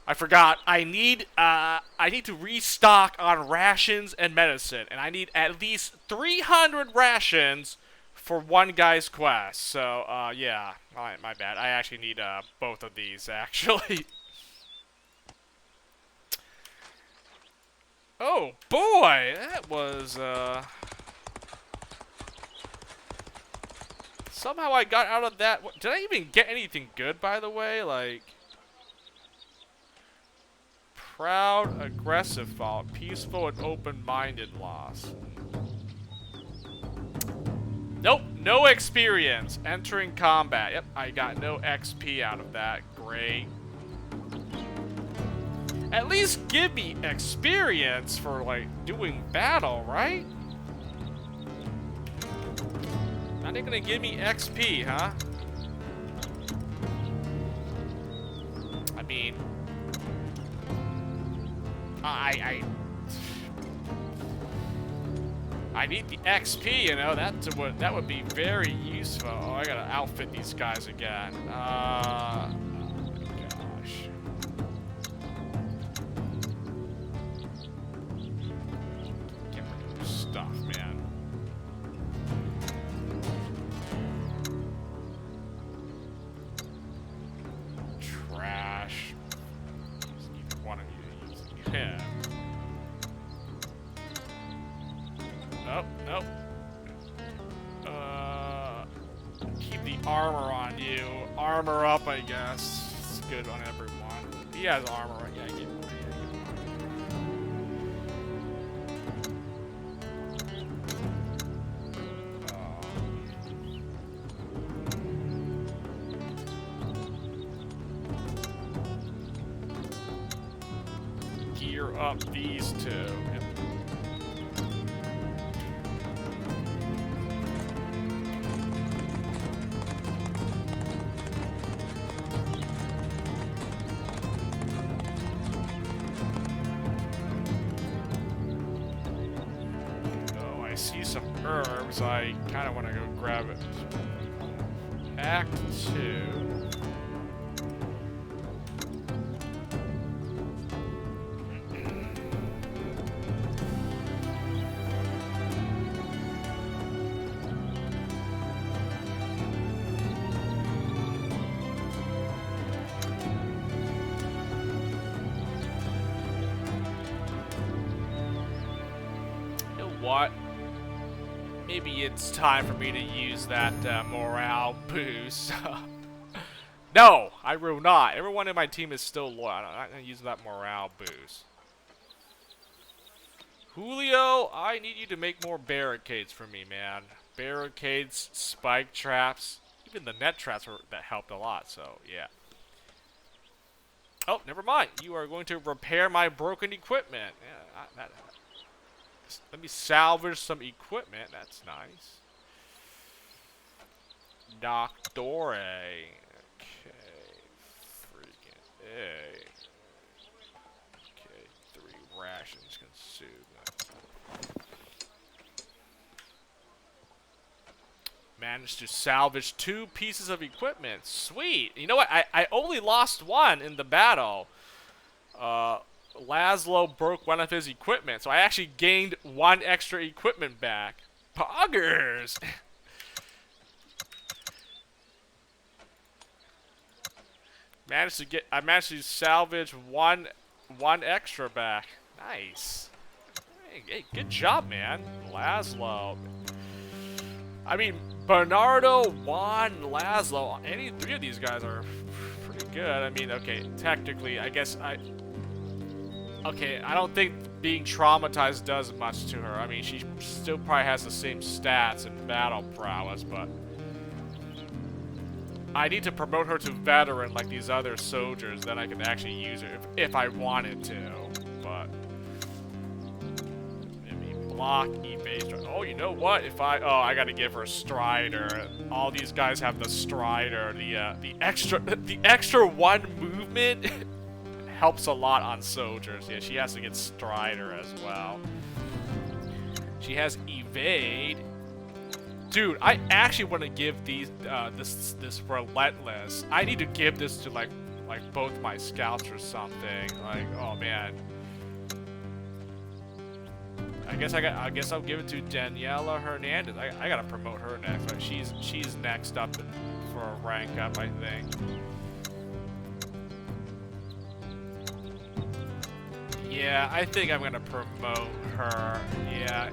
I forgot. I need to restock on rations and medicine, and I need at least 300 rations for one guy's quest. So, yeah, my bad. I actually need both of these actually. Oh boy, that was somehow I got out of that. Did I even get anything good, by the way? Like proud, aggressive fault, peaceful and open-minded loss. Nope, no experience. Entering combat. Yep, I got no XP out of that. Great. At least give me experience for, like, doing battle, right? Now they're gonna give me XP, huh? I mean... I need the XP, you know, that would be very useful. Oh, I gotta outfit these guys again. Oh my gosh. Get rid of your stuff, man. Trash. Either one of you use him. Nope, nope. Keep the armor on you. Armor up, I guess. It's good on everyone. He has armor. Yeah, give him. Gear up these two. Yep. I see some herbs. I kind of want to go grab it. Act 2. You know what? Maybe it's time for me to use that morale boost. No, I will not. Everyone in my team is still loyal. I'm not gonna use that morale boost. Julio, I need you to make more barricades for me, man. Barricades, spike traps, even the net traps that helped a lot, so yeah. Oh, never mind. You are going to repair my broken equipment. Yeah, let me salvage some equipment. That's nice. Doctore. Okay. Freaking A. Okay, 3 rations consumed. Managed to salvage 2 pieces of equipment. Sweet. You know what? I only lost 1 in the battle. Laszlo broke one of his equipment, so I actually gained 1 extra equipment back. Poggers! I managed to salvage one extra back. Nice. Hey, good job, man. Laszlo. I mean, Bernardo, Juan, Laszlo, any 3 of these guys are pretty good. I mean, okay, technically, I guess okay, I don't think being traumatized does much to her. I mean, she still probably has the same stats and battle prowess, but I need to promote her to veteran like these other soldiers, then I can actually use her if I wanted to, but maybe block, evade. Oh, you know what? I gotta give her a Strider. All these guys have the Strider. The extra 1 movement helps a lot on soldiers. Yeah, she has to get Strider as well. She has evade. Dude, I actually want to give these this relentless. I need to give this to like both my scouts or something. Like, oh man. I guess I'll give it to Daniela Hernandez. I gotta promote her next. Like, she's next up for a rank up, I think. Yeah, I think I'm gonna promote her. Yeah.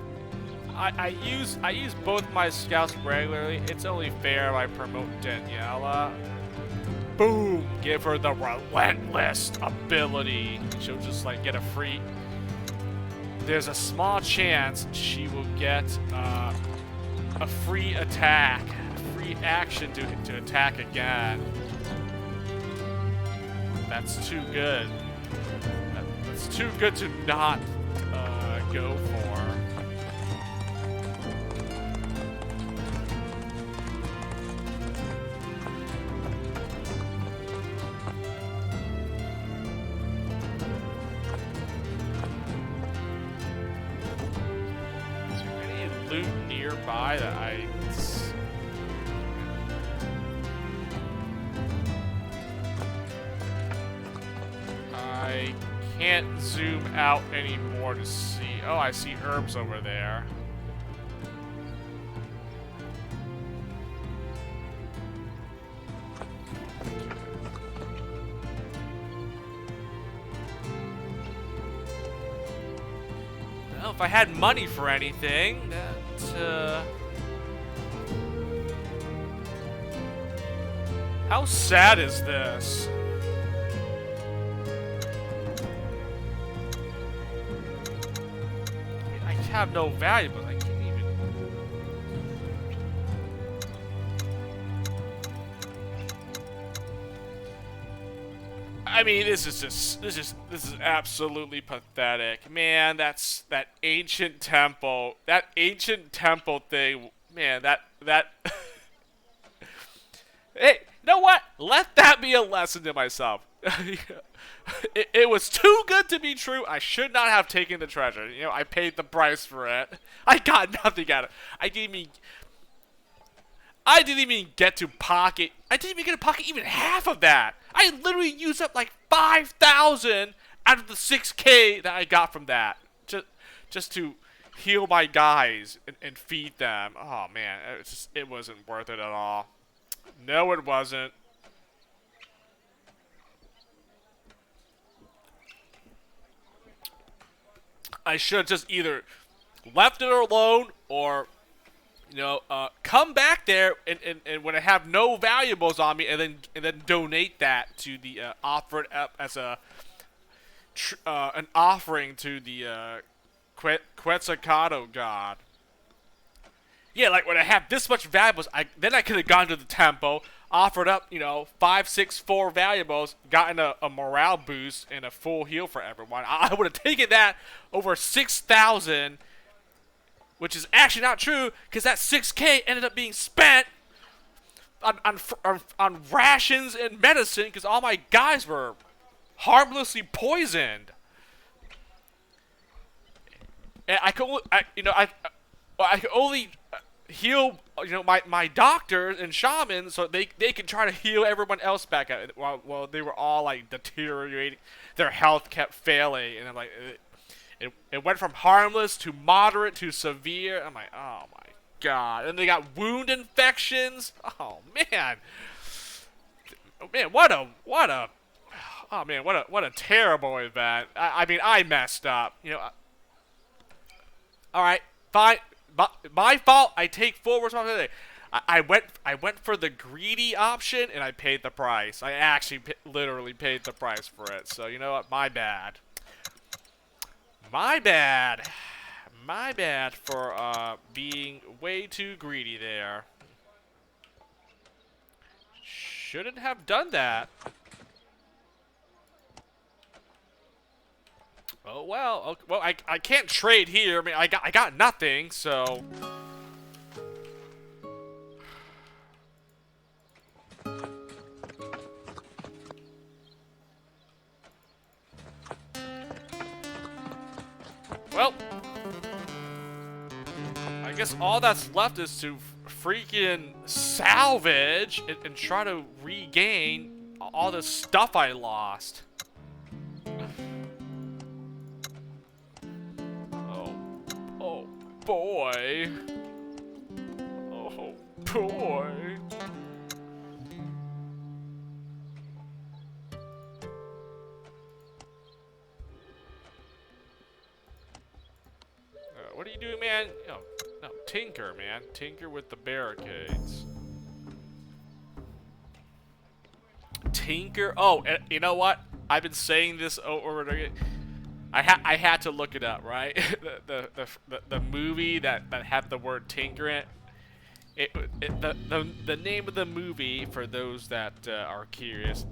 I use both my scouts regularly. It's only fair if I promote Daniela. Boom! Give her the relentless ability. She'll just like get a free. There's a small chance she will get a free attack, a free action to attack again. That's too good. That's too good to not go for. Loot nearby that I can't zoom out anymore to see. Oh, I see herbs over there. Well, if I had money for anything, that how sad is this? I have no valuables. I can't even. I mean, this is absolutely pathetic, man. That ancient temple thing, man. That. Hey, you know what? Let that be a lesson to myself. It was too good to be true. I should not have taken the treasure. You know, I paid the price for it. I got nothing out of it. I didn't even get to pocket. I didn't even get to pocket even half of that. I literally used up like 5,000 out of the 6K that I got from that. Just to heal my guys and feed them. Oh man, it wasn't worth it at all. No, it wasn't. I should have just either left it alone or You know, come back there and when I have no valuables on me, and then donate that to the offer it up as a an offering to the Quetzalcoatl god. Yeah, like when I have this much valuables, then I could have gone to the temple, offered up, you know, 5, 6, 4 valuables, gotten a morale boost and a full heal for everyone. I would have taken that over 6,000, which is actually not true, because that 6K ended up being spent on rations and medicine, because all my guys were harmlessly poisoned. And I could, I could only heal, you know, my doctors and shamans, so they could try to heal everyone else back up while they were all like deteriorating. Their health kept failing, and I'm like, it went from harmless to moderate to severe. I'm like, oh my god! And they got wound infections. Oh man, what a oh man, what a terrible event. I mean, I messed up. You know. All right, fine. My fault. I take full responsibility. I went for the greedy option, and I paid the price. I actually literally paid the price for it. So you know what? My bad. My bad. My bad for being way too greedy there. Shouldn't have done that. Oh well. Okay, well, I can't trade here. I mean, I got nothing, so. Well, I guess all that's left is to freaking salvage and try to regain all the stuff I lost. Oh boy. Oh boy. What are you doing, man? No, tinker, man. Tinker with the barricades. Tinker. Oh, you know what? I've been saying this over and over again. I had to look it up, right? the movie that had the word tinker in it. The name of the movie, for those that are curious,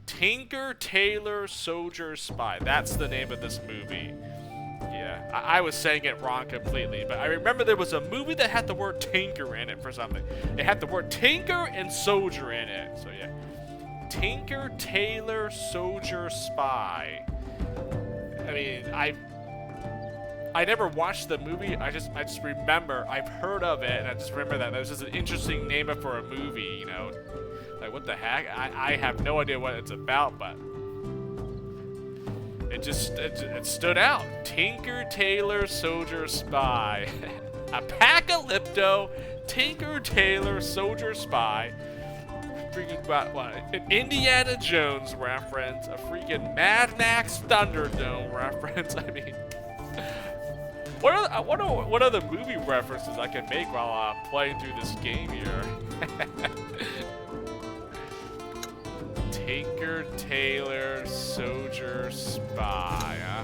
Tinker, Tailor, Soldier, Spy. That's the name of this movie. Yeah, I was saying it wrong completely, but I remember there was a movie that had the word tinker in it for something. It had the word tinker and soldier in it. So yeah, Tinker, Tailor, Soldier, Spy. I mean, I never watched the movie. I just remember I've heard of it, and I just remember that was just an interesting name for a movie. You know, like what the heck? I have no idea what it's about, but. It stood out. Tinker, Tailor, Soldier, Spy. Apocalypto, Tinker, Tailor, Soldier, Spy. Freaking what? An Indiana Jones reference. A freaking Mad Max Thunderdome reference. I mean, what other movie references I can make while playing through this game here? Tinker, Tailor, Soldier, Spy, huh?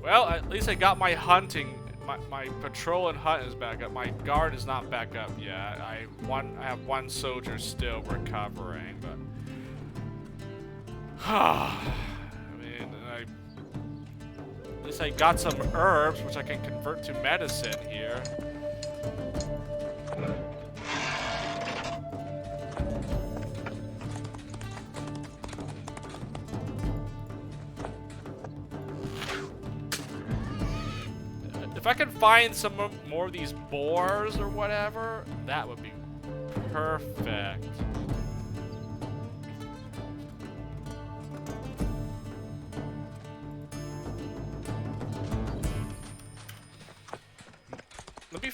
Well, at least I got my hunting, my patrol and hunt is back up. My guard is not back up yet. I have one soldier still recovering, but. I mean, at least I got some herbs, which I can convert to medicine here. If I could find some more of these boars or whatever, that would be perfect.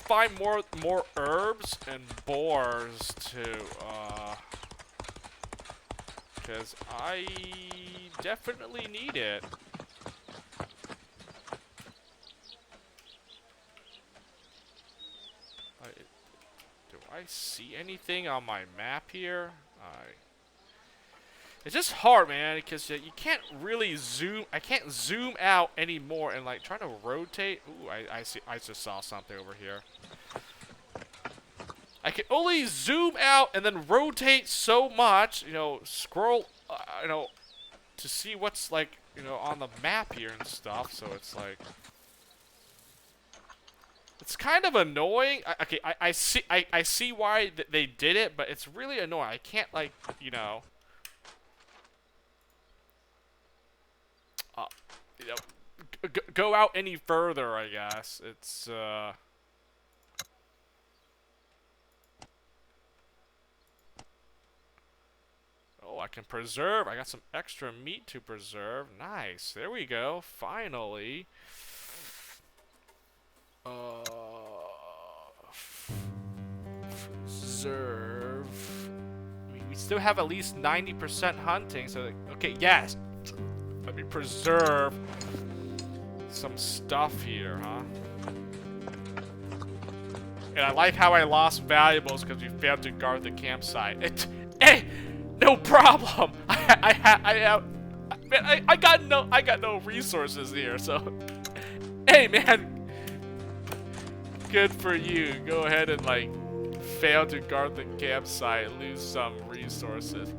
find more herbs and boars too, because I definitely need it. Do I see anything on my map here? It's just hard, man, because you can't really zoom. I can't zoom out anymore and like trying to rotate. Ooh, I see. I just saw something over here. I can only zoom out and then rotate so much, you know, scroll, you know, to see what's like, you know, on the map here and stuff. So it's like, it's kind of annoying. I see. I see why they did it, but it's really annoying. I can't like, you know. You know, go out any further, I guess. It's, oh, I can preserve. I got some extra meat to preserve. Nice. There we go. Finally. Preserve. I mean, we still have at least 90% hunting, so, okay, yes. Let me preserve some stuff here, huh? And I like how I lost valuables because we failed to guard the campsite. Hey, no problem. I got no resources here, so hey, man, good for you. Go ahead and like fail to guard the campsite, lose some resources.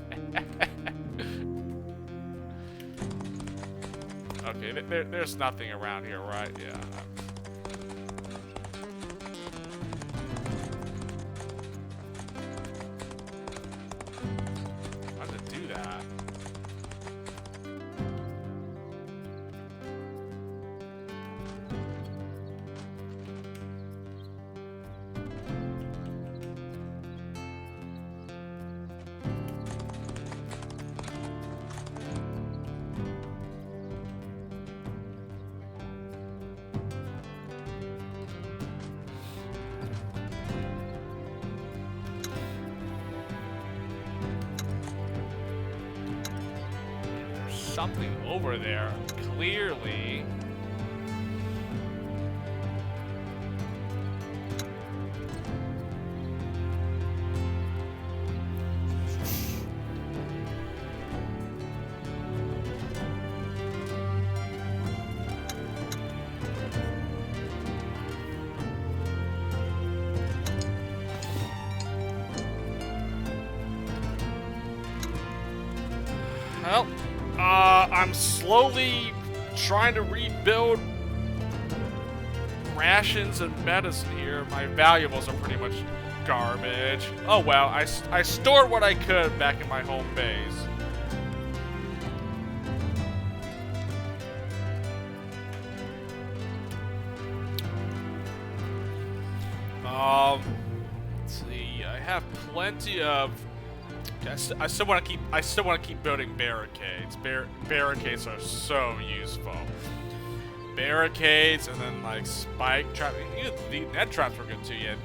Okay, there's nothing around here, right? Yeah. How to do that? Something over there, clearly. Well, I'm slowly trying to rebuild rations and medicine here. My valuables are pretty much garbage. Oh well, I stored what I could back in my home base. Let's see. I have plenty of. I still want to keep building barricades. Barricades are so useful. Barricades and then like spike trap. The net traps were good too. Yeah,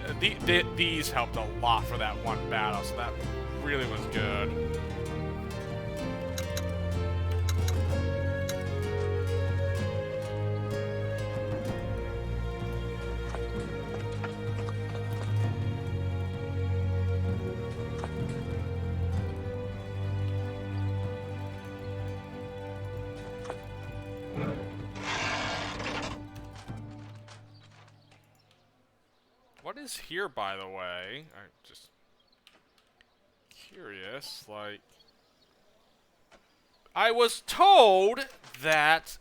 these helped a lot for that one battle, so that really was good. What is here, by the way? I'm just curious. Like, I was told that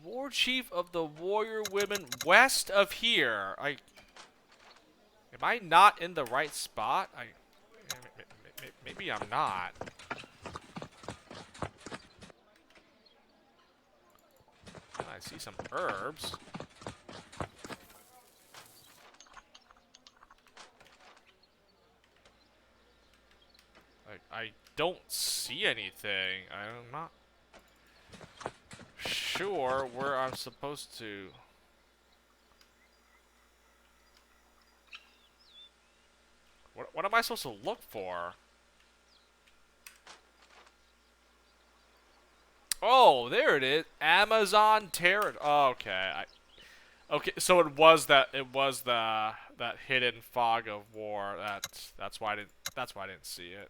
War Chief of the Warrior Women west of here. Am I not in the right spot? Maybe I'm not. I see some herbs. I don't see anything. I'm not sure where I'm supposed to What am I supposed to look for? Oh, there it is. Amazon territory. Oh, okay. Okay, so it was that. It was the that hidden fog of war. That's why I didn't. That's why I didn't see it.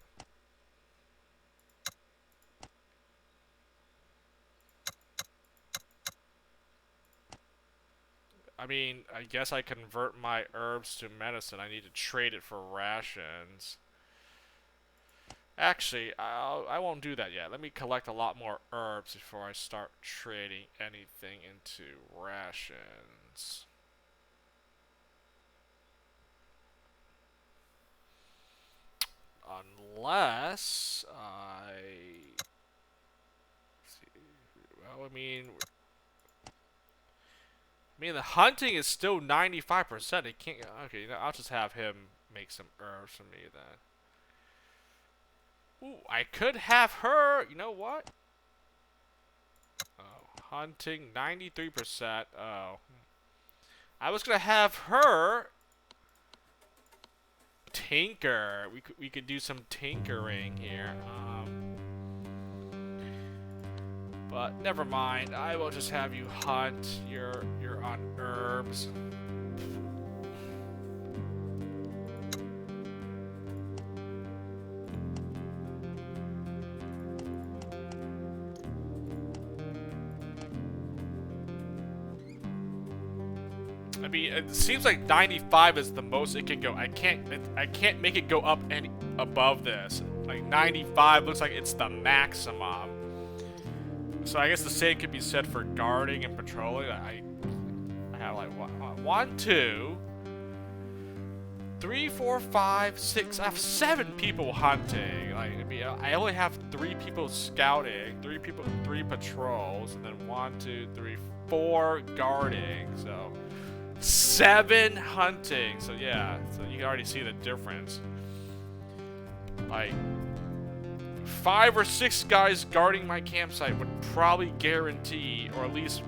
I mean, I guess I convert my herbs to medicine. I need to trade it for rations. Actually, I won't do that yet. Let me collect a lot more herbs before I start trading anything into rations. Unless I see. Well, I mean, the hunting is still 95%. It can't. Okay, you know, I'll just have him make some herbs for me then. Ooh, I could have her. You know what? Oh, hunting 93%. Oh, I was gonna have her tinker. We could do some tinkering here. But never mind. I will just have you hunt. You're on herbs. I mean, it seems like 95 is the most it can go. I can't make it go up any above this. Like 95 looks like it's the maximum. So I guess the same could be said for guarding and patrolling. I have like one, two, three, four, five, six. I have 7 people hunting. Like I mean, I only have 3 people scouting, 3 patrols, and then 1, 2, 3, 4 guarding. So 7 hunting. So yeah, so you can already see the difference. Like 5 or 6 guys guarding my campsite would probably guarantee, or at least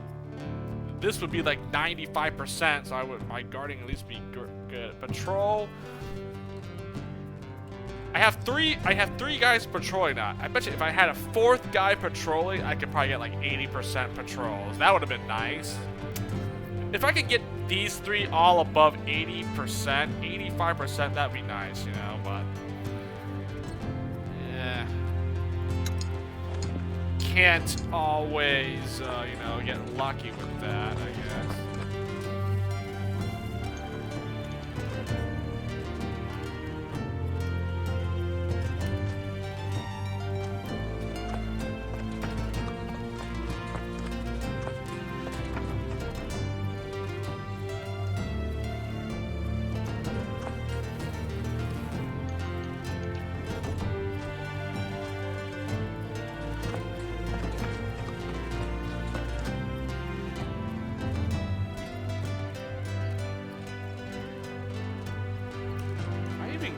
this would be like 95%. So my guarding at least be good. Patrol. I have 3 guys patrolling now. I bet you if I had a 4th guy patrolling, I could probably get like 80% patrols. That would have been nice. If I could get these 3 all above 80%, 85%, that'd be nice, you know, but yeah. Can't always, you know, get lucky with that, I guess.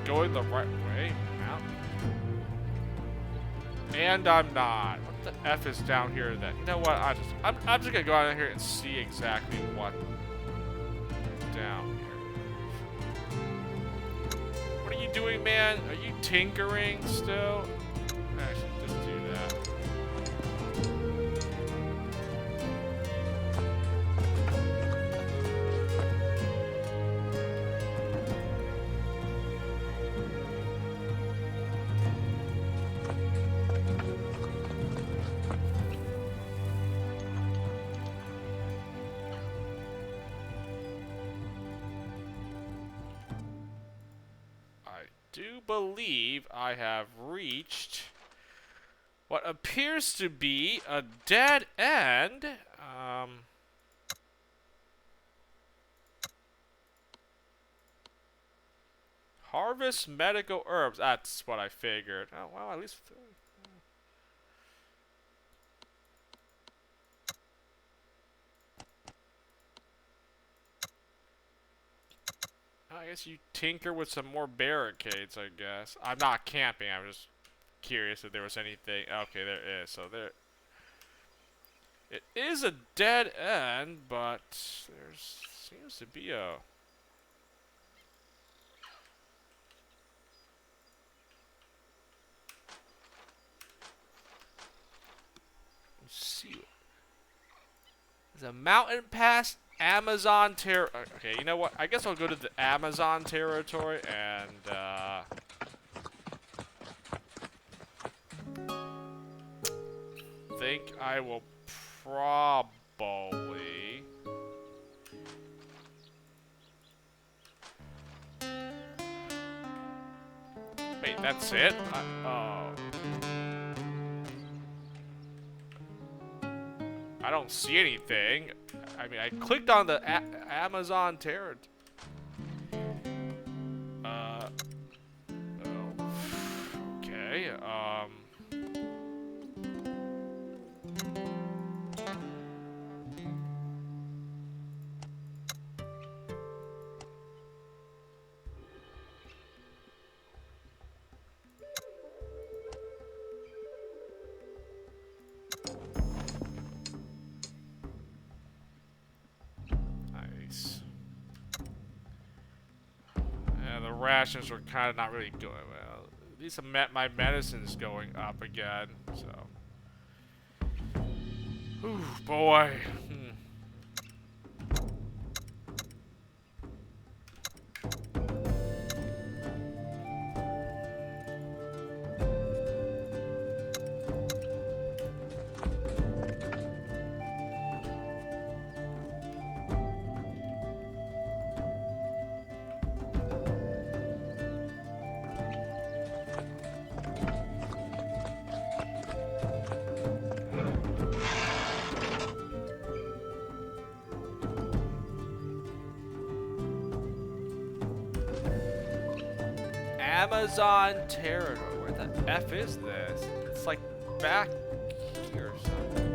Going the right way? And I'm not. What the F is down here then? You know what? I'm just gonna go out here and see exactly what down here. What are you doing, man? Are you tinkering still? I should just do that. Do believe I have reached what appears to be a dead end. Harvest medical herbs. That's what I figured. Oh, well, at least. I guess you tinker with some more barricades, I guess. I'm not camping, I'm just curious if there was anything. Okay, there is. So there. It is a dead end, but there seems to be a. The mountain pass, Amazon okay, you know what? I guess I'll go to the Amazon territory and think I will probably. Wait, that's it? Oh. I don't see anything. I mean, I clicked on the Amazon territory. Oh. Okay, nice. Yeah, the rations were kind of not really going well. At least my medicine's going up again, so. Ooh, boy. Amazon territory. Where the F is this? It's like back here or something.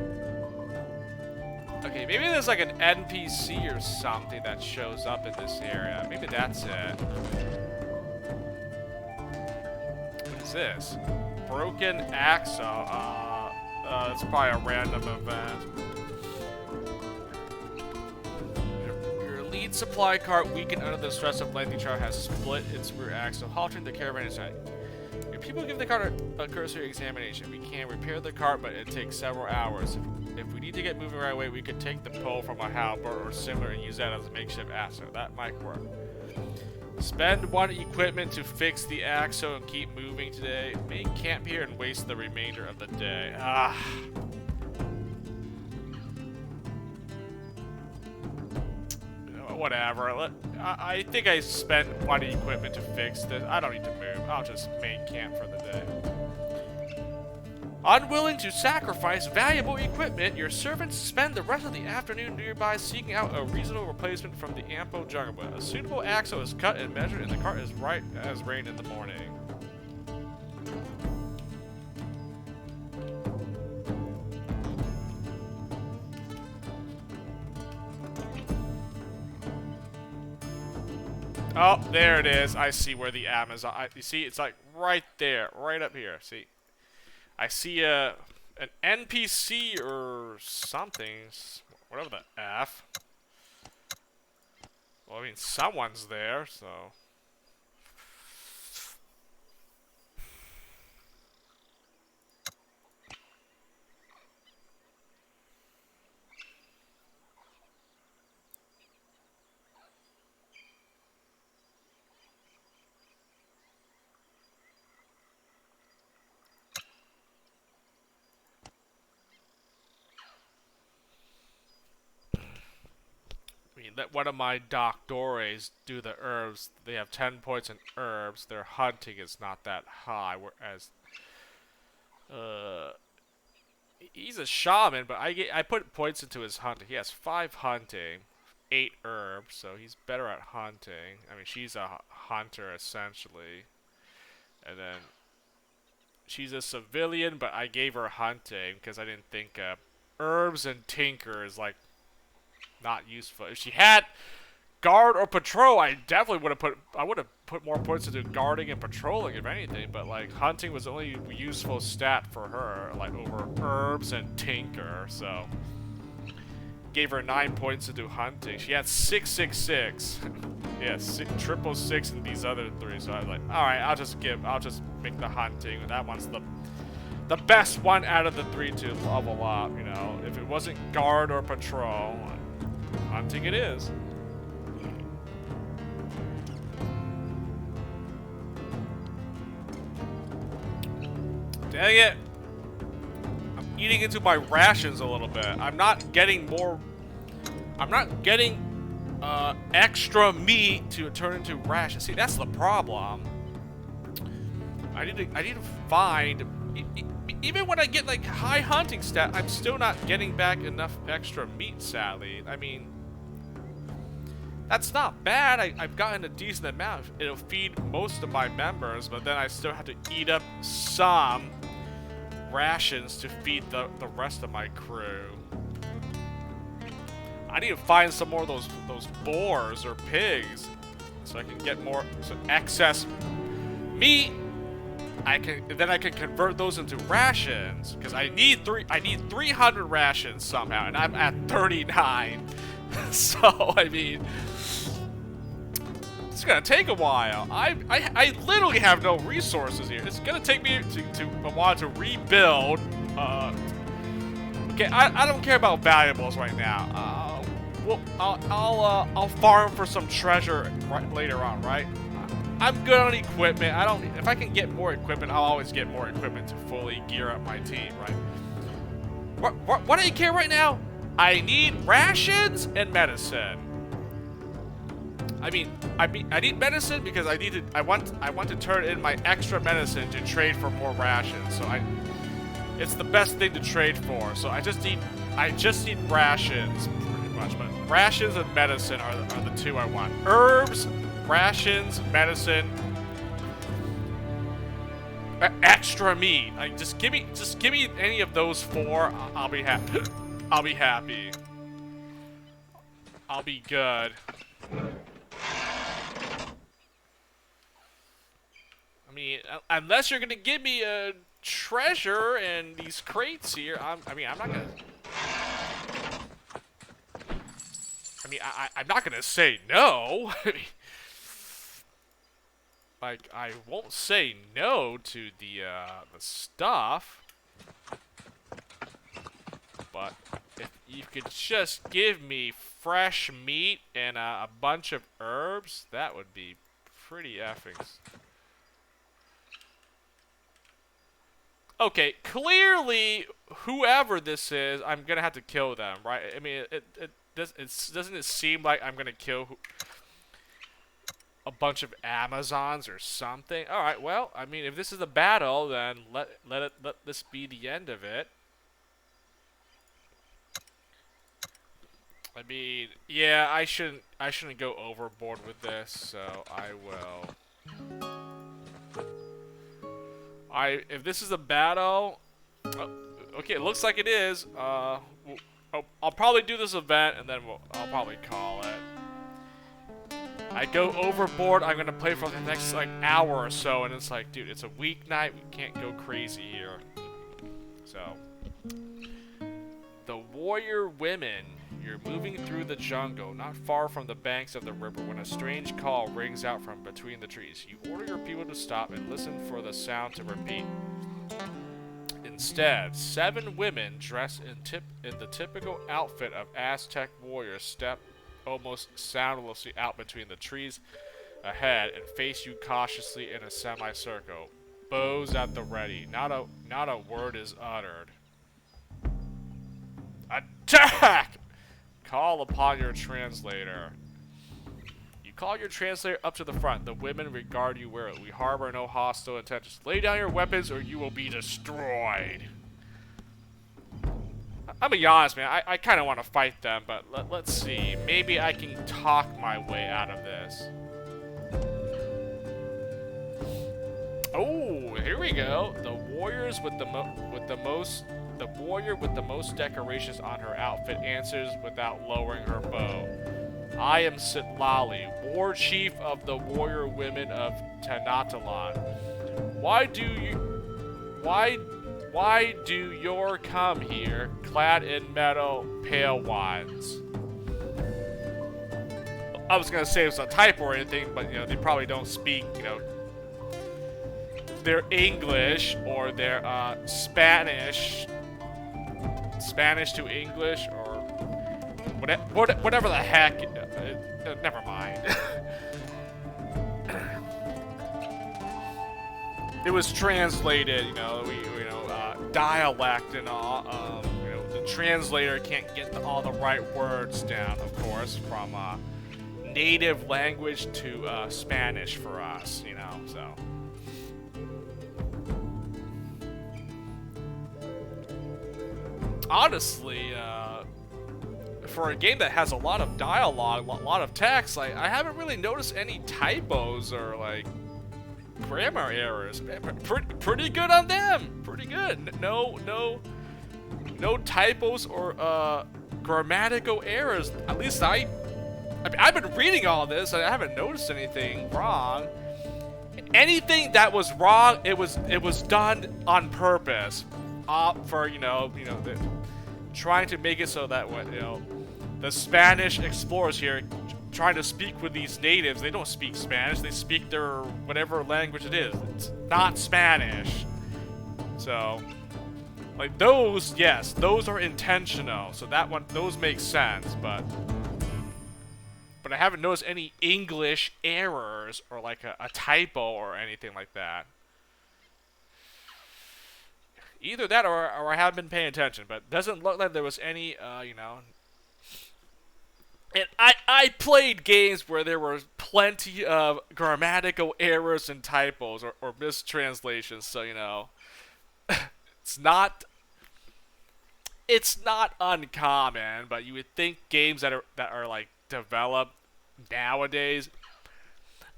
Okay, maybe there's like an NPC or something that shows up in this area. Maybe that's it. What is this? Broken axle. It's probably a random event. Your lead supply cart, weakened under the stress of lengthy travel, has split its rear axle, halting the caravan inside. Your people give the cart a cursory examination. We can repair the cart, but it takes several hours. If we need to get moving right away, we could take the pole from a halberd or similar and use that as a makeshift axle. That might work. Spend one equipment to fix the axle and keep moving today. May camp here and waste the remainder of the day. Whatever. I think I spent one equipment to fix this. I don't need to move. I'll just make camp for the day. Unwilling to sacrifice valuable equipment, your servants spend the rest of the afternoon nearby seeking out a reasonable replacement from the ample jungle. A suitable axle is cut and measured, and the cart is right as rain in the morning. Oh, there it is. I see where the Amazon. You see, it's like right there, right up here. See, I see an NPC or something, whatever the F. Well, I mean, someone's there, so. Let one of my doctores do the herbs. They have 10 points in herbs. Their hunting is not that high, whereas he's a shaman, but I put points into his hunting. He has 5 hunting, 8 herbs, so he's better at hunting. I mean, she's a hunter essentially, and then she's a civilian, but I gave her hunting because I didn't think herbs and tinker is like not useful. If she had guard or patrol, I definitely would have put more points into guarding and patrolling if anything, but like hunting was the only useful stat for her, like over herbs and tinker, so gave her 9 points to do hunting. She had 666. Yeah, 666 and these other 3, so I was like, alright, I'll just make the hunting. That one's the the best one out of the 3 to level up, you know. If it wasn't guard or patrol, hunting it is. Dang it. I'm eating into my rations a little bit. I'm not getting extra meat to turn into rations. See, that's the problem. I need to find, even when I get like high hunting stat, I'm still not getting back enough extra meat, sadly. I mean, that's not bad. I've gotten a decent amount. It'll feed most of my members, but then I still have to eat up some rations to feed the rest of my crew. I need to find some more of those boars or pigs so I can get more excess meat. Then I can convert those into rations because I need 300 rations somehow, and I'm at 39. So I mean, it's gonna take a while. I literally have no resources here. It's gonna take me a while to rebuild. Okay, I don't care about valuables right now. Well, I'll farm for some treasure later on, right? I'm good on equipment. If I can get more equipment, I'll always get more equipment to fully gear up my team, right? What do you care right now? I need rations and medicine. I need medicine because I want to turn in my extra medicine to trade for more rations. So it's the best thing to trade for. So I just need rations pretty much. But rations and medicine are the 2 I want. Herbs, rations, medicine, extra meat. Just give me any of those 4. I'll be happy. I'll be happy. I'll be good. I mean, unless you're gonna give me a treasure and these crates here, I'm not gonna. I'm not gonna say no. Like, I won't say no to the stuff. But if you could just give me fresh meat and a bunch of herbs, that would be pretty effing. Okay, clearly, whoever this is, I'm gonna have to kill them, right? I mean, doesn't it seem like I'm gonna kill a bunch of Amazons or something? All right, well, I mean, if this is a battle, then let this be the end of it. I mean, yeah, I shouldn't go overboard with this, so I will. If this is a battle, okay, it looks like it is. I'll probably do this event and then I'll probably call it. I go overboard, I'm gonna play for the next like hour or so, and it's like, dude, it's a weeknight, we can't go crazy here. So, the warrior women. You're moving through the jungle, not far from the banks of the river, when a strange call rings out from between the trees. You order your people to stop and listen for the sound to repeat. Instead, 7 women dressed in the typical outfit of Aztec warriors step almost soundlessly out between the trees ahead and face you cautiously in a semicircle. Bows at the ready. Not a word is uttered. Attack! Call upon your translator. You call your translator up to the front. The women regard you warily. We harbor no hostile intentions. Lay down your weapons or you will be destroyed. I'm gonna be honest, man. I kind of want to fight them, but let's see. Maybe I can talk my way out of this. Oh, here we go. The warriors with the warrior with the most decorations on her outfit answers without lowering her bow. I am Sitlali, war chief of the warrior women of Tanatalan. Why do you come here, clad in metal pale ones? I was gonna say it was a typo or anything, but you know they probably don't speak, you know, their English or their Spanish to English, or whatever the heck. Never mind. It was translated, dialect and all. The translator can't get all the right words down, of course, from native language to Spanish for us, so. Honestly, for a game that has a lot of dialogue, a lot of text, I haven't really noticed any typos or, grammar errors. Pretty good on them. Pretty good. No typos or grammatical errors. At least I've been reading all this and I haven't noticed anything wrong. Anything that was wrong, it was done on purpose. For trying to make it so that the Spanish explorers here trying to speak with these natives, they don't speak Spanish, they speak their whatever language it is. It's not Spanish. So, those, yes, those are intentional. So those make sense, but I haven't noticed any English errors or a typo or anything like that. Either that or I haven't been paying attention, but doesn't look like there was any, And I played games where there were plenty of grammatical errors and typos or mistranslations, so, it's not uncommon, but you would think games that are developed nowadays,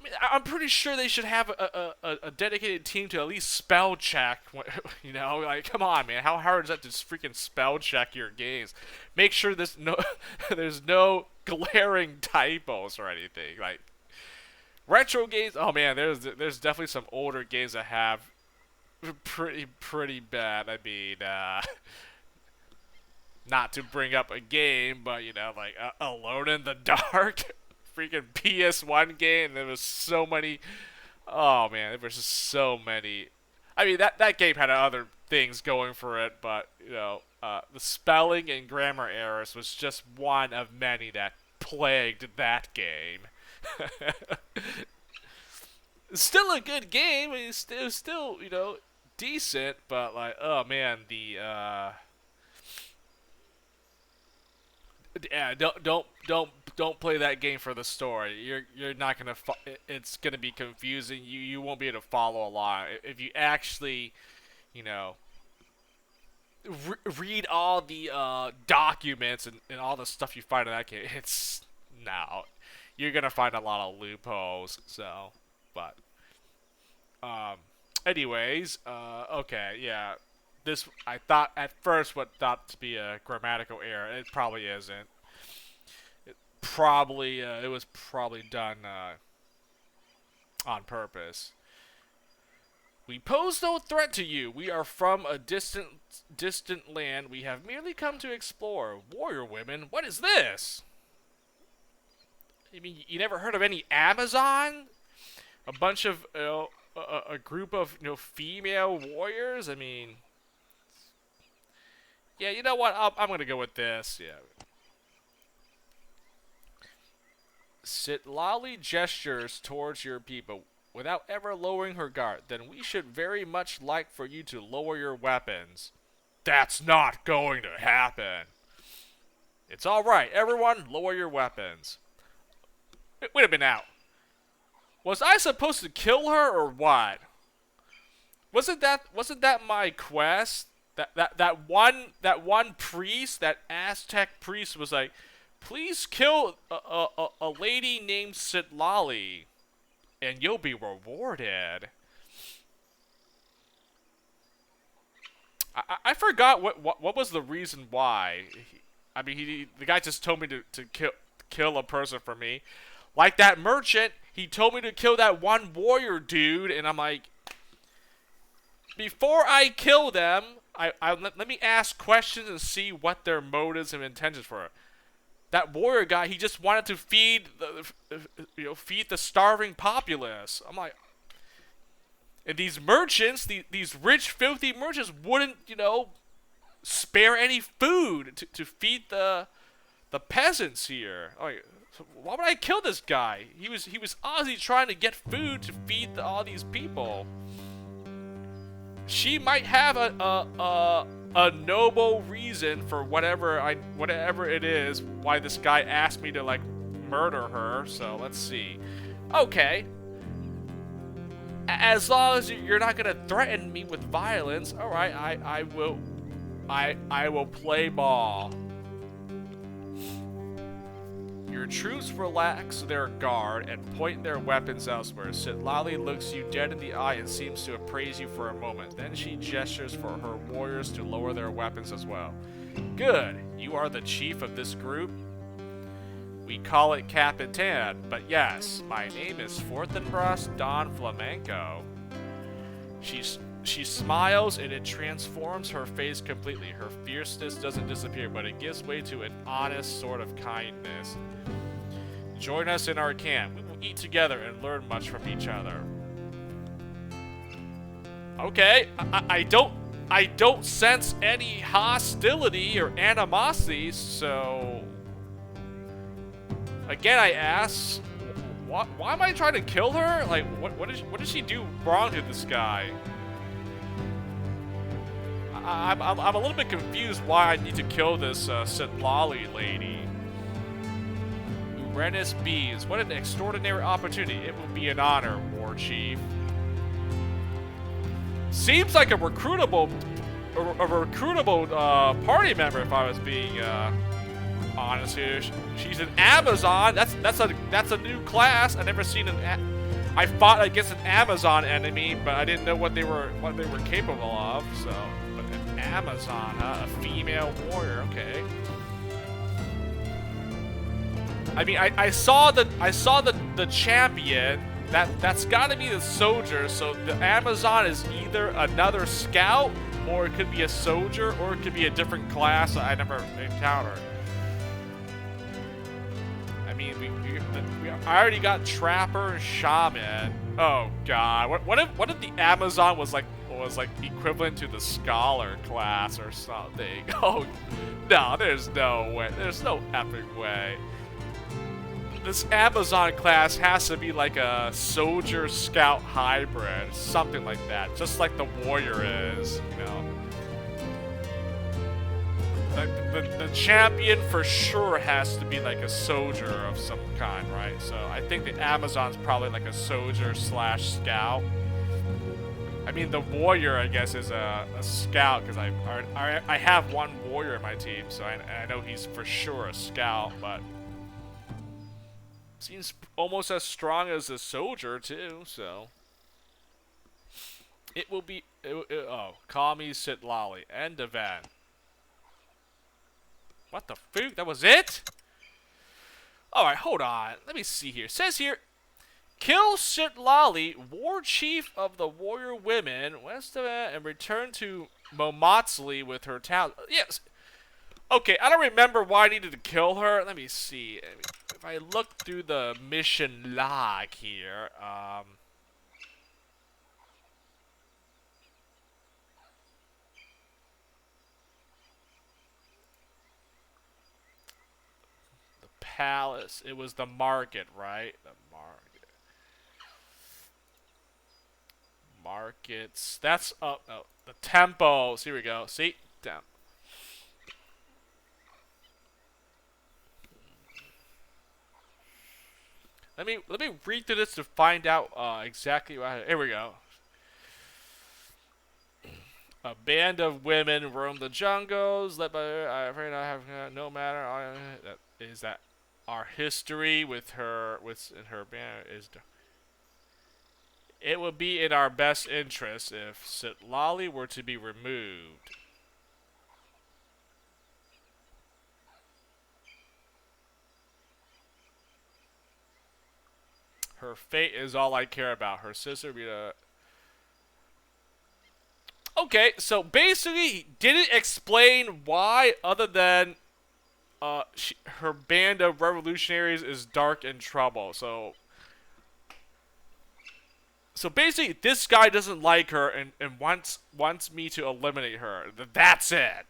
I mean, I'm pretty sure they should have a dedicated team to at least spell check. Come on, man. How hard is that to just freaking spell check your games? Make sure there's no glaring typos or anything. Retro games. Oh man, there's definitely some older games that have pretty bad. I mean, not to bring up a game, but Alone in the Dark. Freaking PS1 game. There was so many. Oh man, there was just so many. I mean, that game had other things going for it, but the spelling and grammar errors was just one of many that plagued that game. Still a good game. It was still decent, but oh man, yeah, don't play that game for the story. You're not gonna. It's gonna be confusing. You won't be able to follow along if you actually, read all the documents and all the stuff you find in that game. You're gonna find a lot of loopholes. So, but anyways, okay, yeah. This I thought at first what thought to be a grammatical error. It probably isn't. It was probably done on purpose. We pose no threat to you. We are from a distant land. We have merely come to explore. Warrior women, what is this? I mean, you never heard of any Amazon? A bunch of a group of female warriors. I mean. Yeah, you know what? I'm gonna go with this. Yeah. Sitlali gestures towards your people without ever lowering her guard. Then we should very much like for you to lower your weapons. That's not going to happen. It's all right, everyone. Lower your weapons. Wait a minute now. Was I supposed to kill her or what? Wasn't that my quest? That one priest, that Aztec priest, was like, please kill a lady named Sitlali, and you'll be rewarded. I forgot what was the reason why. I mean, the guy just told me to kill a person for me, like that merchant. He told me to kill that one warrior dude, and I'm like, before I kill them. Let me ask questions and see what their motives and intentions were. That warrior guy, he just wanted to feed the starving populace. I'm like, And these merchants, these rich, filthy merchants, wouldn't, you know, spare any food to feed the peasants here. Like, so why would I kill this guy? He was obviously trying to get food to feed all these people. She might have a noble reason for whatever it is why this guy asked me to like murder her. So let's see. Okay. As long as you're not gonna threaten me with violence, all right, I will play ball. Your troops relax their guard and point their weapons elsewhere. Sitlali looks you dead in the eye and seems to appraise you for a moment. Then she gestures for her warriors to lower their weapons as well. Good. You are the chief of this group? We call it Capitan, but yes, my name is Fortinbras Don Flamenco. She smiles and it transforms her face completely. Her fierceness doesn't disappear, but it gives way to an honest sort of kindness. Join us in our camp. We will eat together and learn much from each other. Okay, I don't sense any hostility or animosity, so again I ask, why am I trying to kill her? Like, what did she do wrong to this guy? I'm a little bit confused why I need to kill this Sitlali lady. Uranus Bees, what an extraordinary opportunity. It will be an honor, War Chief. Seems like a recruitable party member, if I was being honest here. She's an Amazon. That's a new class. I never seen I fought against an Amazon enemy, but I didn't know what they were capable of. So, but an Amazon, huh? A female warrior. Okay. I mean, I saw the champion. That's got to be the soldier. So the Amazon is either another scout, or it could be a soldier, or it could be a different class that I never encountered. I mean, I already got trapper and shaman. Oh god, what if the Amazon was like equivalent to the scholar class or something? Oh no, there's no way. There's no epic way. This Amazon class has to be like a soldier scout hybrid, something like that, just like the warrior is, you know. The champion for sure has to be like a soldier of some kind, right? So I think the Amazon's probably like a soldier slash scout. I mean, the warrior, I guess, is a scout, because I have one warrior in my team, so I know he's for sure a scout, but seems almost as strong as a soldier, too, so. It will be. Oh, call me Sitlali. End event. What the fuck? That was it? Alright, hold on. Let me see here. It says here, kill Sitlali, war chief of the warrior women, west of it, and return to Momotsli with her talent. Yes. Okay, I don't remember why I needed to kill her. Let me see. If I look through the mission log here, the palace. It was the market, right? The market. Markets. That's oh, the temples. Here we go. See? Down. Let me read through this to find out exactly what. Here we go. A band of women roam the jungles, led by. I'm afraid I have no matter. Is that our history with her? In her band is. It would be in our best interest if Sitlali were to be removed. Her fate is all I care about. Her sister be a... Okay, so basically, he didn't explain why, other than her band of revolutionaries is dark and trouble. So So basically, this guy doesn't like her and wants me to eliminate her. That's it.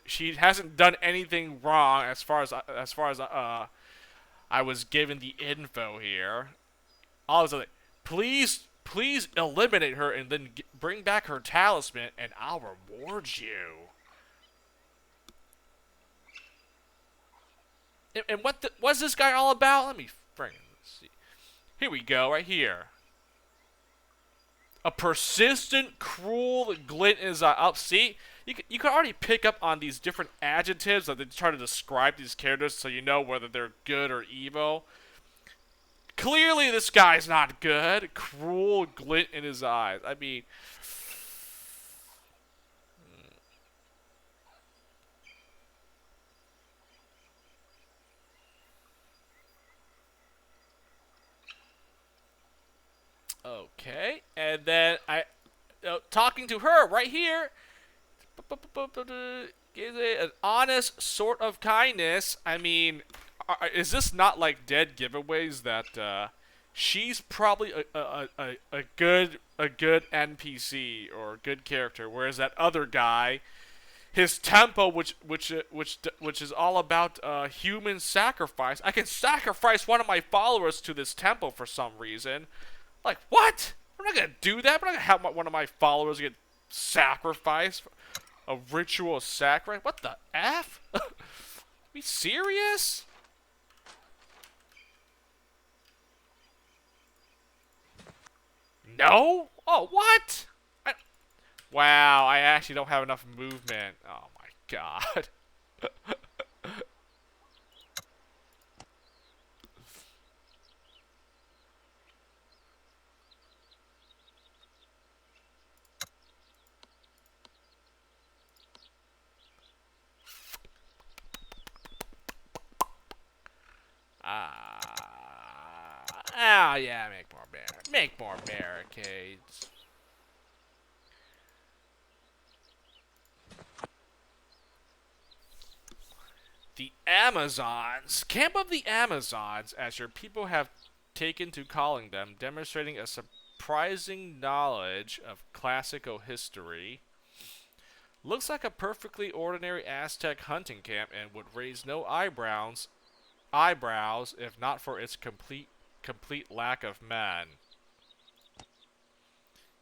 She hasn't done anything wrong as far as I was given the info here. I was like, please eliminate her and then bring back her talisman, and I'll reward you. And what's this guy all about? Let me see. Here we go, right here. A persistent, cruel glint in his eye. Oh, see? You can already pick up on these different adjectives that they try to describe these characters so you know whether they're good or evil. Clearly, this guy's not good. Cruel glint in his eyes. I mean... Okay, and then talking to her right here is an honest sort of kindness. I mean, is this not like dead giveaways that she's probably a good NPC or a good character, whereas that other guy, his tempo, which is all about human sacrifice. I can sacrifice one of my followers to this temple for some reason. Like, what? I'm not gonna do that. I'm not gonna have one of my followers get sacrificed. A ritual sacrifice? What the F? Are we serious? No? Oh, what? Wow, I actually don't have enough movement. Oh my god. Yeah, make more barricades. The Amazons. Camp of the Amazons, as your people have taken to calling them, demonstrating a surprising knowledge of classical history. Looks like a perfectly ordinary Aztec hunting camp and would raise no eyebrows if not for its complete lack of men.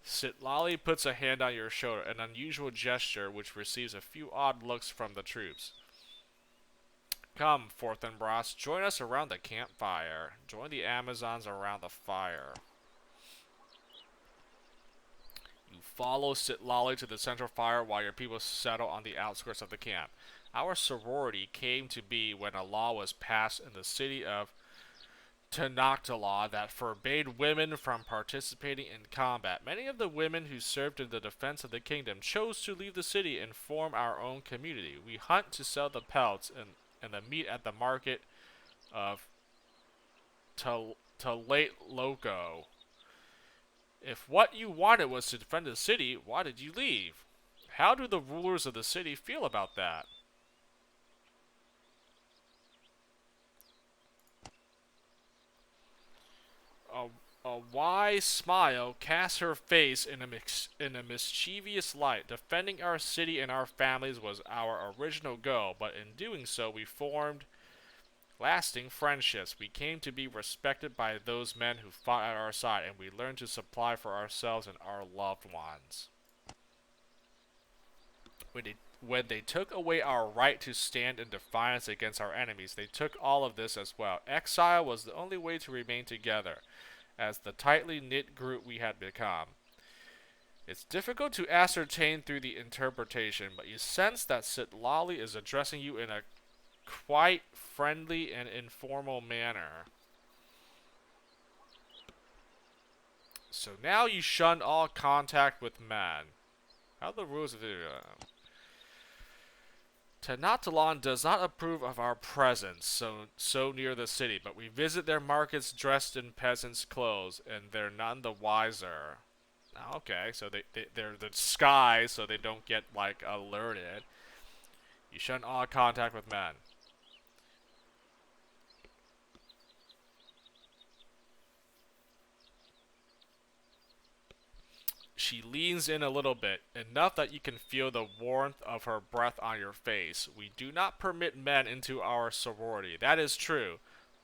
Sitlali puts a hand on your shoulder, an unusual gesture which receives a few odd looks from the troops. Come, Forthenbras, join us around the campfire. Join the Amazons around the fire. You follow Sitlali to the central fire while your people settle on the outskirts of the camp. Our sorority came to be when a law was passed in the city of Tenochtitlan that forbade women from participating in combat. Many of the women who served in the defense of the kingdom chose to leave the city and form our own community. We hunt to sell the pelts and the meat at the market of Late Loco. If what you wanted was to defend the city, why did you leave? How do the rulers of the city feel about that? A wise smile casts her face in a mischievous light. Defending our city and our families was our original goal, but in doing so we formed lasting friendships. We came to be respected by those men who fought at our side, and we learned to supply for ourselves and our loved ones. When they took away our right to stand in defiance against our enemies, they took all of this as well. Exile was the only way to remain together as the tightly knit group we had become. It's difficult to ascertain through the interpretation, but you sense that Sitlali is addressing you in a quite friendly and informal manner. So now you shun all contact with men. How are the rules of the... Tenochtitlan does not approve of our presence so near the city, but we visit their markets dressed in peasants' clothes, and they're none the wiser. Okay, so they're disguised so they don't get, like, alerted. You shun all contact with men. She leans in a little bit, enough that you can feel the warmth of her breath on your face. We do not permit men into our sorority. That is true.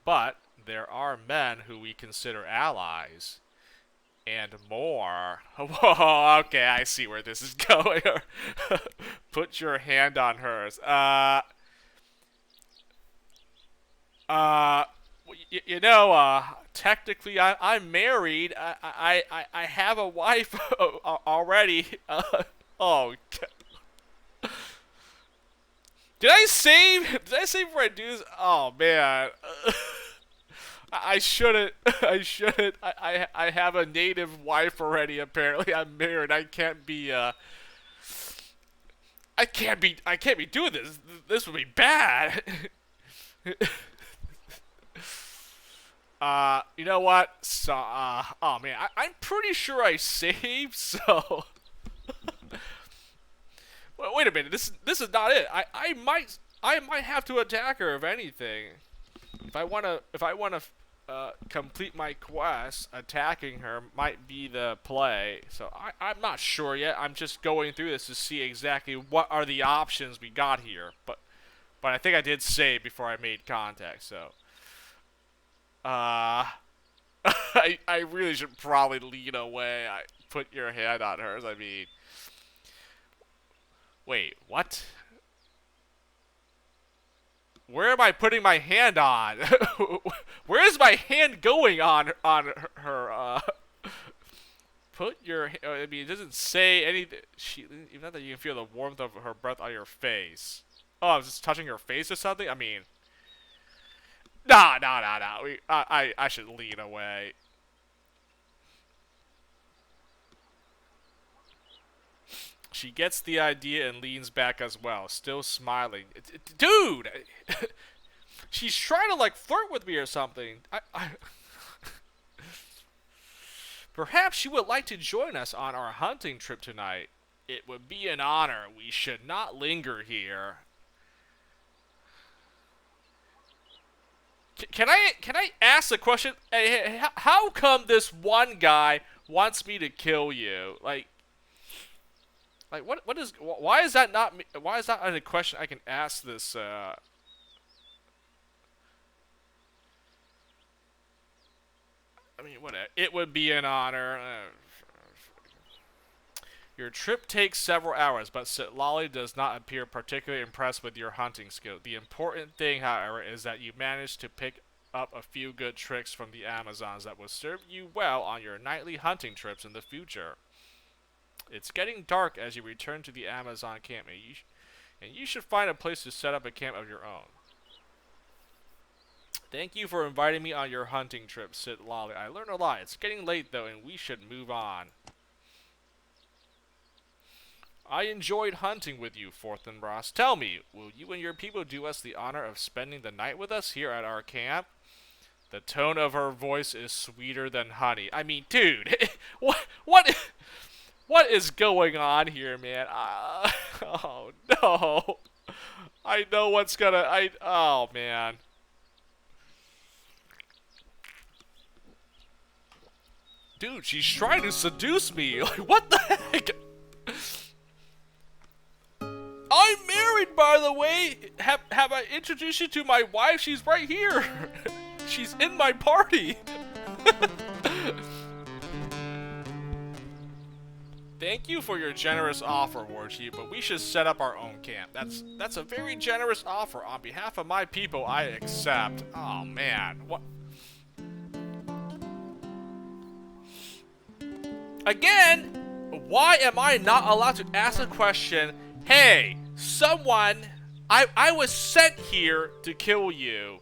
But there are men who we consider allies. And more. Whoa, okay, I see where this is going. Put your hand on hers. Technically, I'm married. I have a wife already. Oh, did I save? Did I save before I do this? Oh man, I shouldn't. I shouldn't. I have a native wife already. Apparently, I'm married. I can't be. I can't be doing this. This would be bad. You know what? So, oh man, I'm pretty sure I saved, so... Well, wait a minute, this is not it. I might have to attack her, if anything. If I wanna, complete my quest, attacking her might be the play. So, I'm not sure yet. I'm just going through this to see exactly what are the options we got here. But I think I did save before I made contact, so... I really should probably lean away. Put your hand on hers. I mean, wait, what? Where am I putting my hand on? Where is my hand going on her? Put your. I mean, it doesn't say anything. Even that you can feel the warmth of her breath on your face. Oh, I was just touching her face or something. I mean. Nah. I should lean away. She gets the idea and leans back as well, still smiling. Dude! She's trying to, like, flirt with me or something. Perhaps she would like to join us on our hunting trip tonight. It would be an honor. We should not linger here. Can I ask a question? Hey, how come this one guy wants me to kill you? Like what is why is that not why is that a question I can ask this I mean, whatever. It would be an honor. Your trip takes several hours, but Sitlali does not appear particularly impressed with your hunting skill. The important thing, however, is that you managed to pick up a few good tricks from the Amazons that will serve you well on your nightly hunting trips in the future. It's getting dark as you return to the Amazon camp, and you should find a place to set up a camp of your own. Thank you for inviting me on your hunting trip, Sitlali. I learned a lot. It's getting late, though, and we should move on. I enjoyed hunting with you, Forthenbras. Tell me, will you and your people do us the honor of spending the night with us here at our camp? The tone of her voice is sweeter than honey. I mean, dude, what is going on here, man? Oh, no. I know what's gonna... oh, man. Dude, she's trying to seduce me. Like, what the heck? I'm married, by the way. Have I introduced you to my wife? She's right here. She's in my party. Thank you for your generous offer, Warchief, but we should set up our own camp. That's a very generous offer. On behalf of my people, I accept. Oh man, what? Again, why am I not allowed to ask a question? Hey, someone, I was sent here to kill you.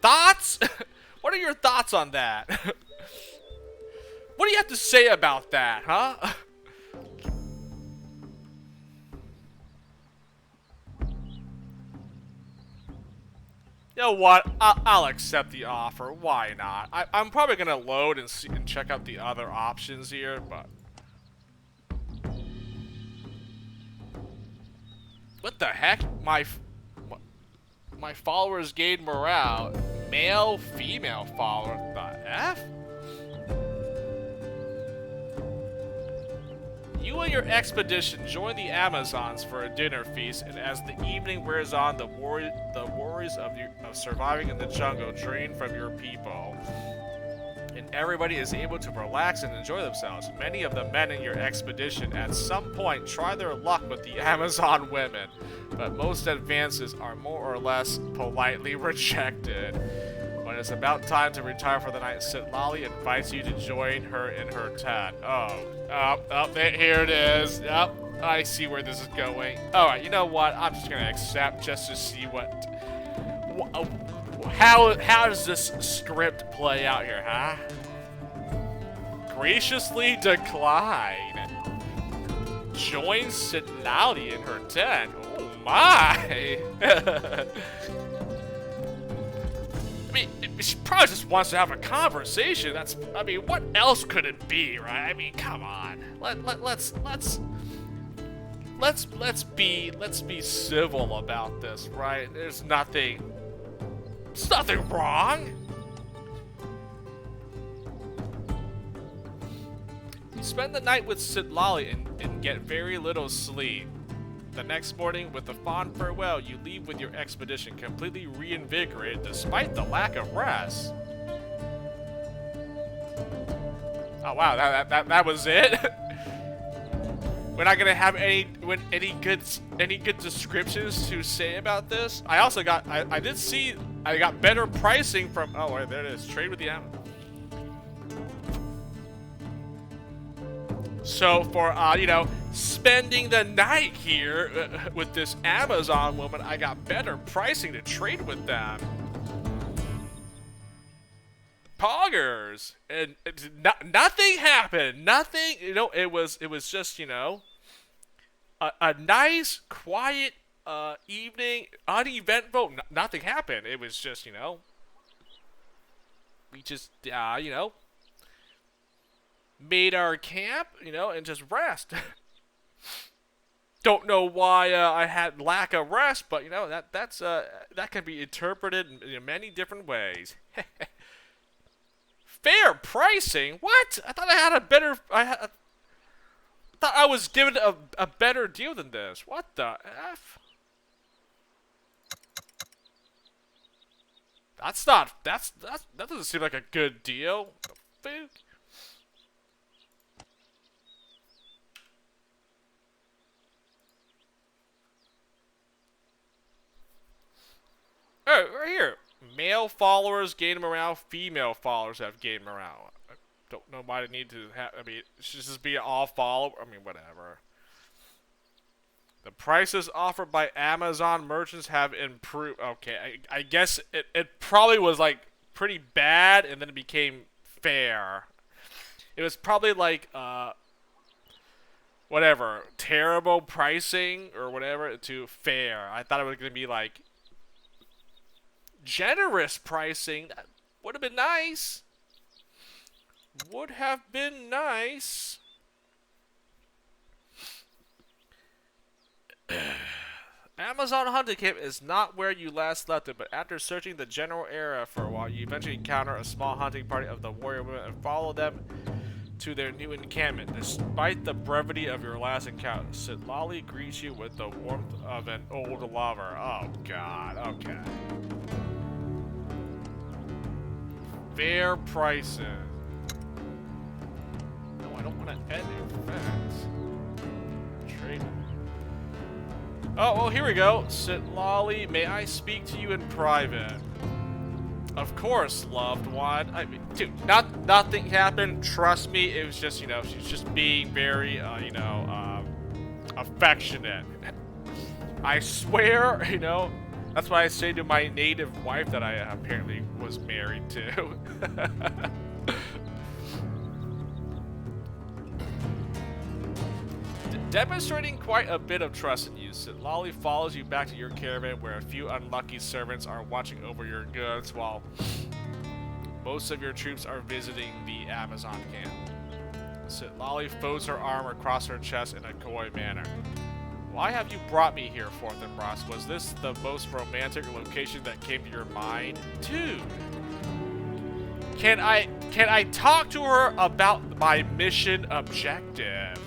Thoughts? What are your thoughts on that? What do you have to say about that, huh? You know what? I'll accept the offer. Why not? I'm probably gonna load and see and check out the other options here, but what the heck? My followers gain morale. Male, female follower. The F? You and your expedition join the Amazons for a dinner feast, and as the evening wears on, the worries of surviving in the jungle drain from your people. And everybody is able to relax and enjoy themselves. Many of the men in your expedition at some point try their luck with the Amazon women, but most advances are more or less politely rejected. When it's about time to retire for the night, Sitlali invites you to join her in her tent. Here it is. I see where this is going. Alright, you know what? I'm just gonna accept just to see how does this script play out here, huh? Graciously decline. Join Sitlali in her tent. Oh my! I mean, she probably just wants to have a conversation. I mean, what else could it be, right? I mean, come on. Let's be civil about this, right? There's nothing wrong. You spend the night with Sitlali and get very little sleep. The next morning, with a fond farewell, you leave with your expedition completely reinvigorated despite the lack of rest. Oh wow, that was it? We're not gonna have any good descriptions to say about this. I also got I did see I got better pricing from wait, there it is. Trade with the Amazon. So for spending the night here with this Amazon woman, I got better pricing to trade with them. Poggers, and nothing happened. Nothing, it was just a nice, quiet evening, uneventful. Nothing happened. It was just we just made our camp, and just rest. Don't know why I had lack of rest, but that can be interpreted in many different ways. Fair pricing? What? I thought I had a better. I thought I was given a better deal than this. What the f? That doesn't seem like a good deal. The fuck? Oh, right here. Male followers gain morale, female followers have gained morale. I don't know why they need to have, I mean, it should just be all follow, I mean, whatever. The prices offered by Amazon merchants have improved. Okay, I guess it probably was, like, pretty bad, and then it became fair. It was probably, like, whatever, terrible pricing, or whatever, to fair. I thought it was going to be, like, generous pricing. That would have been nice. Would have been nice. Amazon hunting camp is not where you last left it, but after searching the general area for a while, you eventually encounter a small hunting party of the warrior women and follow them to their new encampment. Despite the brevity of your last encounter, Sitlali greets you with the warmth of an old lover. Oh god, okay. Fair prices. No, I don't want to end it fast. Trade. Oh, well, here we go. Sitlali, may I speak to you in private? Of course, loved one. I mean, dude, nothing happened. Trust me, it was just, she's just being very, affectionate. I swear, that's why I say to my native wife that I apparently was married to. Demonstrating quite a bit of trust in you, Sitlali follows you back to your caravan where a few unlucky servants are watching over your goods while most of your troops are visiting the Amazon camp. Sitlali folds her arm across her chest in a coy manner. Why have you brought me here, Fourth and Ross? Was this the most romantic location that came to your mind? Dude! Can I talk to her about my mission objective?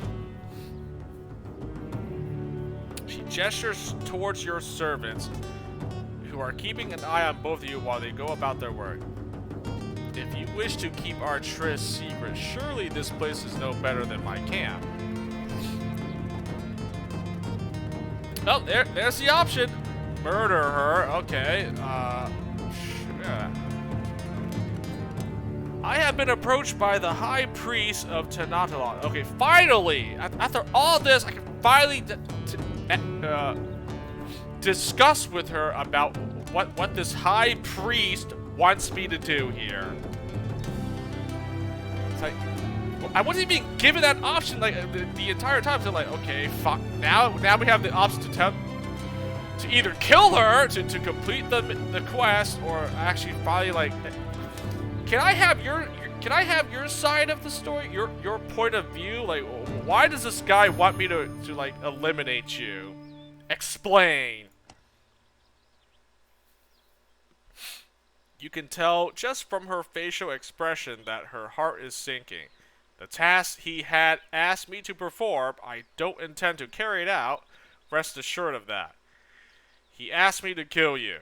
She gestures towards your servants, who are keeping an eye on both of you while they go about their work. If you wish to keep our tryst secret, surely this place is no better than my camp. Oh, there's the option. Murder her. Okay. Yeah. I have been approached by the High Priest of Tanatalon. Okay, finally! After all this, I can finally discuss with her about what this High Priest wants me to do here. It's like, I wasn't even given that option like the entire time. So like, okay, fuck. Now we have the option to either kill her to complete the quest, or actually finally like. Can I have your side of the story? Your point of view? Like, why does this guy want me to like eliminate you? Explain. You can tell just from her facial expression that her heart is sinking. The task he had asked me to perform, I don't intend to carry it out. Rest assured of that. He asked me to kill you.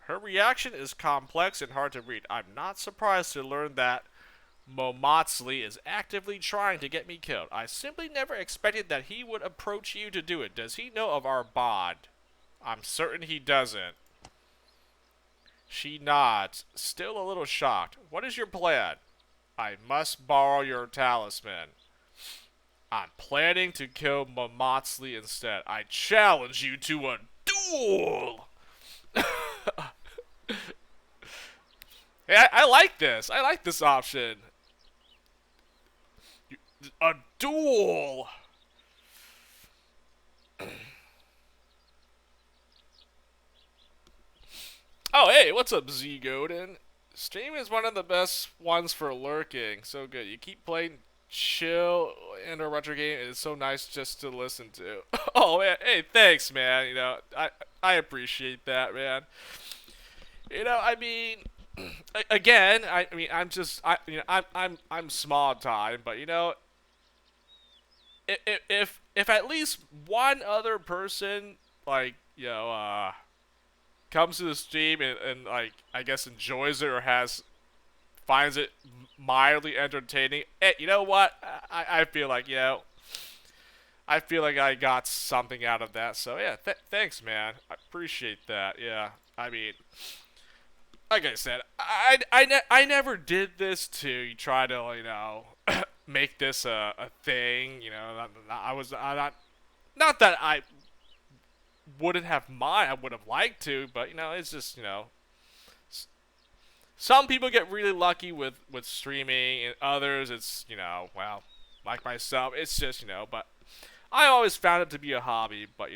Her reaction is complex and hard to read. I'm not surprised to learn that Momotsli is actively trying to get me killed. I simply never expected that he would approach you to do it. Does he know of our bond? I'm certain he doesn't. She nods, still a little shocked. What is your plan? I must borrow your talisman. I'm planning to kill Momotsli instead. I challenge you to a duel! Hey, I like this. I like this option. A duel! Oh, hey, what's up, Z Godin? Stream is one of the best ones for lurking. So good. You keep playing chill and a retro game. It's so nice just to listen to. Oh man, hey, thanks, man. You know, I appreciate that, man. You know, I mean, again, I'm small time, but you know, if at least one other person like comes to the stream and like I guess enjoys it or finds it mildly entertaining, you know what? I feel like I feel like I got something out of that. So yeah, thanks, man. I appreciate that. Yeah, I mean, like I said, I never did this to try to make this a thing. You know, not that I wouldn't have mind. I would have liked to, but you know, it's just some people get really lucky with streaming, and others it's well, like myself, it's just but I always found it to be a hobby. But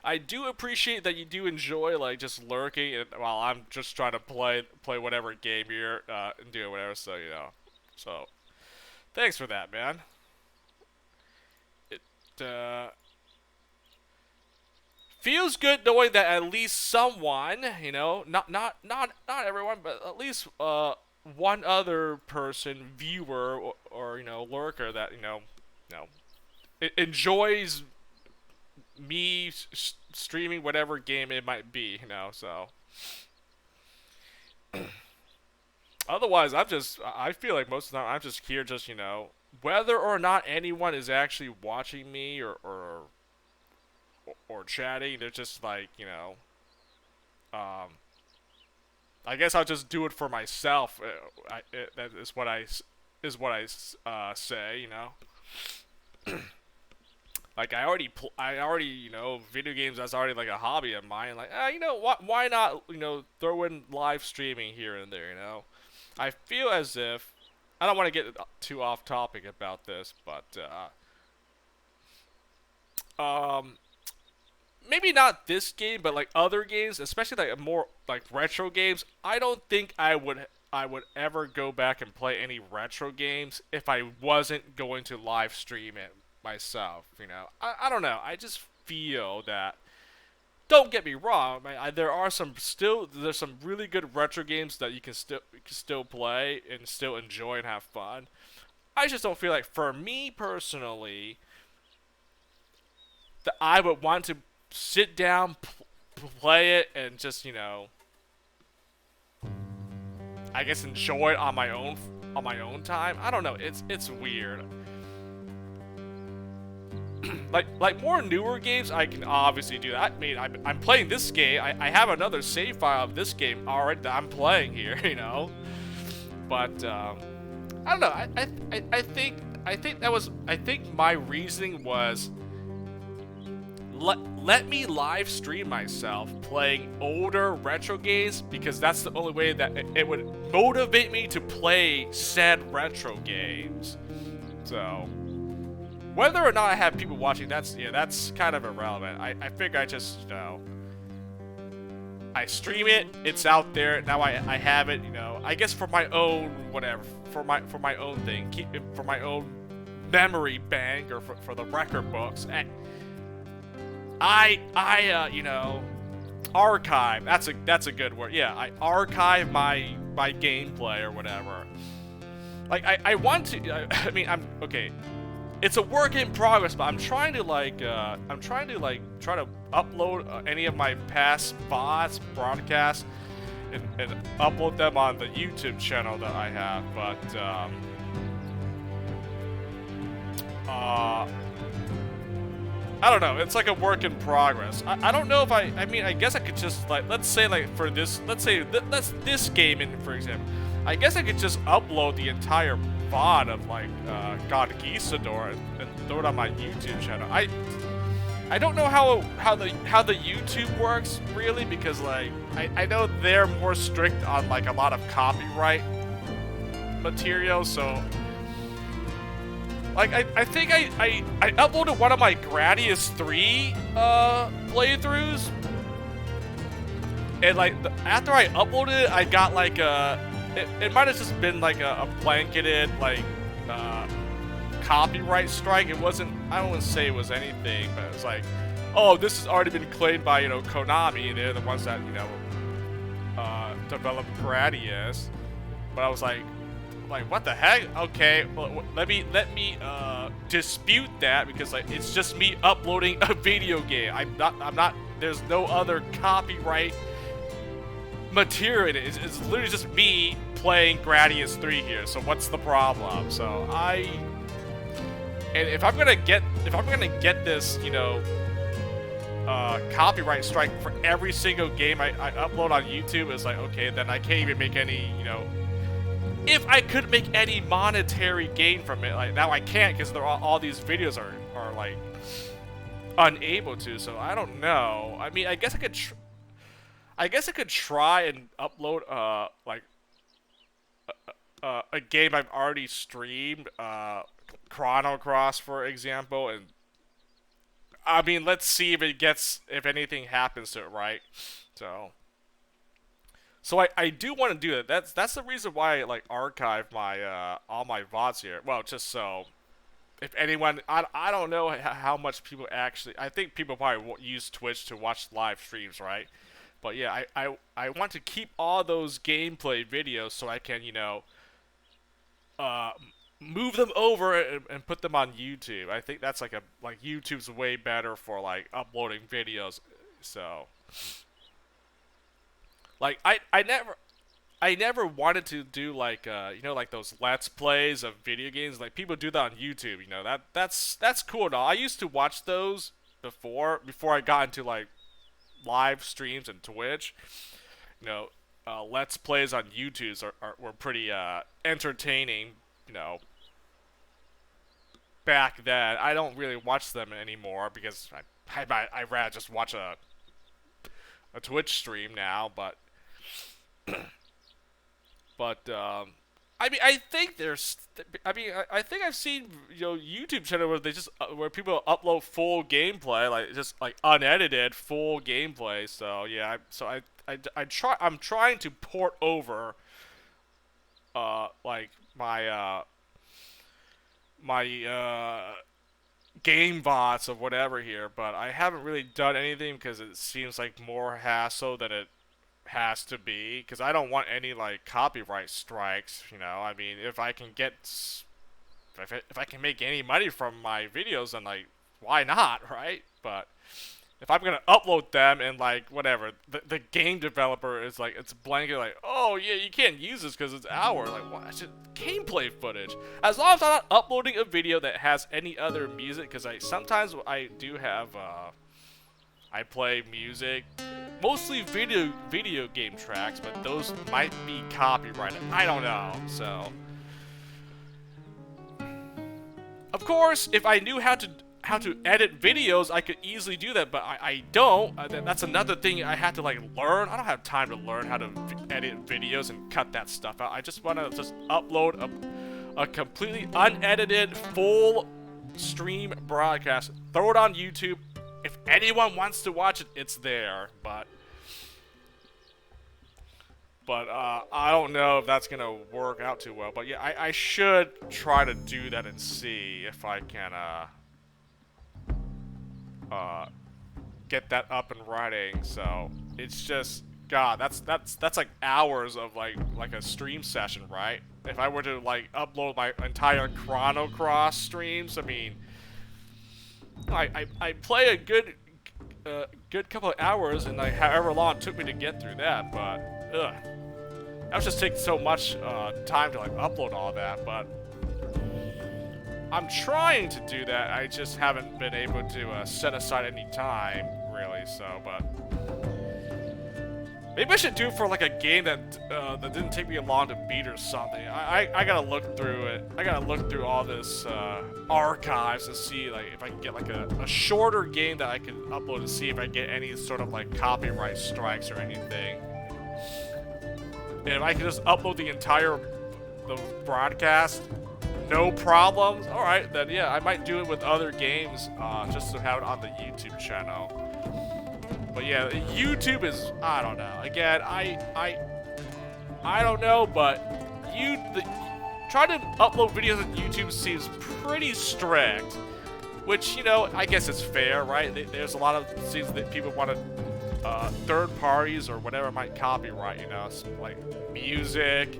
I do appreciate that you do enjoy like just lurking while I'm just trying to play whatever game here and do whatever. So so thanks for that, man. It feels good knowing that at least someone, not everyone, but at least one other person, viewer or lurker that enjoys me streaming whatever game it might be, so otherwise I feel like most of the time I'm just here just whether or not anyone is actually watching me or chatting, they're just like I guess I'll just do it for myself. That is what I say, like I already video games, that's already like a hobby of mine. Like what? Why not throw in live streaming here and there? I feel as if I don't want to get too off topic about this, but maybe not this game, but like other games, especially like more like retro games. I don't think I would ever go back and play any retro games if I wasn't going to live stream it myself. I don't know. I just feel that. Don't get me wrong. There's some really good retro games that you can still play and still enjoy and have fun. I just don't feel like, for me personally, that I would want to sit down, play it, and just, I guess enjoy it on my own time. I don't know. It's weird. like more newer games, I can obviously do that. I mean, I'm playing this game. I have another save file of this game already that I'm playing here, But I don't know. I think that was. I think my reasoning was, let me live stream myself playing older retro games, because that's the only way that it would motivate me to play said retro games. So whether or not I have people watching, that's kind of irrelevant. I figure I just, I stream it, it's out there, now I have it, I guess for my own whatever, for my own thing, keep it for my own memory bank, or for the record books. And archive, that's a good word. Yeah, I archive my gameplay or whatever. Like I want to, I mean, I'm okay. It's a work in progress, but I'm trying to try to upload any of my past VODs, broadcasts, and upload them on the YouTube channel that I have. But I don't know. It's like a work in progress. I don't know if I mean, I guess I could just, like, let's say, like, for this, let's say this game, in for example, I guess I could just upload the entire VOD of, like, Conquistador and throw it on my YouTube channel. I don't know how the YouTube works really, because, like, I know they're more strict on, like, a lot of copyright material, so like I think I uploaded one of my Gradius 3 playthroughs, and like after I uploaded it, I got like it might have just been like a blanketed like copyright strike. It wasn't, I don't want to say it was anything, but it was like, oh, this has already been claimed by Konami, and they're the ones that developed Gradius. But I was like, what the heck? Okay, well, let me dispute that, because like it's just me uploading a video game. I'm not. There's no other copyright material in it. It's literally just me playing Gradius 3 here. So what's the problem? So and if I'm gonna get this, copyright strike for every single game I upload on YouTube, it's like, okay, then I can't even make any, if I could make any monetary gain from it, like now I can't, because all these videos are like unable to. So I don't know. I mean, I guess I could try and upload like a game I've already streamed, Chrono Cross, for example, and I mean, let's see if anything happens to it, right? So I do want to do that. That's the reason why I like archive my all my VODs here. Well, just so if anyone, I don't know how much people actually. I think people probably use Twitch to watch live streams, right? But yeah, I want to keep all those gameplay videos so I can move them over and put them on YouTube. I think that's like YouTube's way better for like uploading videos. So like I never wanted to do like like those let's plays of video games. Like people do that on YouTube, that's cool and all. I used to watch those before I got into like live streams and Twitch. Let's plays on YouTube were pretty entertaining, back then. I don't really watch them anymore because I'd rather just watch a Twitch stream now, but I mean, I think I think I've seen YouTube channel where they just where people upload full gameplay, like just like unedited full gameplay. So yeah, I'm trying to port over like my game bots of whatever here, but I haven't really done anything because it seems like more hassle than it has to be, because I don't want any like copyright strikes. I mean, if I can get if I can make any money from my videos, then like, why not, right? But if I'm gonna upload them and like whatever, the game developer is like, it's blanket like, oh yeah, you can't use this because it's our, like, what? It's just gameplay footage. As long as I'm not uploading a video that has any other music, because sometimes I do have I play music, mostly video game tracks, but those might be copyrighted. I don't know, so. Of course, if I knew how to edit videos, I could easily do that, but I don't. That's another thing I had to like learn. I don't have time to learn how to edit videos and cut that stuff out. I just want to just upload a completely unedited full stream broadcast, throw it on YouTube. If anyone wants to watch it, it's there, but I don't know if that's gonna work out too well. But yeah, I should try to do that and see if I can get that up and running. So it's just, God, that's like hours of like a stream session, right? If I were to like upload my entire Chrono Cross streams, I mean, I play a good couple of hours, and like however long it took me to get through that, but ugh. That was just taking so much time to like upload all that, but I'm trying to do that. I just haven't been able to set aside any time, really, so, but maybe I should do it for like a game that that didn't take me long to beat or something. I gotta look through it. I gotta look through all this archives to see like if I can get like a shorter game that I can upload to see if I get any sort of like copyright strikes or anything. And if I can just upload the entire broadcast, no problems. All right, then yeah, I might do it with other games just to have it on the YouTube channel. But yeah, YouTube is, I don't know. Again, I don't know, but trying to upload videos on YouTube seems pretty strict, which, you know, I guess it's fair, right? There's a lot of things that people want to third parties or whatever might copyright, you know, like music.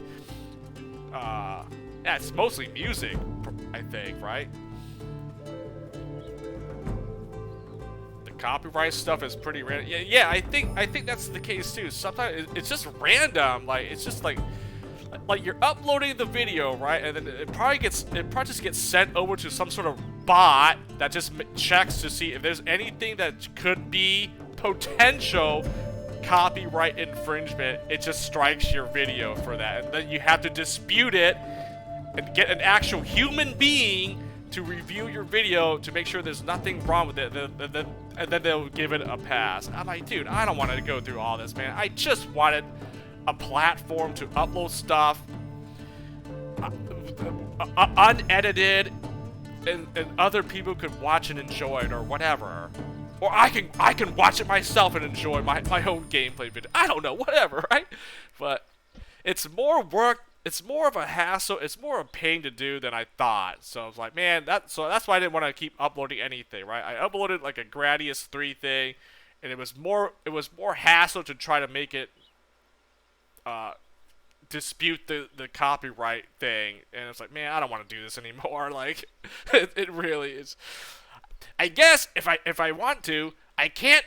Yeah, it's mostly music, I think, right? The copyright stuff is pretty random. Yeah, I think that's the case too. Sometimes it's just random. Like it's just like you're uploading the video, right? And then it probably just gets sent over to some sort of bot that just checks to see if there's anything that could be potential copyright infringement. It just strikes your video for that, and then you have to dispute it and get an actual human being to review your video to make sure there's nothing wrong with it, and then they'll give it a pass. I'm like, dude, I don't want to go through all this, man. I just wanted a platform to upload stuff unedited, and other people could watch and enjoy it or whatever. Or I can watch it myself and enjoy my own gameplay video. I don't know, whatever, right? But it's more work. It's more of a hassle. It's more of a pain to do than I thought. So I was like, man, that's why I didn't want to keep uploading anything, right? I uploaded like a Gradius 3 thing, and it was more hassle to try to make it dispute the copyright thing. And it's like, man, I don't want to do this anymore. Like, it really is. I guess if I want to, I can't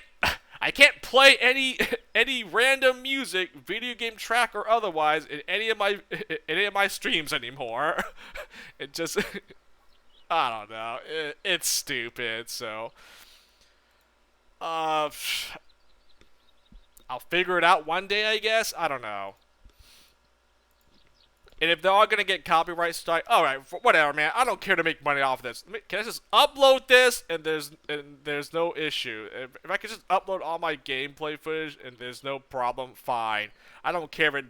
play any random music, video game track or otherwise, in any of my streams anymore. It just I don't know. It's stupid. So I'll figure it out one day, I guess. I don't know. And if they're all gonna get copyright strike, all right, whatever, man. I don't care to make money off of this. Can I just upload this and there's no issue? If I can just upload all my gameplay footage and there's no problem, fine. I don't care if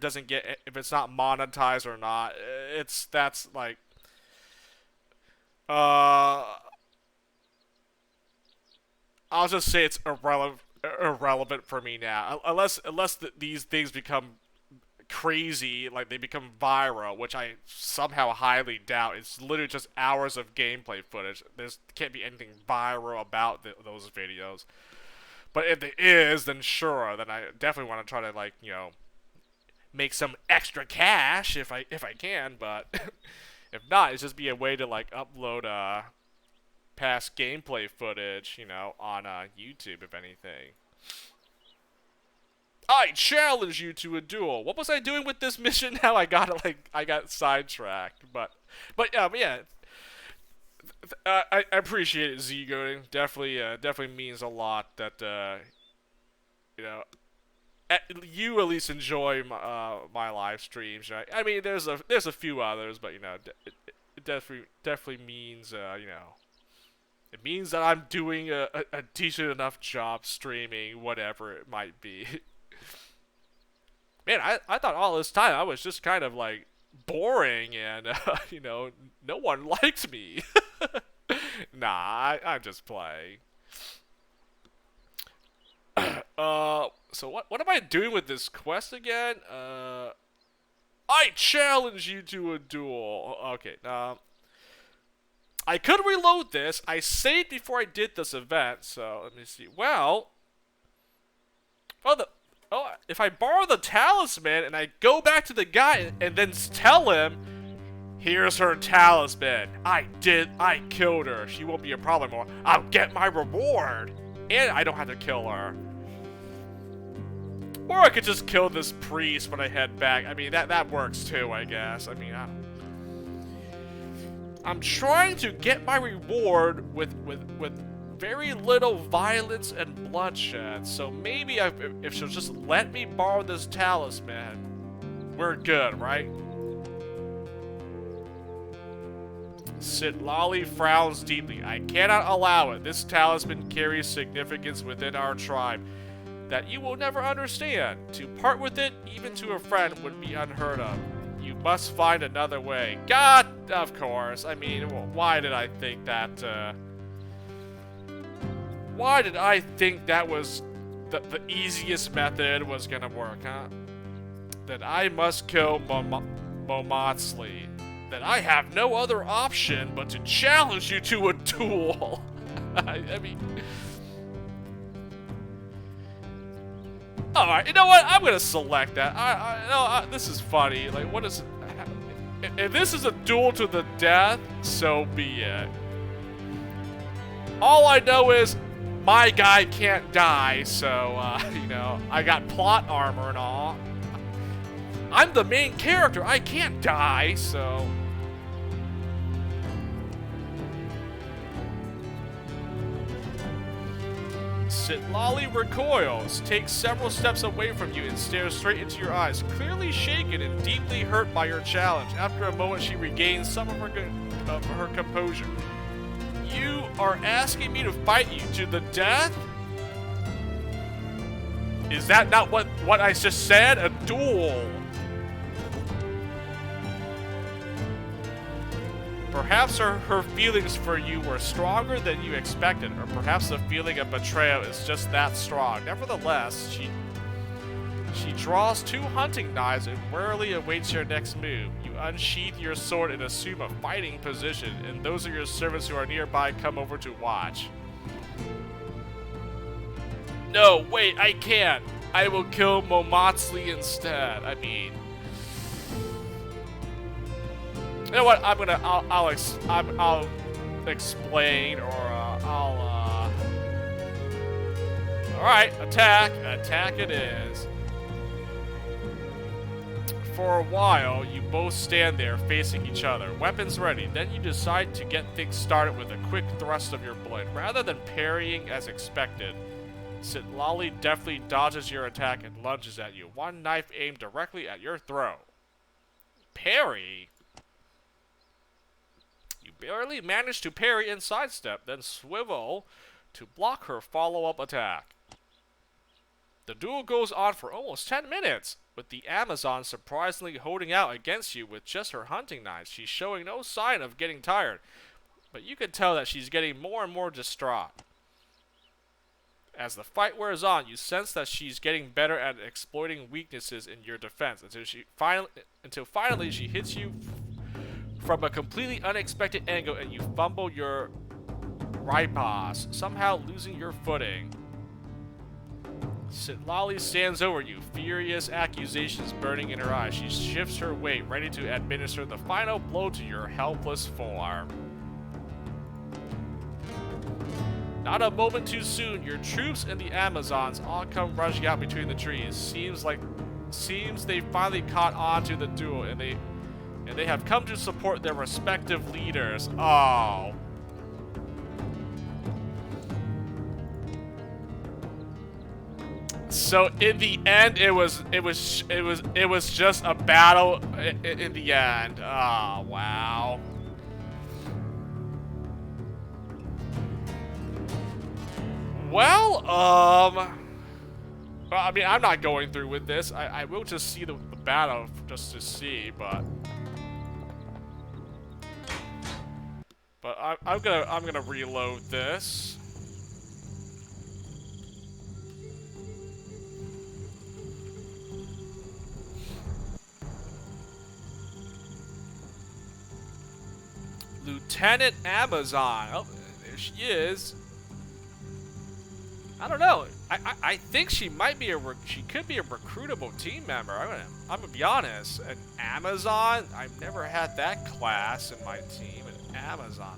it's not monetized or not. That's like, I'll just say it's irrelevant for me now, unless these things become crazy, like they become viral, which I somehow highly doubt. It's literally just hours of gameplay footage. Can't be anything viral about those videos. But if there is, then sure, then I definitely want to try to, like, you know, make some extra cash if I can. But If not, it's just be a way to like upload past gameplay footage, you know, on YouTube, if anything. I challenge you to a duel. What was I doing with this mission? Now I got sidetracked, but yeah. I appreciate it, Z-Goading. Definitely means a lot that you know, you at least enjoy my live streams, right? I mean, there's a few others, but you know, it definitely means you know, it means that I'm doing a decent enough job streaming, whatever it might be. Man, I thought all this time I was just kind of like boring and you know, no one liked me. Nah, I'm just playing. So what am I doing with this quest again? I challenge you to a duel. Okay, I could reload this. I saved before I did this event, so let me see. Well, if I borrow the talisman and I go back to the guy and then tell him, here's her talisman. I killed her. She won't be a problem anymore. I'll get my reward. And I don't have to kill her. Or I could just kill this priest when I head back. I mean, that works too, I guess. I mean, I'm trying to get my reward with very little violence and bloodshed. So maybe if she'll just let me borrow this talisman, we're good, right? Sitlali frowns deeply. I cannot allow it. This talisman carries significance within our tribe that you will never understand. To part with it, even to a friend, would be unheard of. You must find another way. God, of course. I mean, why did I think that, why did I think that was the easiest method was gonna work, huh? That I must kill Momotsli. That I have no other option but to challenge you to a duel. I mean... Alright, you know what? I'm gonna select that. This is funny. Like, what is it? If this is a duel to the death, so be it. All I know is my guy can't die, so, you know, I got plot armor and all. I'm the main character. I can't die, so... Sitlali recoils, takes several steps away from you and stares straight into your eyes, clearly shaken and deeply hurt by your challenge. After a moment, she regains some of her composure. You are asking me to fight you to the death? Is that not what I just said? A duel. Perhaps her feelings for you were stronger than you expected, or perhaps the feeling of betrayal is just that strong. Nevertheless, she draws 2 hunting knives and warily awaits your next move. You unsheath your sword and assume a fighting position, and those of your servants who are nearby come over to watch. No, wait, I can't. I will kill Momotsli instead. I mean... You know what? I'll explain, or Alright, attack it is. For a while, you both stand there facing each other, weapons ready. Then you decide to get things started with a quick thrust of your blade. Rather than parrying as expected, Sitlali deftly dodges your attack and lunges at you, one knife aimed directly at your throat. Parry? You barely manage to parry and sidestep, then swivel to block her follow-up attack. The duel goes on for almost 10 minutes, with the Amazon surprisingly holding out against you with just her hunting knives. She's showing no sign of getting tired, but you can tell that she's getting more and more distraught. As the fight wears on, you sense that she's getting better at exploiting weaknesses in your defense until finally she hits you from a completely unexpected angle and you fumble your riposte, somehow losing your footing. Lolly stands over you, furious accusations burning in her eyes. She shifts her weight, ready to administer the final blow to your helpless form. Not a moment too soon, your troops and the Amazons all come rushing out between the trees. Seems they finally caught on to the duel, and they have come to support their respective leaders. Oh. So in the end, it was just a battle in the end. Oh, wow. Well, I mean, I'm not going through with this. I will just see the battle just to see, but I'm gonna reload this. Lieutenant Amazon. Oh, there she is. I don't know. I think she might be she could be a recruitable team member. I'm gonna be honest. An Amazon? I've never had that class in my team. An Amazon,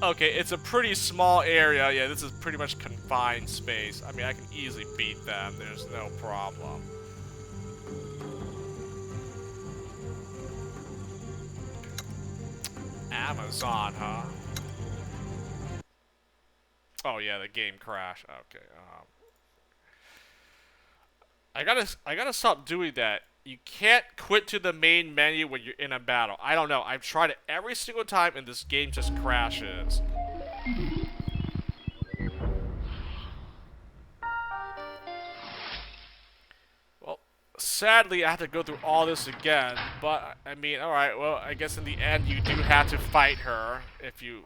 huh? Okay, it's a pretty small area. Yeah, this is pretty much confined space. I mean, I can easily beat them. There's no problem. Amazon, huh? Oh yeah, the game crashed. Okay. I gotta stop doing that. You can't quit to the main menu when you're in a battle. I don't know. I've tried it every single time, and this game just crashes. Well, sadly, I have to go through all this again. But I mean, all right. Well, I guess in the end, you do have to fight her if you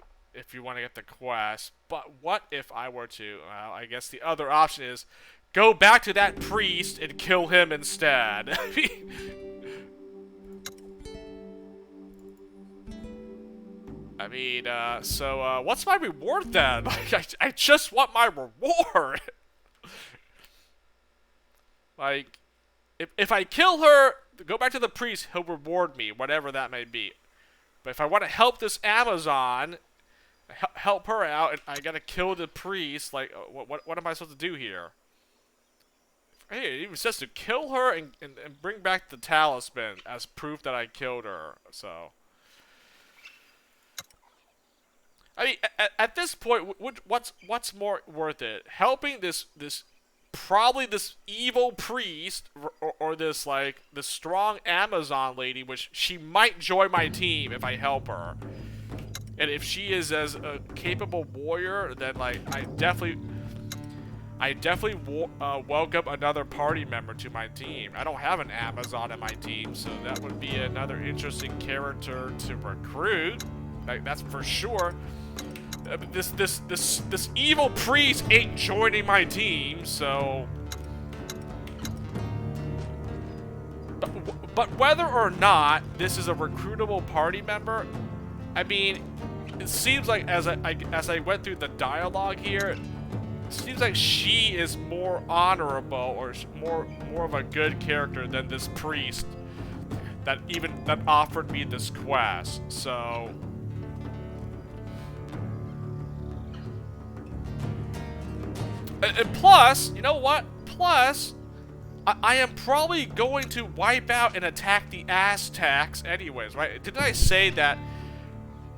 want to get the quest. But what if I were to? Well, I guess the other option is go back to that priest and kill him instead. I mean, so what's my reward then? Like, I just want my reward. Like, if I kill her, go back to the priest, he'll reward me, whatever that may be. But if I want to help this Amazon, help her out, and I gotta kill the priest, like, what am I supposed to do here? Hey, it even says to kill her and bring back the talisman as proof that I killed her, so. I mean, at this point, what's more worth it? Helping this probably this evil priest, or this, like, this strong Amazon lady, which she might join my team if I help her. And if she is as a capable warrior, then, like, I definitely welcome another party member to my team. I don't have an Amazon in my team, so that would be another interesting character to recruit. Like, that's for sure. This evil priest ain't joining my team, so. But whether or not this is a recruitable party member, I mean, it seems like as I went through the dialogue here, it seems like she is more honorable or more of a good character than this priest that offered me this quest. So. And plus, you know what? Plus, I am probably going to wipe out and attack the Aztecs anyways, right? Didn't I say that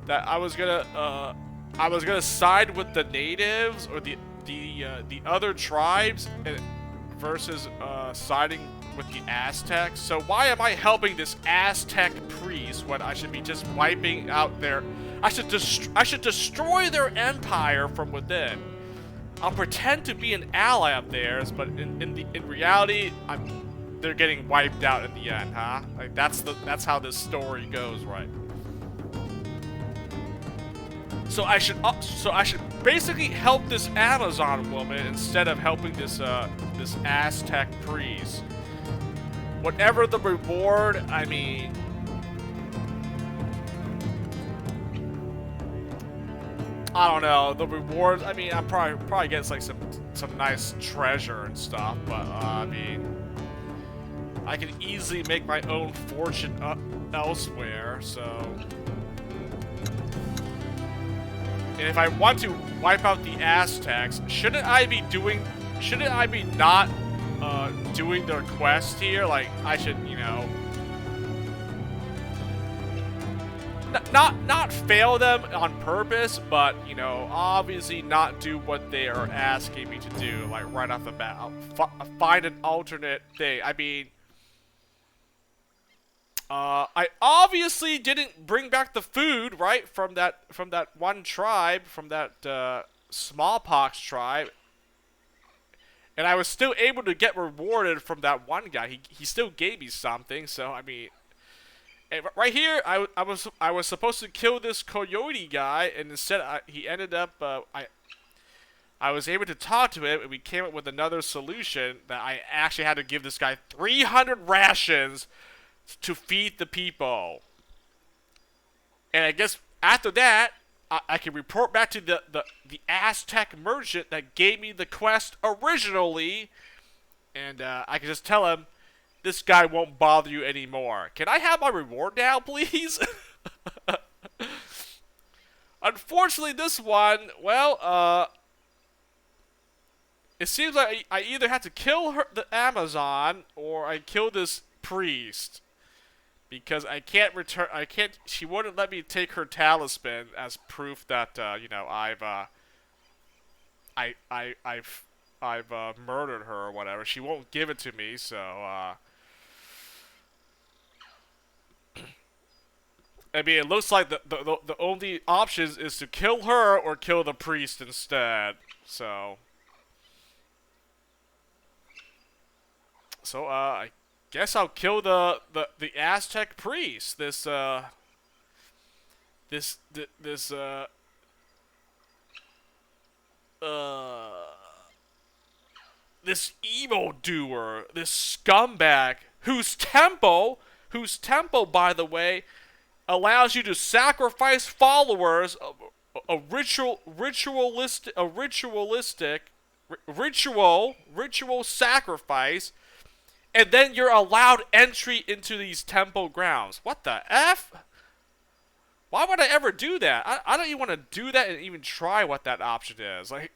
I was gonna side with the natives or the other tribes versus siding with the Aztecs? So why am I helping this Aztec priest when I should be just wiping out their? I should destroy their empire from within. I'll pretend to be an ally of theirs, but in reality, they're getting wiped out in the end, huh? Like that's how this story goes, right? So I should basically help this Amazon woman instead of helping this Aztec priest. Whatever the reward, I mean. I don't know, the rewards, I mean, I'm probably get like some nice treasure and stuff, but I mean, I can easily make my own fortune elsewhere, so. And if I want to wipe out the Aztecs, shouldn't I be not doing their quest here? Like, I should, you know, not fail them on purpose, but, you know, obviously not do what they are asking me to do, like, right off the bat. Find an alternate thing. I mean, I obviously didn't bring back the food, right, from that one tribe, from that smallpox tribe, and I was still able to get rewarded from that one guy. He still gave me something, so I mean, right here, I was supposed to kill this coyote guy, and instead he ended up I was able to talk to him, and we came up with another solution that I actually had to give this guy 300 rations to feed the people. And I guess after that, I can report back to the Aztec merchant that gave me the quest originally, and I can just tell him, this guy won't bother you anymore. Can I have my reward now, please? Unfortunately, this one, well, it seems like I either have to kill the Amazon, or I kill this priest. Because I can't return, she wouldn't let me take her talisman as proof that, you know, I've murdered her or whatever. She won't give it to me, so, I mean, it looks like the only options is to kill her or kill the priest instead, so. So, I guess I'll kill the Aztec priest. This evil doer, this scumbag, whose temple, by the way, allows you to sacrifice followers, a ritual sacrifice. And then you're allowed entry into these temple grounds. What the F? Why would I ever do that? I don't even want to do that and even try what that option is. Like,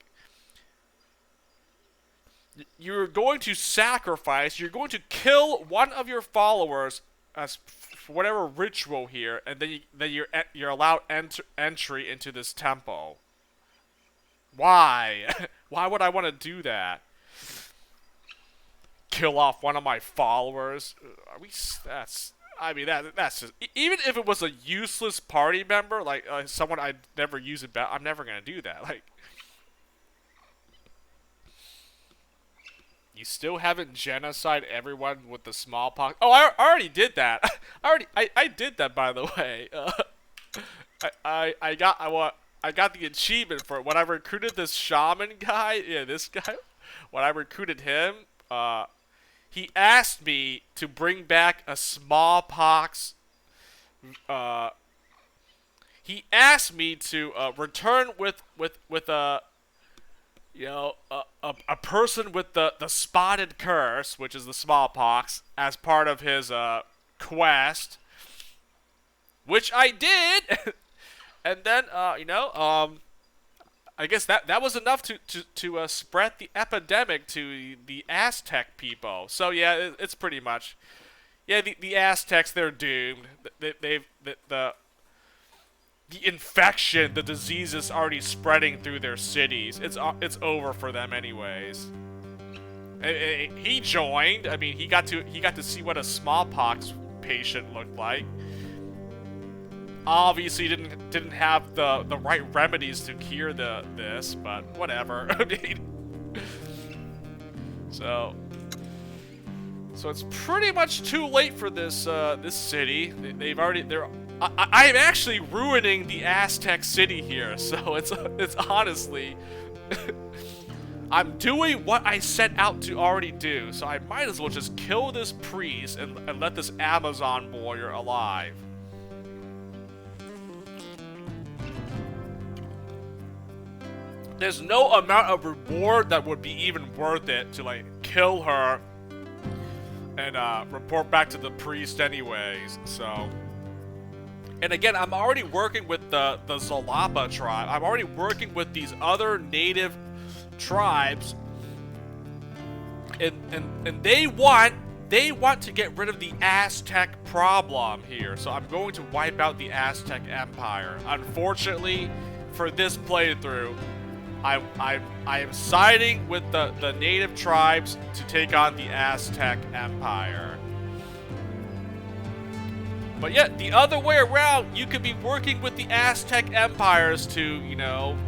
you're going to sacrifice, you're going to kill one of your followers as for whatever ritual here, and then you're allowed entry into this temple. Why? Why would I want to do that? Kill off one of my followers? Are we? I mean, that's just, even if it was a useless party member, like someone I'd never use it. I'm never gonna do that. Like, you still haven't genocide everyone with the smallpox. Oh, I already did that. I did that, by the way. I got the achievement for it when I recruited this shaman guy. Yeah, this guy. When I recruited him, he asked me to bring back a smallpox. He asked me to return with a, you know, a person with the spotted curse, which is the smallpox, as part of his quest, which I did. And then you know, I guess that was enough to spread the epidemic to the Aztec people. So yeah, it's pretty much, yeah, the Aztecs, they're doomed. The infection, the disease is already spreading through their cities. It's over for them anyways. He joined. I mean, he got to see what a smallpox patient looked like. Obviously didn't have the right remedies to cure this, but whatever. I mean, so it's pretty much too late for this this city. I'm actually ruining the Aztec city here, so it's honestly I'm doing what I set out to already do, so I might as well just kill this priest and let this Amazon warrior alive. there's no amount of reward that would be even worth it to like kill her and report back to the priest anyways. So, and again, I'm already working with the Zalapa tribe. I'm already working with these other native tribes, and they want to get rid of the Aztec problem here. So I'm going to wipe out the Aztec Empire. Unfortunately, for this playthrough, I am siding with the native tribes to take on the Aztec Empire. But yet, the other way around, you could be working with the Aztec Empires to, you know,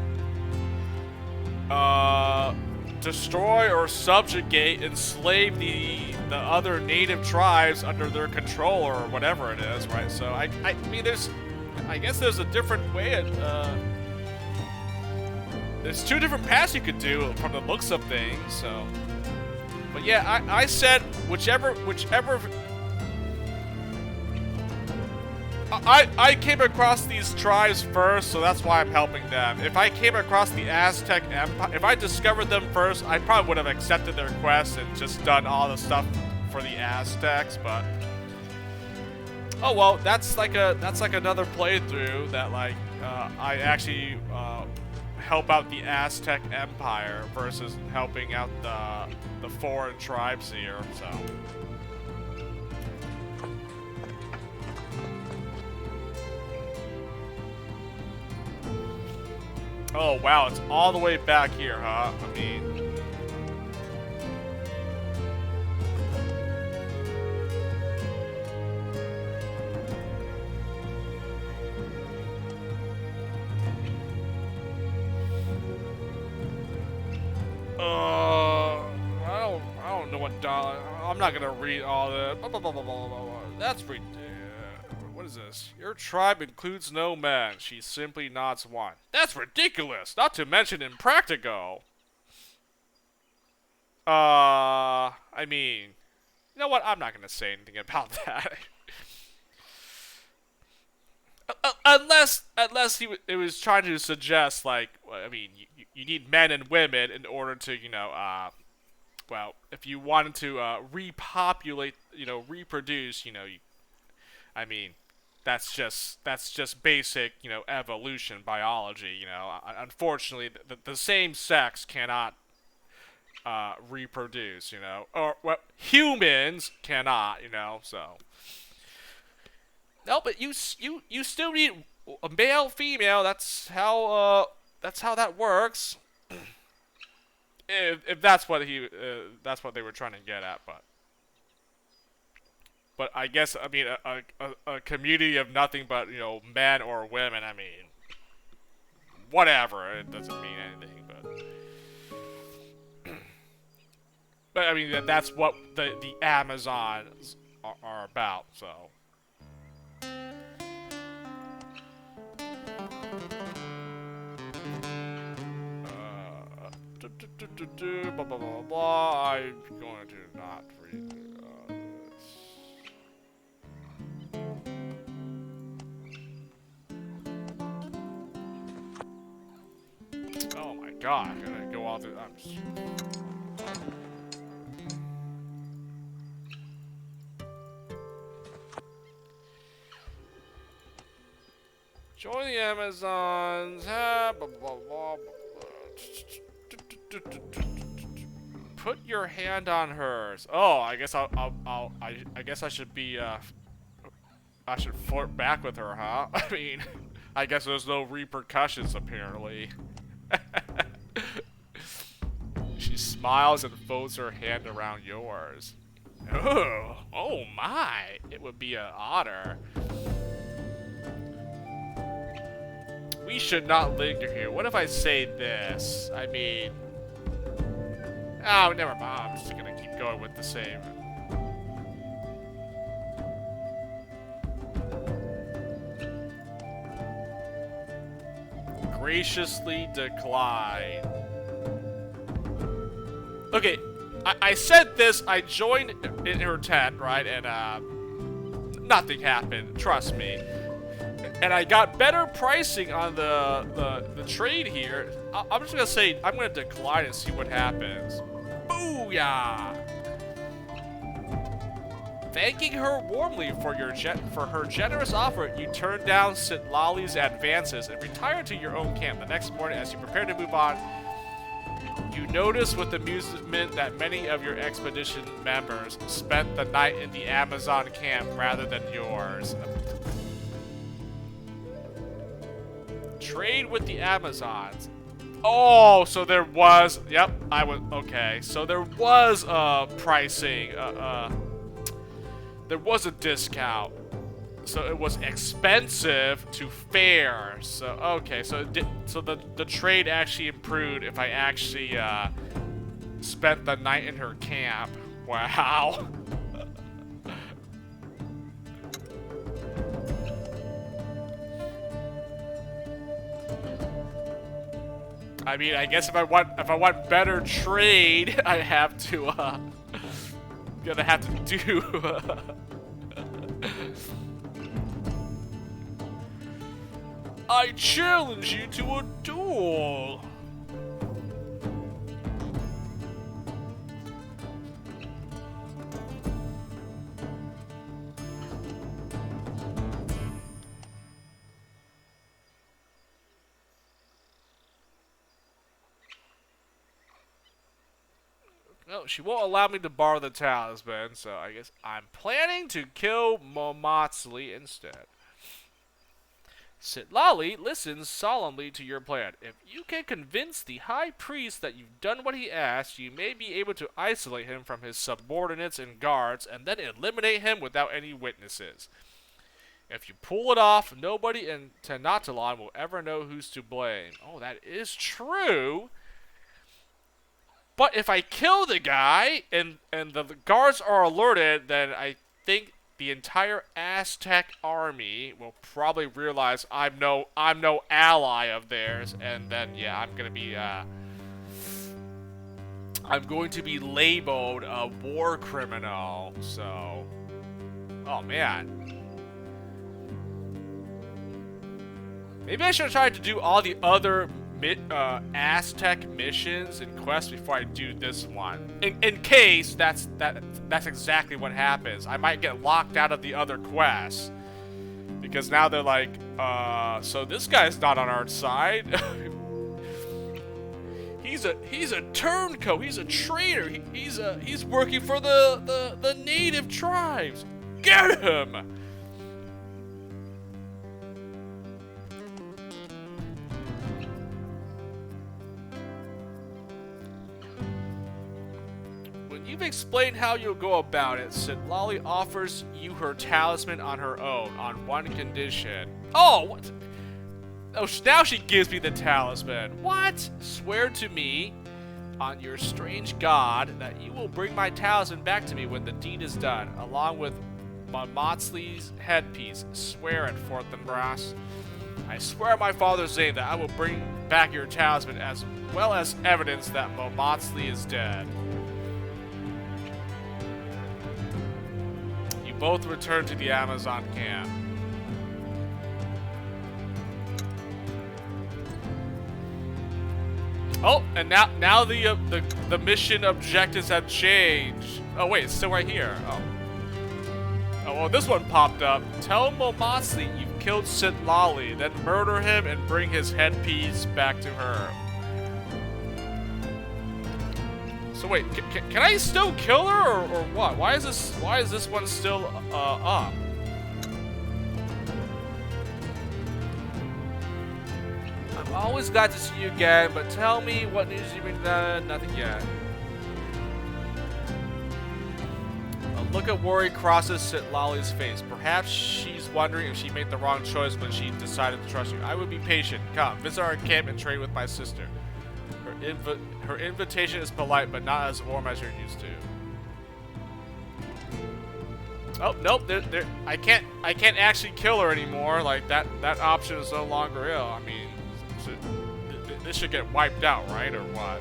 destroy or subjugate, enslave the other native tribes under their control or whatever it is, right? So I mean, I guess there's a different way. There's two different paths you could do from the looks of things. So, but yeah, I said whichever. I came across these tribes first, so that's why I'm helping them. If I came across the Aztec Empire, if I discovered them first, I probably would have accepted their quest and just done all the stuff for the Aztecs. But oh well, that's like another playthrough that like I actually help out the Aztec Empire versus helping out the foreign tribes here. So. Oh wow, it's all the way back here, huh? I mean... I don't know what dollar... I'm not gonna read all that. That's ridiculous. What is this? Your tribe includes no men. She simply nods one. That's ridiculous! Not to mention impractical! I mean... You know what? I'm not gonna say anything about that. Unless it was trying to suggest, like... I mean, you need men and women in order to, you know, well, if you wanted to, repopulate, you know, reproduce, you know, I mean... That's just basic, you know, evolution biology. You know, unfortunately, the same sex cannot reproduce. You know, or well, humans cannot. You know, so no, but you still need a male, female. That's how that works. if that's what that's what they were trying to get at, But I guess, I mean, a community of nothing but, you know, men or women, I mean, whatever, it doesn't mean anything, but I mean, that's what the Amazons are about, so. Blah, blah, blah, blah, I'm going to not read this. Oh my god, I'm gonna go all through. I'm just... Join the Amazons. Blah, blah, blah, blah. Put your hand on hers. Oh, I guess I guess I should be I should flirt back with her, huh? I mean, I guess there's no repercussions apparently. She smiles and folds her hand around yours. Oh my! It would be an honor. We should not linger here. What if I say this? I mean... Oh, never mind. I'm just gonna keep going with the same. Graciously decline. Okay, I said this, I joined in her tent, right, and nothing happened, trust me. And I got better pricing on the trade here. I'm just gonna say, I'm gonna decline and see what happens. Booyah! Thanking her warmly for her generous offer, you turn down Sitlali's advances and retire to your own camp. The next morning, as you prepare to move on, you notice with amusement that many of your expedition members spent the night in the Amazon camp rather than yours. Trade with the Amazons. Oh, so there was... Yep, okay, so there was pricing. There was a discount. So it was expensive to fair. So, okay, so the trade actually improved if I actually spent the night in her camp. Wow. I mean, I guess if I want better trade, I have to gonna have to do I challenge you to a duel. No, she won't allow me to borrow the talisman, so I guess I'm planning to kill Momotsli instead. Sitlali listens solemnly to your plan. If you can convince the high priest that you've done what he asked, you may be able to isolate him from his subordinates and guards, and then eliminate him without any witnesses. If you pull it off, nobody in Tenatalan will ever know who's to blame. Oh, that is true. But if I kill the guy and the guards are alerted, then I think the entire Aztec army will probably realize I'm no ally of theirs, and then yeah, I'm going to be labeled a war criminal. So, oh man, maybe I should try to do all the other Aztec missions and quests before I do this one. In case that's exactly what happens. I might get locked out of the other quests because now they're like, so this guy's not on our side. he's a turncoat. He's a traitor. He's working for the native tribes. Get him! You've explained how you'll go about it. Sitlali offers you her talisman on her own, on one condition. Oh, what? Oh, now she gives me the talisman. What? Swear to me, on your strange god, that you will bring my talisman back to me when the deed is done, along with Momotsli's headpiece. Swear it, Forthenbras. I swear on my father's name that I will bring back your talisman as well as evidence that Momotsli is dead. Both return to the Amazon camp. Oh, and now the mission objectives have changed. Oh wait, it's still right here. Oh, well, this one popped up. Tell Momotsli you've killed Sitlali, then murder him and bring his headpiece back to her. So wait, can I still kill her or what? Why is this one still up? I'm always glad to see you again, but tell me what news you've been done. Nothing yet. A look of worry crosses Sitlali's face. Perhaps she's wondering if she made the wrong choice when she decided to trust you. I would be patient. Come, visit our camp and trade with my sister. Her invitation is polite, but not as warm as you're used to. Oh nope, I can't actually kill her anymore. Like that option is no longer ill. I mean, this should get wiped out, right, or what?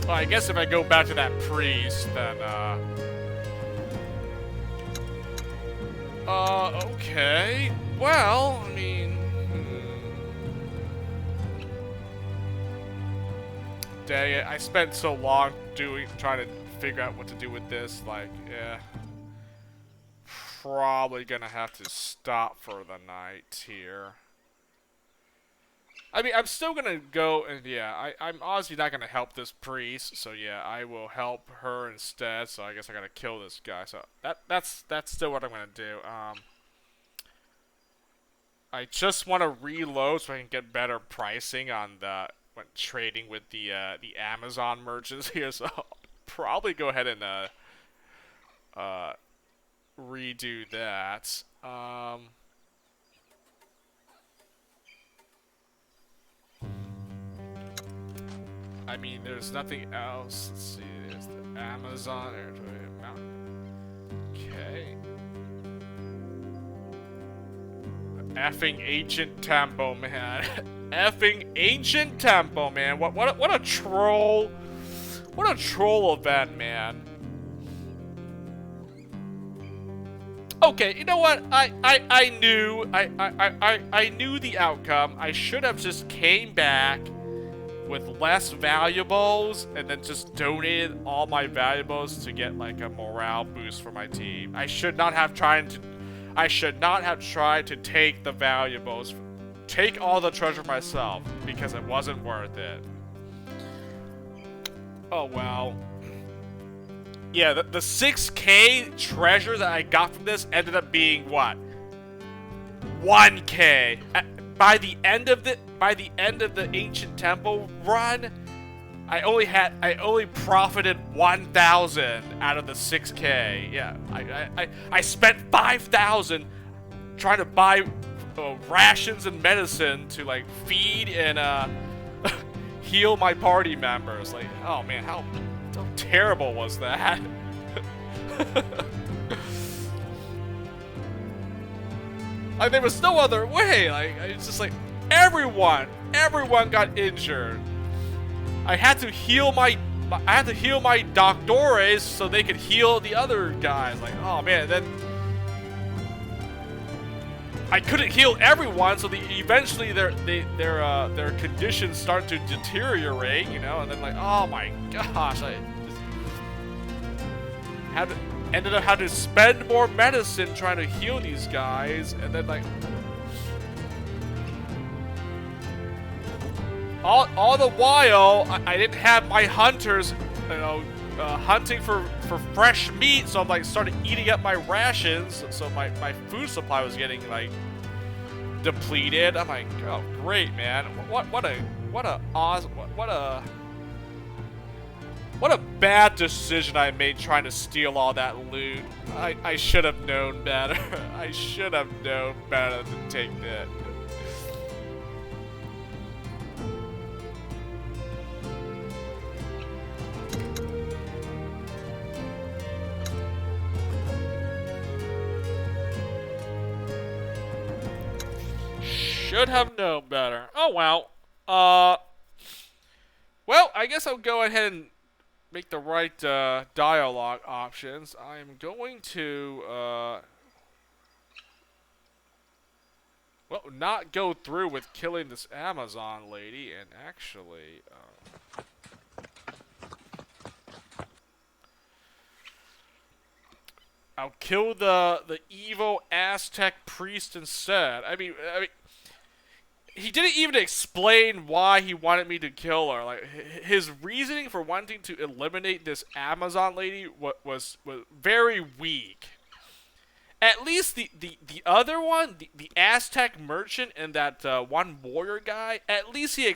Well, I guess if I go back to that priest, then okay. Well, I mean, dang it. I spent so long trying to figure out what to do with this. Like, yeah. Probably gonna have to stop for the night here. I mean, I'm still gonna go and yeah, I'm honestly not gonna help this priest, so yeah, I will help her instead. So I guess I gotta kill this guy. So that's still what I'm gonna do. I just want to reload so I can get better pricing on the when trading with the Amazon merchants here. So I'll probably go ahead and redo that. I mean, there's nothing else. Let's see, there's the Amazon. Okay. Effing ancient temple, man. Effing ancient temple, man. What a troll. What a troll event, man. Okay, you know what? I knew the outcome. I should have just came back with less valuables and then just donated all my valuables to get like a morale boost for my team. I should not have tried to take the valuables, take all the treasure myself because it wasn't worth it. Oh well. Yeah, the 6K treasure that I got from this ended up being what? 1K. By the end of the ancient temple run, I only profited 1,000 out of the 6K. Yeah, I spent 5,000 trying to buy rations and medicine to like feed and heal my party members. Like, oh man, how terrible was that? Like, there was no other way. Like, it's just like everyone got injured. I had to heal my doctores so they could heal the other guys. Like, oh man, then I couldn't heal everyone, so eventually their conditions start to deteriorate, you know, and then like, oh my gosh, I just ended up having to spend more medicine trying to heal these guys, and then like all the while I didn't have my hunters, you know, hunting for fresh meat, so I'm like started eating up my rations, so my food supply was getting like depleted. I'm like, oh great, man, what a bad decision I made trying to steal all that loot. I should have known better. I should have known better than take that. Should have known better. Oh well. Well, I guess I'll go ahead and make the right dialogue options. I'm going to well, not go through with killing this Amazon lady and actually I'll kill the evil Aztec priest instead. I mean he didn't even explain why he wanted me to kill her. Like, his reasoning for wanting to eliminate this Amazon lady was very weak. At least the other one, the Aztec merchant and that one warrior guy, at least he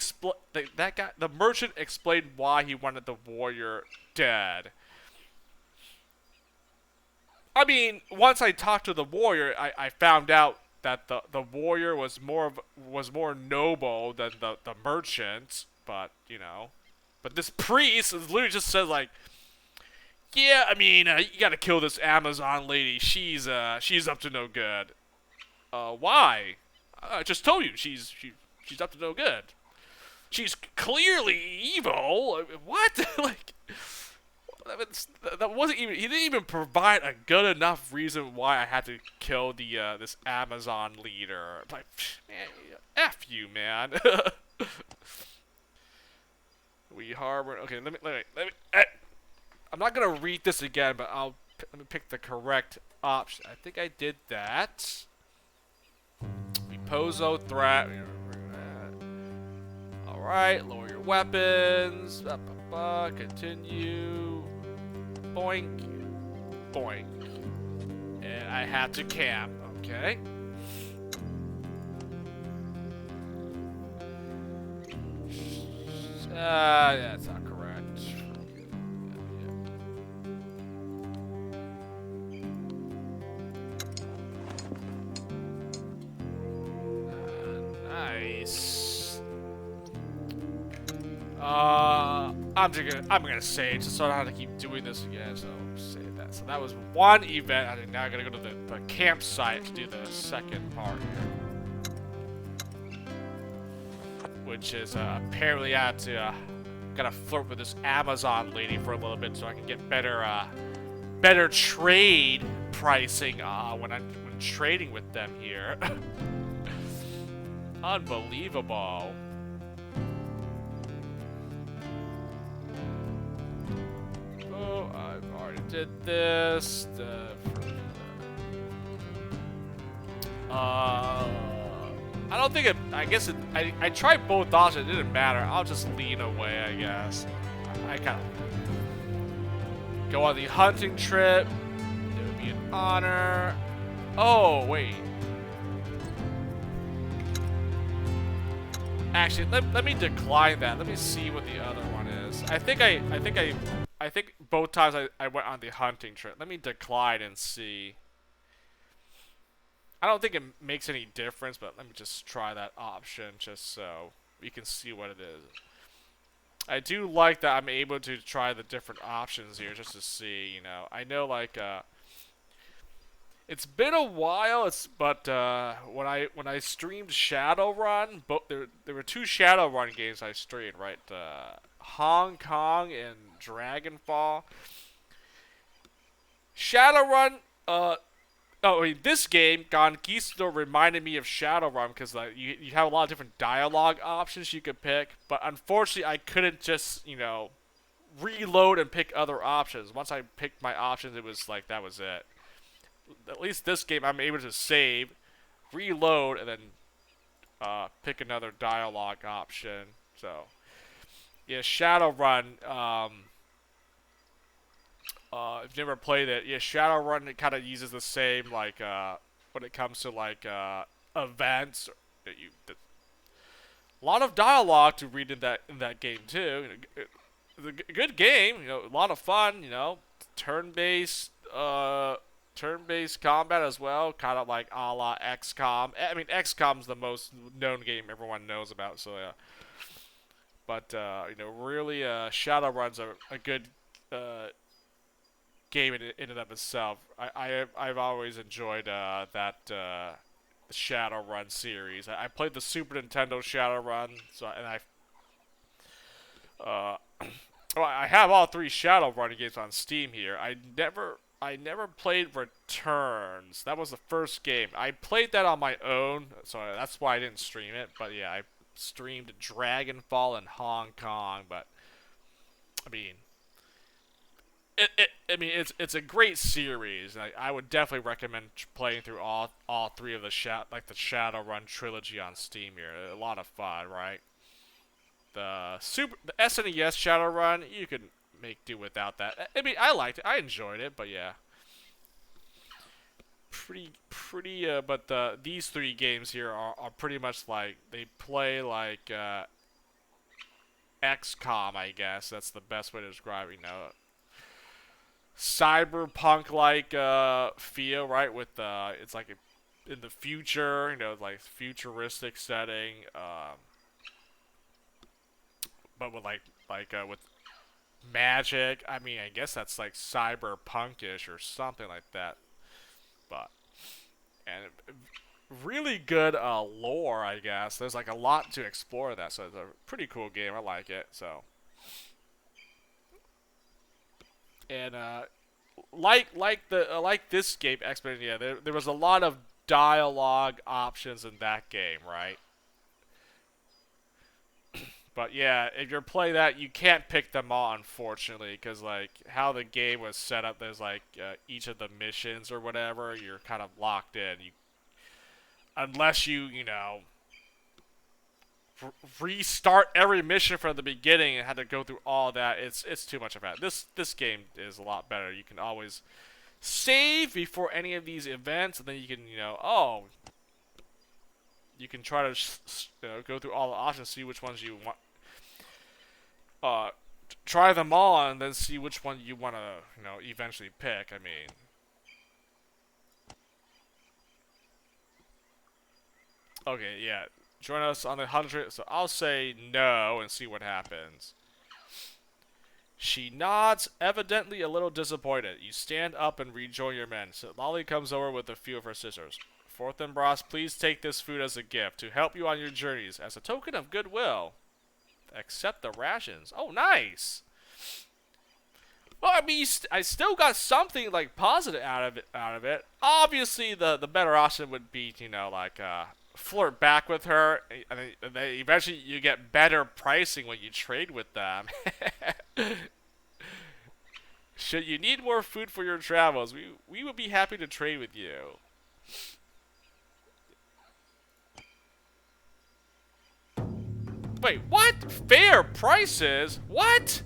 the merchant explained why he wanted the warrior dead. I mean, once I talked to the warrior, I found out that the warrior was more noble than the merchant, but you know, but this priest literally just says like, yeah, I mean, you gotta kill this Amazon lady. She's up to no good. Why? I just told you she's up to no good. She's clearly evil. What? Like, that wasn't even. He didn't even provide a good enough reason why I had to kill the this Amazon leader. Like, man, F you, man. We harbor. Okay, let me. I'm not gonna read this again, but let me pick the correct option. I think I did that. We pozo threat. All right, lower your weapons. Continue. Boink, boink. And I have to camp. Okay. That's not correct. Nice. I'm gonna say it just so I don't have to keep doing this again. So save that. So that was one event. I now gotta go to the campsite to do the second part here, which is apparently I have to gotta flirt with this Amazon lady for a little bit so I can get better trade pricing when trading with them here. Unbelievable. Oh, I've already did this. I don't think it. I guess it. I tried both options. It didn't matter. I'll just lean away. I guess. I kind of go on the hunting trip. It would be an honor. Oh wait. Actually, let me decline that. Let me see what the other one is. I think both times I went on the hunting trip. Let me decline and see. I don't think it makes any difference, but let me just try that option just so we can see what it is. I do like that I'm able to try the different options here just to see, you know. I know like it's been a while, but when I streamed Shadowrun, there were two Shadowrun games I streamed, right? Hong Kong and Dragonfall. Shadowrun, I mean, this game, Conquistador, reminded me of Shadowrun because like you have a lot of different dialogue options you could pick, but unfortunately I couldn't just, you know, reload and pick other options. Once I picked my options, it was like that was it. At least this game, I'm able to save, reload, and then pick another dialogue option. So, yeah, Shadowrun. If you've never played it, yeah, Shadowrun, it kind of uses the same like when it comes to like events. A lot of dialogue to read in that game too. You know, good game. You know, a lot of fun. You know, turn-based. Turn-based combat as well, kind of like a la XCOM. I mean, XCOM's the most known game everyone knows about, so yeah. But you know, really, Shadowrun's a good game in and of itself. I've always enjoyed that the Shadowrun series. I played the Super Nintendo Shadowrun, so and well, I have all three Shadowrun games on Steam here. I never played Returns. That was the first game. I played that on my own, so that's why I didn't stream it. But yeah, I streamed Dragonfall in Hong Kong. But I mean, it's a great series. I would definitely recommend playing through all three of the Shadowrun trilogy on Steam here. A lot of fun, right? The SNES Shadowrun, you can make do without that. I mean, I liked it. I enjoyed it, but yeah. But these three games here are pretty much like, they play like XCOM, I guess. That's the best way to describe it, you know. Cyberpunk-like feel, right? With it's like in the future, you know, like futuristic setting. But with with magic. I mean, I guess that's like cyberpunkish or something like that. But and really good lore, I guess. There's like a lot to explore that, so it's a pretty cool game. I like it. So and like this game, X-Men, yeah, there was a lot of dialogue options in that game, right? But yeah, if you're playing that, you can't pick them all, unfortunately, because like how the game was set up, there's like each of the missions or whatever, you're kind of locked in. Unless you know, restart every mission from the beginning and had to go through all that. It's too much of that. This game is a lot better. You can always save before any of these events, and then you can you can try to go through all the options, see which ones you want. Try them all and then see which one you want to eventually pick. I mean, okay, yeah. Join us on the 100. So I'll say no and see what happens. She nods, evidently a little disappointed. You stand up and rejoin your men. So Lolly comes over with a few of her sisters. Forthenbras, please take this food as a gift to help you on your journeys as a token of goodwill. Accept the rations. Oh, nice. Well, I mean, I still got something like positive out of it. Obviously, the better option would be, like flirt back with her, and then eventually you get better pricing when you trade with them. Should you need more food for your travels, we would be happy to trade with you. Wait, what? Fair prices? What?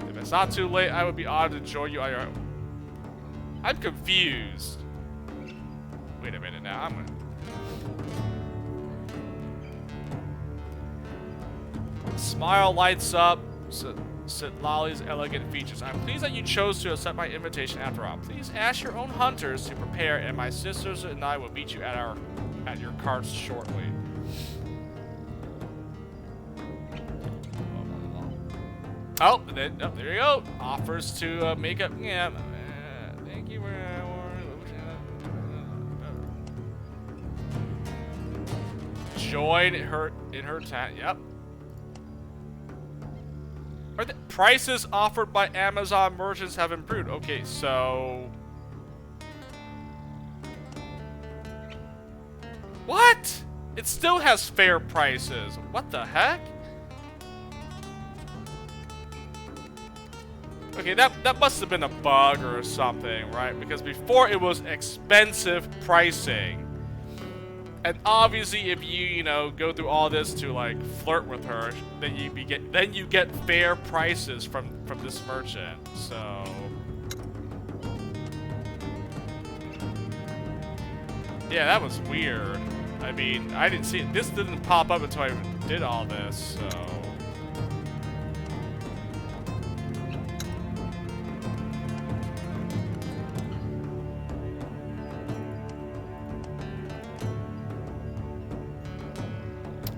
If it's not too late, I would be honored to join you on your... I'm confused. Wait a minute now, I'm gonna... Smile lights up. Said Lolly's elegant features. I'm pleased that you chose to accept my invitation after all. Please ask your own hunters to prepare, and my sisters and I will meet you at your carts shortly. Oh, there you go. Offers to make up. Yeah. Thank you. Join her in her tent. Yep. Are the prices offered by Amazon merchants have improved? Okay, so... What? It still has fair prices. What the heck? Okay, that must have been a bug or something, right? Because before it was expensive pricing. And obviously, if you go through all this to like flirt with her, then you get fair prices from this merchant. So yeah, that was weird. I mean, I didn't see it. This didn't pop up until I did all this. So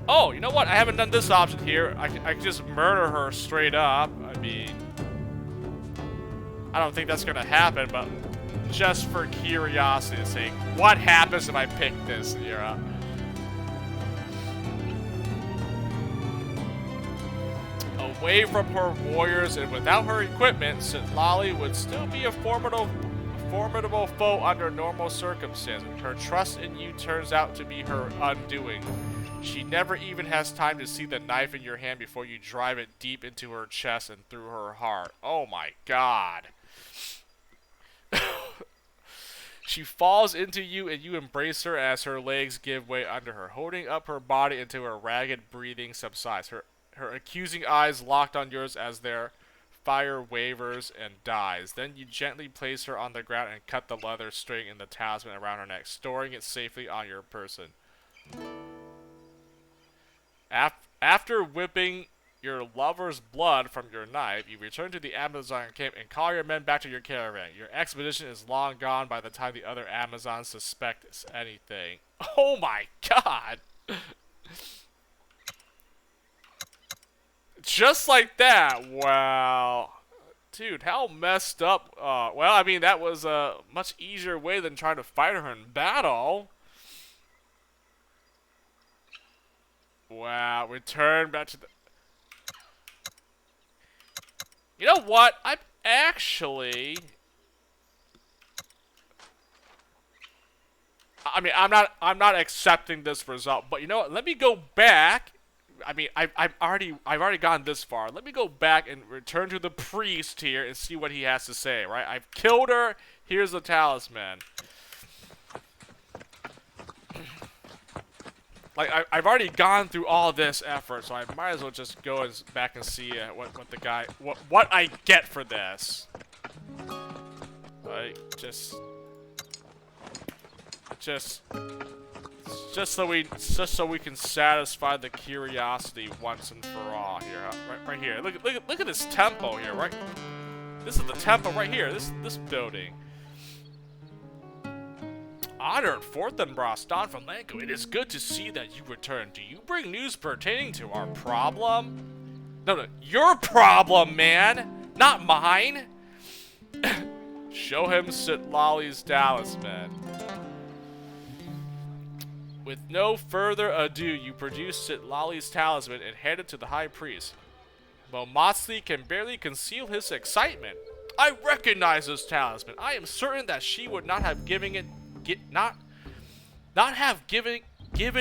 oh, you know what? I haven't done this option here. I can just murder her straight up. I mean, I don't think that's gonna happen, but just for curiosity's sake, what happens if I pick this, Nira? Away from her warriors and without her equipment, Lolly would still be a formidable foe under normal circumstances. Her trust in you turns out to be her undoing. She never even has time to see the knife in your hand before you drive it deep into her chest and through her heart. Oh my god. She falls into you and you embrace her as her legs give way under her, holding up her body until her ragged breathing subsides. Her accusing eyes locked on yours as their fire wavers and dies. Then you gently place her on the ground and cut the leather string in the talisman around her neck, storing it safely on your person. After whipping your lover's blood from your knife, you return to the Amazon camp and call your men back to your caravan. Your expedition is long gone by the time the other Amazons suspect anything. Oh my god! Just like that. Wow. Dude, how messed up. Well, I mean, that was a much easier way than trying to fight her in battle. Wow, return back to the... You know what? I'm actually I mean, I'm not accepting this result. But you know what? Let me go back. I mean, I've already gone this far. Let me go back and return to the priest here and see what he has to say. Right? I've killed her. Here's the talisman. Like, I've already gone through all this effort, so I might as well just go back and see what the guy, what I get for this. Like, just so we can satisfy the curiosity once and for all here, huh? Right here. Look at this temple here, right? This is the temple right here. This building. Honored Forthenbras Don from Lanko, it is good to see that you returned. Do you bring news pertaining to our problem? No, your problem, man! Not mine! Show him Sitlali's talisman. With no further ado, you produce Sitlali's talisman and hand it to the High Priest. Momatsli can barely conceal his excitement. I recognize this talisman. I am certain that she would not have given it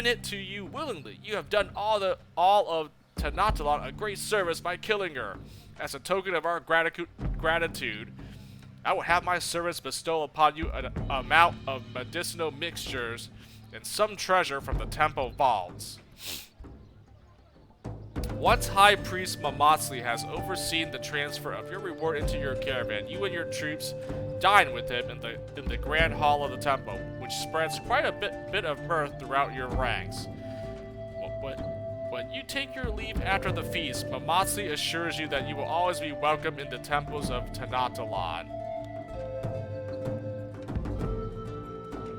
it to you willingly. You have done all of Tanatalan a great service by killing her. As a token of our gratitude, I will have my servants bestow upon you an amount of medicinal mixtures and some treasure from the temple vaults. Once High Priest Momatsli has overseen the transfer of your reward into your caravan, you and your troops dine with him in the grand hall of the temple, which spreads quite a bit of mirth throughout your ranks. When you take your leave after the feast, Momatsli assures you that you will always be welcome in the temples of Tanatalan.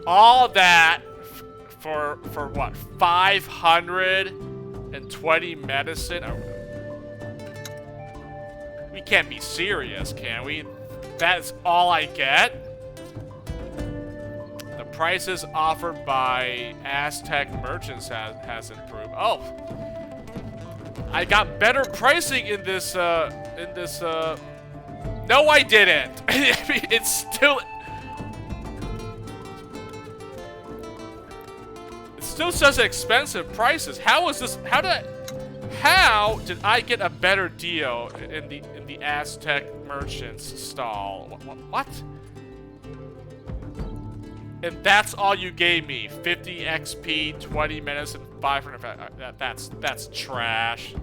All that for what? 520 medicine? We can't be serious, can we? That's all I get? The prices offered by Aztec merchants has improved. Oh, I got better pricing in this. No, I didn't. It's still. It still says expensive prices. How is this? How did I get a better deal in the Aztec merchant's stall? What? And that's all you gave me? 50 XP, 20 minutes, and 500. That's trash.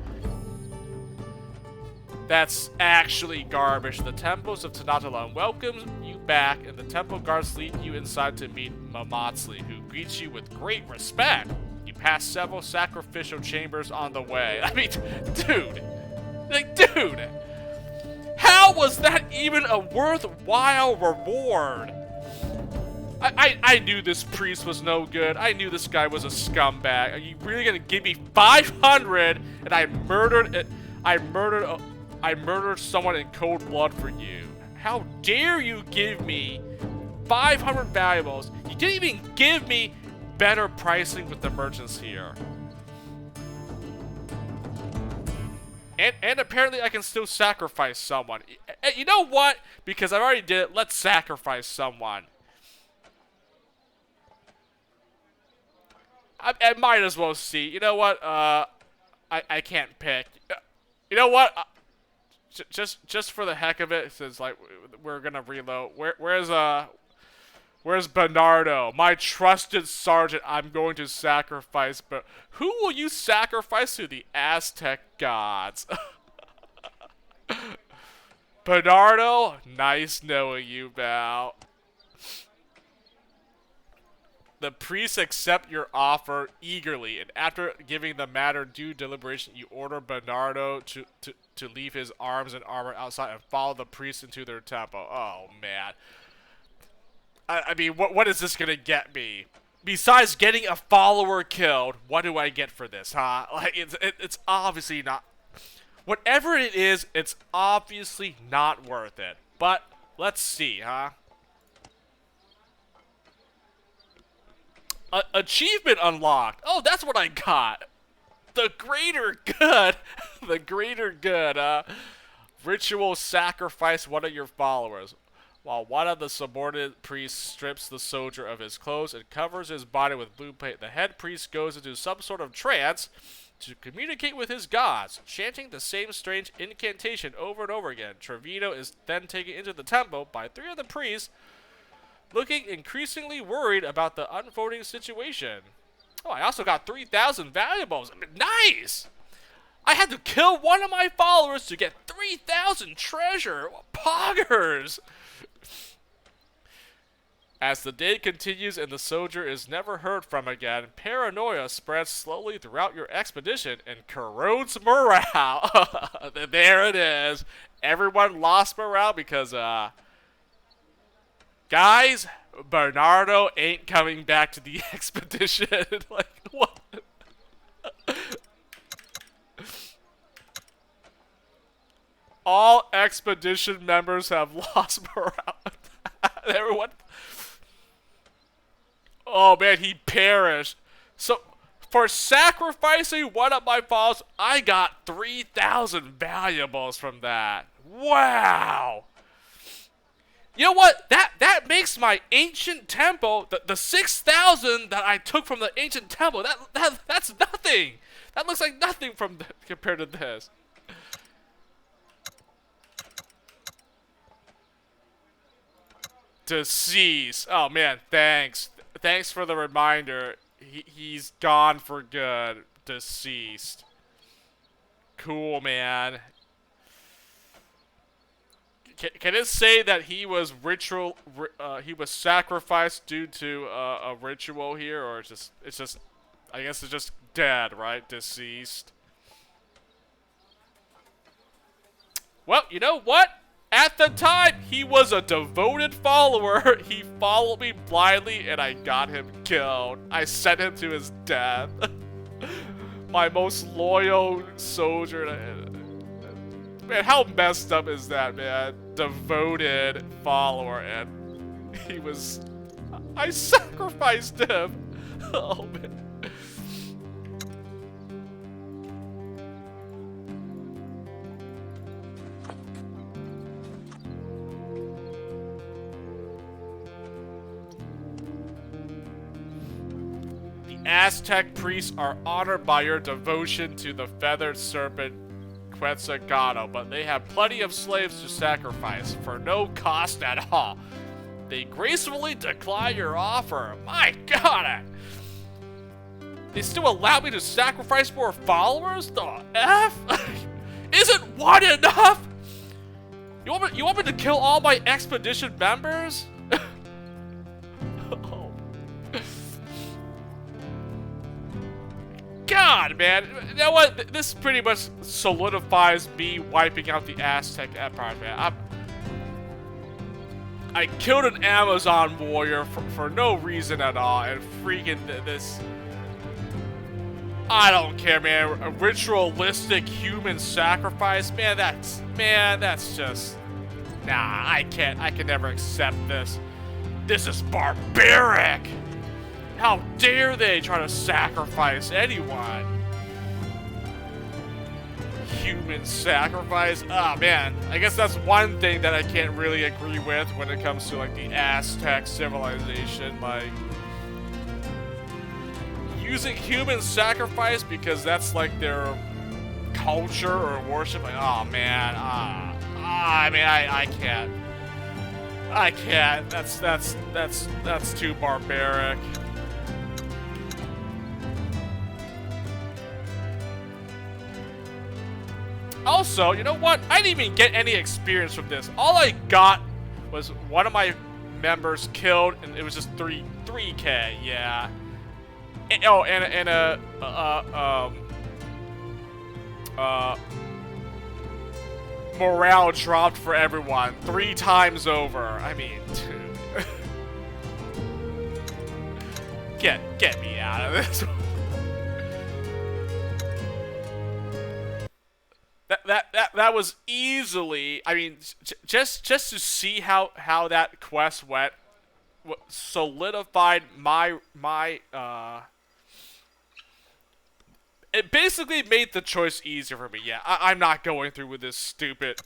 That's actually garbage. The temples of Tanatalan welcomes you back, and the temple guards lead you inside to meet Momatsli, who greets you with great respect. You pass several sacrificial chambers on the way. I mean, dude. Like, dude. How was that even a worthwhile reward? I knew this priest was no good. I knew this guy was a scumbag. Are you really gonna give me 500 and I murdered someone in cold blood for you? How dare you give me 500 valuables? You didn't even give me better pricing with the merchants here. And apparently I can still sacrifice someone. You know what? Because I already did it, let's sacrifice someone. I might as well see. You know what? I can't pick. You know what? Just for the heck of it, since like we're gonna reload. Where's Bernardo, my trusted sergeant? I'm going to sacrifice. But who will you sacrifice to? The Aztec gods. Bernardo, nice knowing you, Val. The priests accept your offer eagerly, and after giving the matter due deliberation, you order Bernardo to leave his arms and armor outside and follow the priests into their temple. Oh, man. I mean, what is this gonna get me? Besides getting a follower killed, what do I get for this, huh? Like, it's obviously not... Whatever it is, it's obviously not worth it. But, let's see, huh? Achievement unlocked. Oh, that's what I got. The greater good. The greater good. Ritual sacrifice one of your followers. while one of the subordinate priests strips the soldier of his clothes and covers his body with blue paint. The head priest goes into some sort of trance to communicate with his gods, chanting the same strange incantation over and over again. Trevino is then taken into the temple by three of the priests, looking increasingly worried about the unfolding situation. Oh, I also got 3,000 valuables. I mean, nice! I had to kill one of my followers to get 3,000 treasure. What poggers! As the day continues and the soldier is never heard from again, paranoia spreads slowly throughout your expedition and corrodes morale. There it is. Everyone lost morale because, guys, Bernardo ain't coming back to the expedition. Like, what? All expedition members have lost morale. Everyone. Oh man, he perished. So, for sacrificing one of my followers, I got 3,000 valuables from that. Wow. You know what? That makes my ancient temple, the 6,000 that I took from the ancient temple, that's nothing. That looks like nothing compared to this. Deceased. Oh man, thanks. Thanks for the reminder. He's gone for good. Deceased. Cool, man. Can it say that he was he was sacrificed due to a ritual here, or it's just, I guess it's just dead, right? Deceased. Well, you know what? At the time, he was a devoted follower. He followed me blindly, and I got him killed. I sent him to his death. My most loyal soldier. Man, how messed up is that, man? Devoted follower, and he was... I sacrificed him. Oh, man. Aztec priests are honored by your devotion to the feathered serpent Quetzalcoatl, but they have plenty of slaves to sacrifice for no cost at all. They gracefully decline your offer. My God! They still allow me to sacrifice more followers? The F? Isn't one enough? You want me to kill all my expedition members? God, man. You know what? This pretty much solidifies me wiping out the Aztec Empire, man. I killed an Amazon warrior for no reason at all, and freaking this... I don't care, man. A ritualistic human sacrifice? Man, that's just... Nah, I can never accept this. This is barbaric! How dare they try to sacrifice anyone? Human sacrifice? Ah, man. I guess that's one thing that I can't really agree with when it comes to, like, the Aztec civilization. Like, using human sacrifice because that's, like, their culture or worship. Like, oh, man. I mean, I can't. I can't. That's too barbaric. Also, you know what? I didn't even get any experience from this. All I got was one of my members killed, and it was just 3K, yeah. And, oh, and morale dropped for everyone 3 times over. I mean, dude. Get me out of this. That was easily, I mean, just to see how that quest went, solidified my it basically made the choice easier for me. Yeah, I'm not going through with this stupid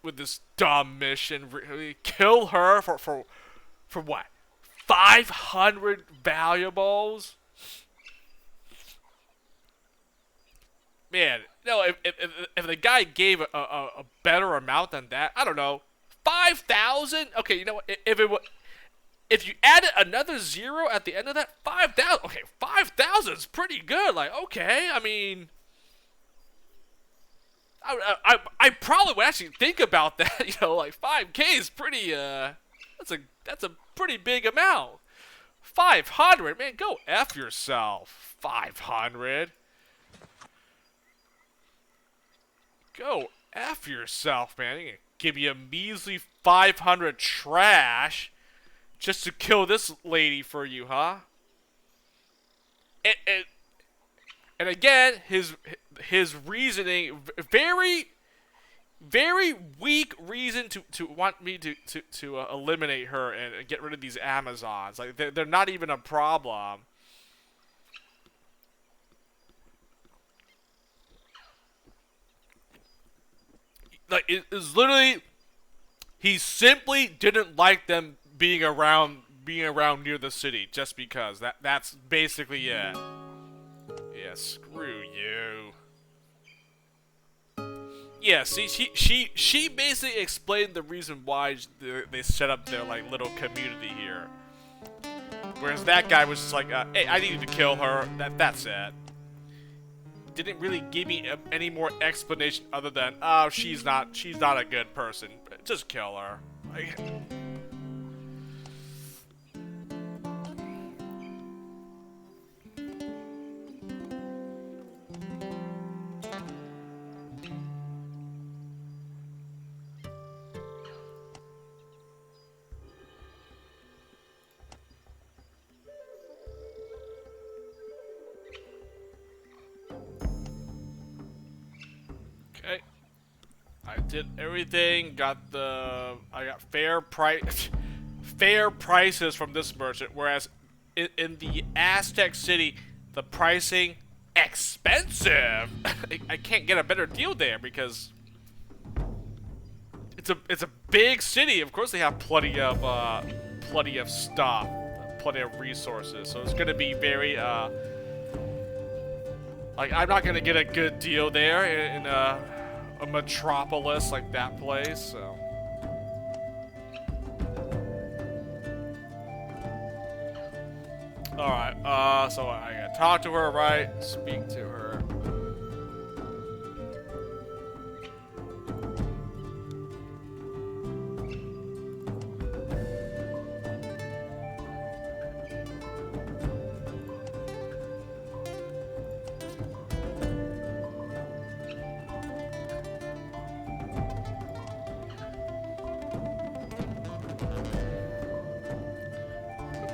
with this dumb mission. Really kill her for what? 500 valuables? Man, no. If the guy gave a better amount than that, I don't know, 5,000. Okay, you know what? If you added another zero at the end of that, 5,000. Okay, 5,000 is pretty good. Like, okay, I mean, I probably would actually think about that. You know, like 5K is pretty. That's a pretty big amount. 500, man, go F yourself. 500. Go F yourself, man. You give you a measly 500 trash just to kill this lady for you, huh? And again, his reasoning, very weak reason to want me to eliminate her and get rid of these Amazons. Like, they're not even a problem. Like, it is literally, he simply didn't like them being around near the city just because. That's basically it. Yeah, screw you. Yeah, see, she basically explained the reason why they set up their, like, little community here. Whereas that guy was just like, hey, I needed to kill her. That's it. Didn't really give me any more explanation other than, oh, she's not a good person. Just kill her. Like, okay. I did everything. I got fair prices from this merchant. Whereas in the Aztec City, the pricing expensive. I can't get a better deal there because it's a big city. Of course, they have plenty of stuff, plenty of resources. So it's gonna be very like, I'm not gonna get a good deal there in a metropolis like that place. So. Alright, so I gotta talk to her, right? Speak to her.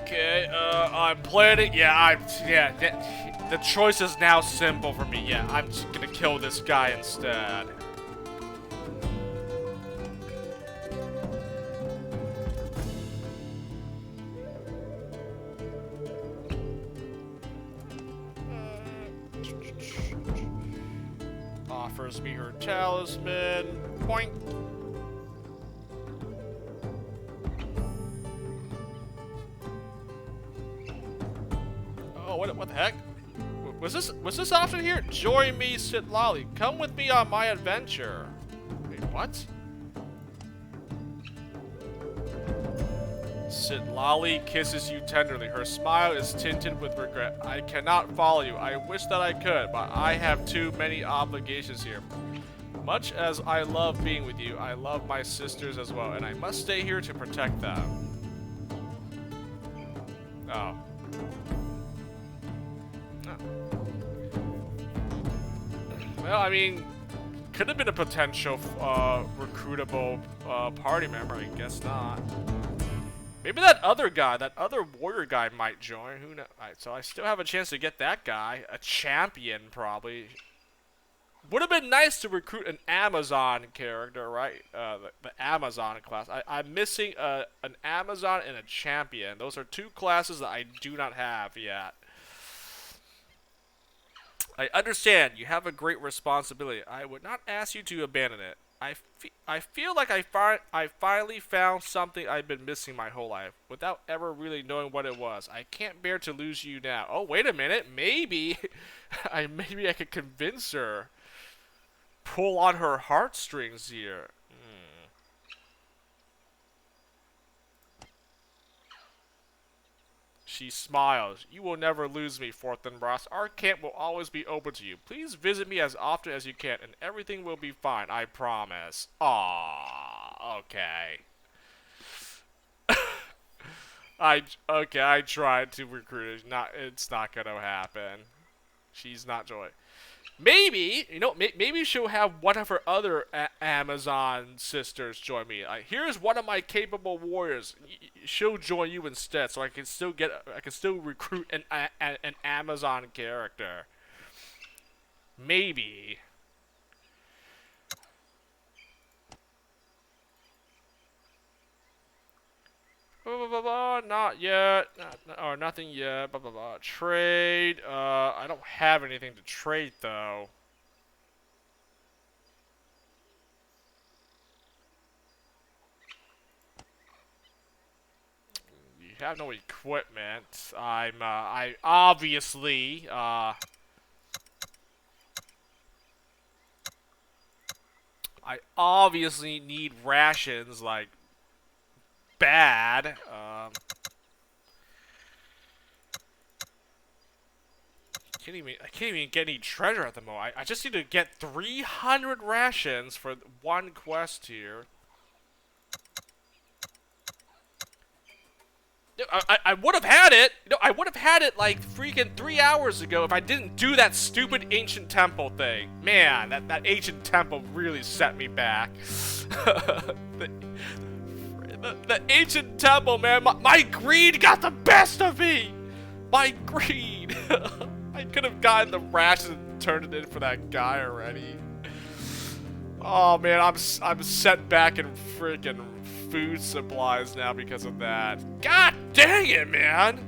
Okay, I'm planning. Yeah, the choice is now simple for me. Yeah, I'm just gonna kill this guy instead. Offers me her talisman. Point. Oh, what the heck? Was this option here? Join me, Sitlali. Come with me on my adventure. Wait, what? Sitlali kisses you tenderly. Her smile is tinted with regret. I cannot follow you. I wish that I could, but I have too many obligations here. Much as I love being with you, I love my sisters as well, and I must stay here to protect them. Oh. Well, I mean, could have been a potential recruitable party member. I guess not. Maybe that other guy, that other warrior guy might join. Who knows? Alright, so I still have a chance to get that guy. A champion, probably. Would have been nice to recruit an Amazon character, right? The Amazon class. I'm missing an Amazon and a champion. Those are two classes that I do not have yet. I understand you have a great responsibility. I would not ask you to abandon it. I feel like I finally found something I've been missing my whole life without ever really knowing what it was. I can't bear to lose you now. Oh, wait a minute. Maybe maybe I could convince her. Pull on her heartstrings here. She smiles. You will never lose me, Fortinbras. Our camp will always be open to you. Please visit me as often as you can, and everything will be fine. I promise. Aww. Okay. I tried to recruit her. It's not gonna happen. She's not joy. Maybe, maybe she'll have one of her other Amazon sisters join me. Here's one of my capable warriors. She'll join you instead, so I can still recruit an Amazon character. Maybe. Not yet. Or nothing yet. Trade. I don't have anything to trade though. You have no equipment. I obviously, I obviously need rations, like, bad. I can't even get any treasure at the moment. I just need to get 300 rations for one quest here. I would have had it. I would have had it like freaking 3 hours ago if I didn't do that stupid ancient temple thing. Man, that ancient temple really set me back. The ancient temple, man. My greed got the best of me. My greed. I could have gotten the rations and turned it in for that guy already. Oh man, I'm set back in freaking food supplies now because of that. God dang it, man!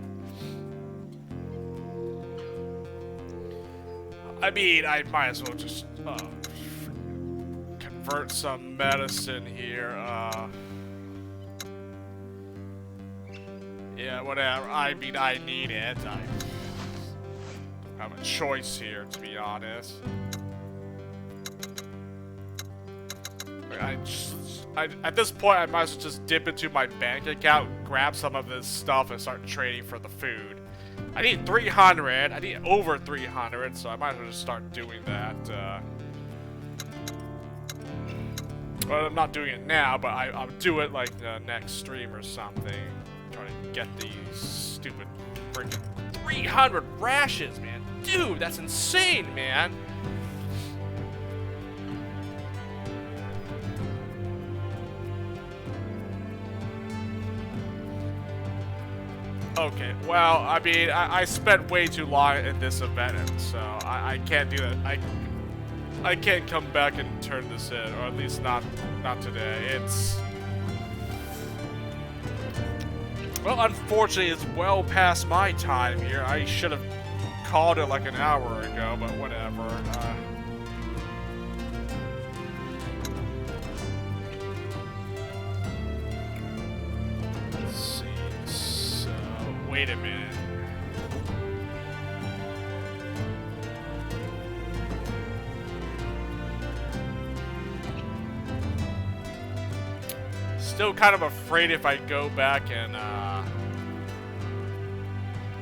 I mean, I might as well just convert some medicine here. Yeah, whatever. I mean, I need it. I have a choice here, to be honest. At this point, I might as well just dip into my bank account, grab some of this stuff, and start trading for the food. I need 300. I need over 300, so I might as well just start doing that. Well, I'm not doing it now, but I'll do it like the next stream or something. Trying to get these stupid freaking 300 rations, man. Dude, that's insane, man. Okay, well, I mean, I spent way too long in this event, so I can't do that. I can't come back and turn this in, or at least not today. It's... Well, unfortunately, it's well past my time here. I should have called it like an hour ago, but whatever. Let's see. So, wait a minute. Still kind of afraid if I go back and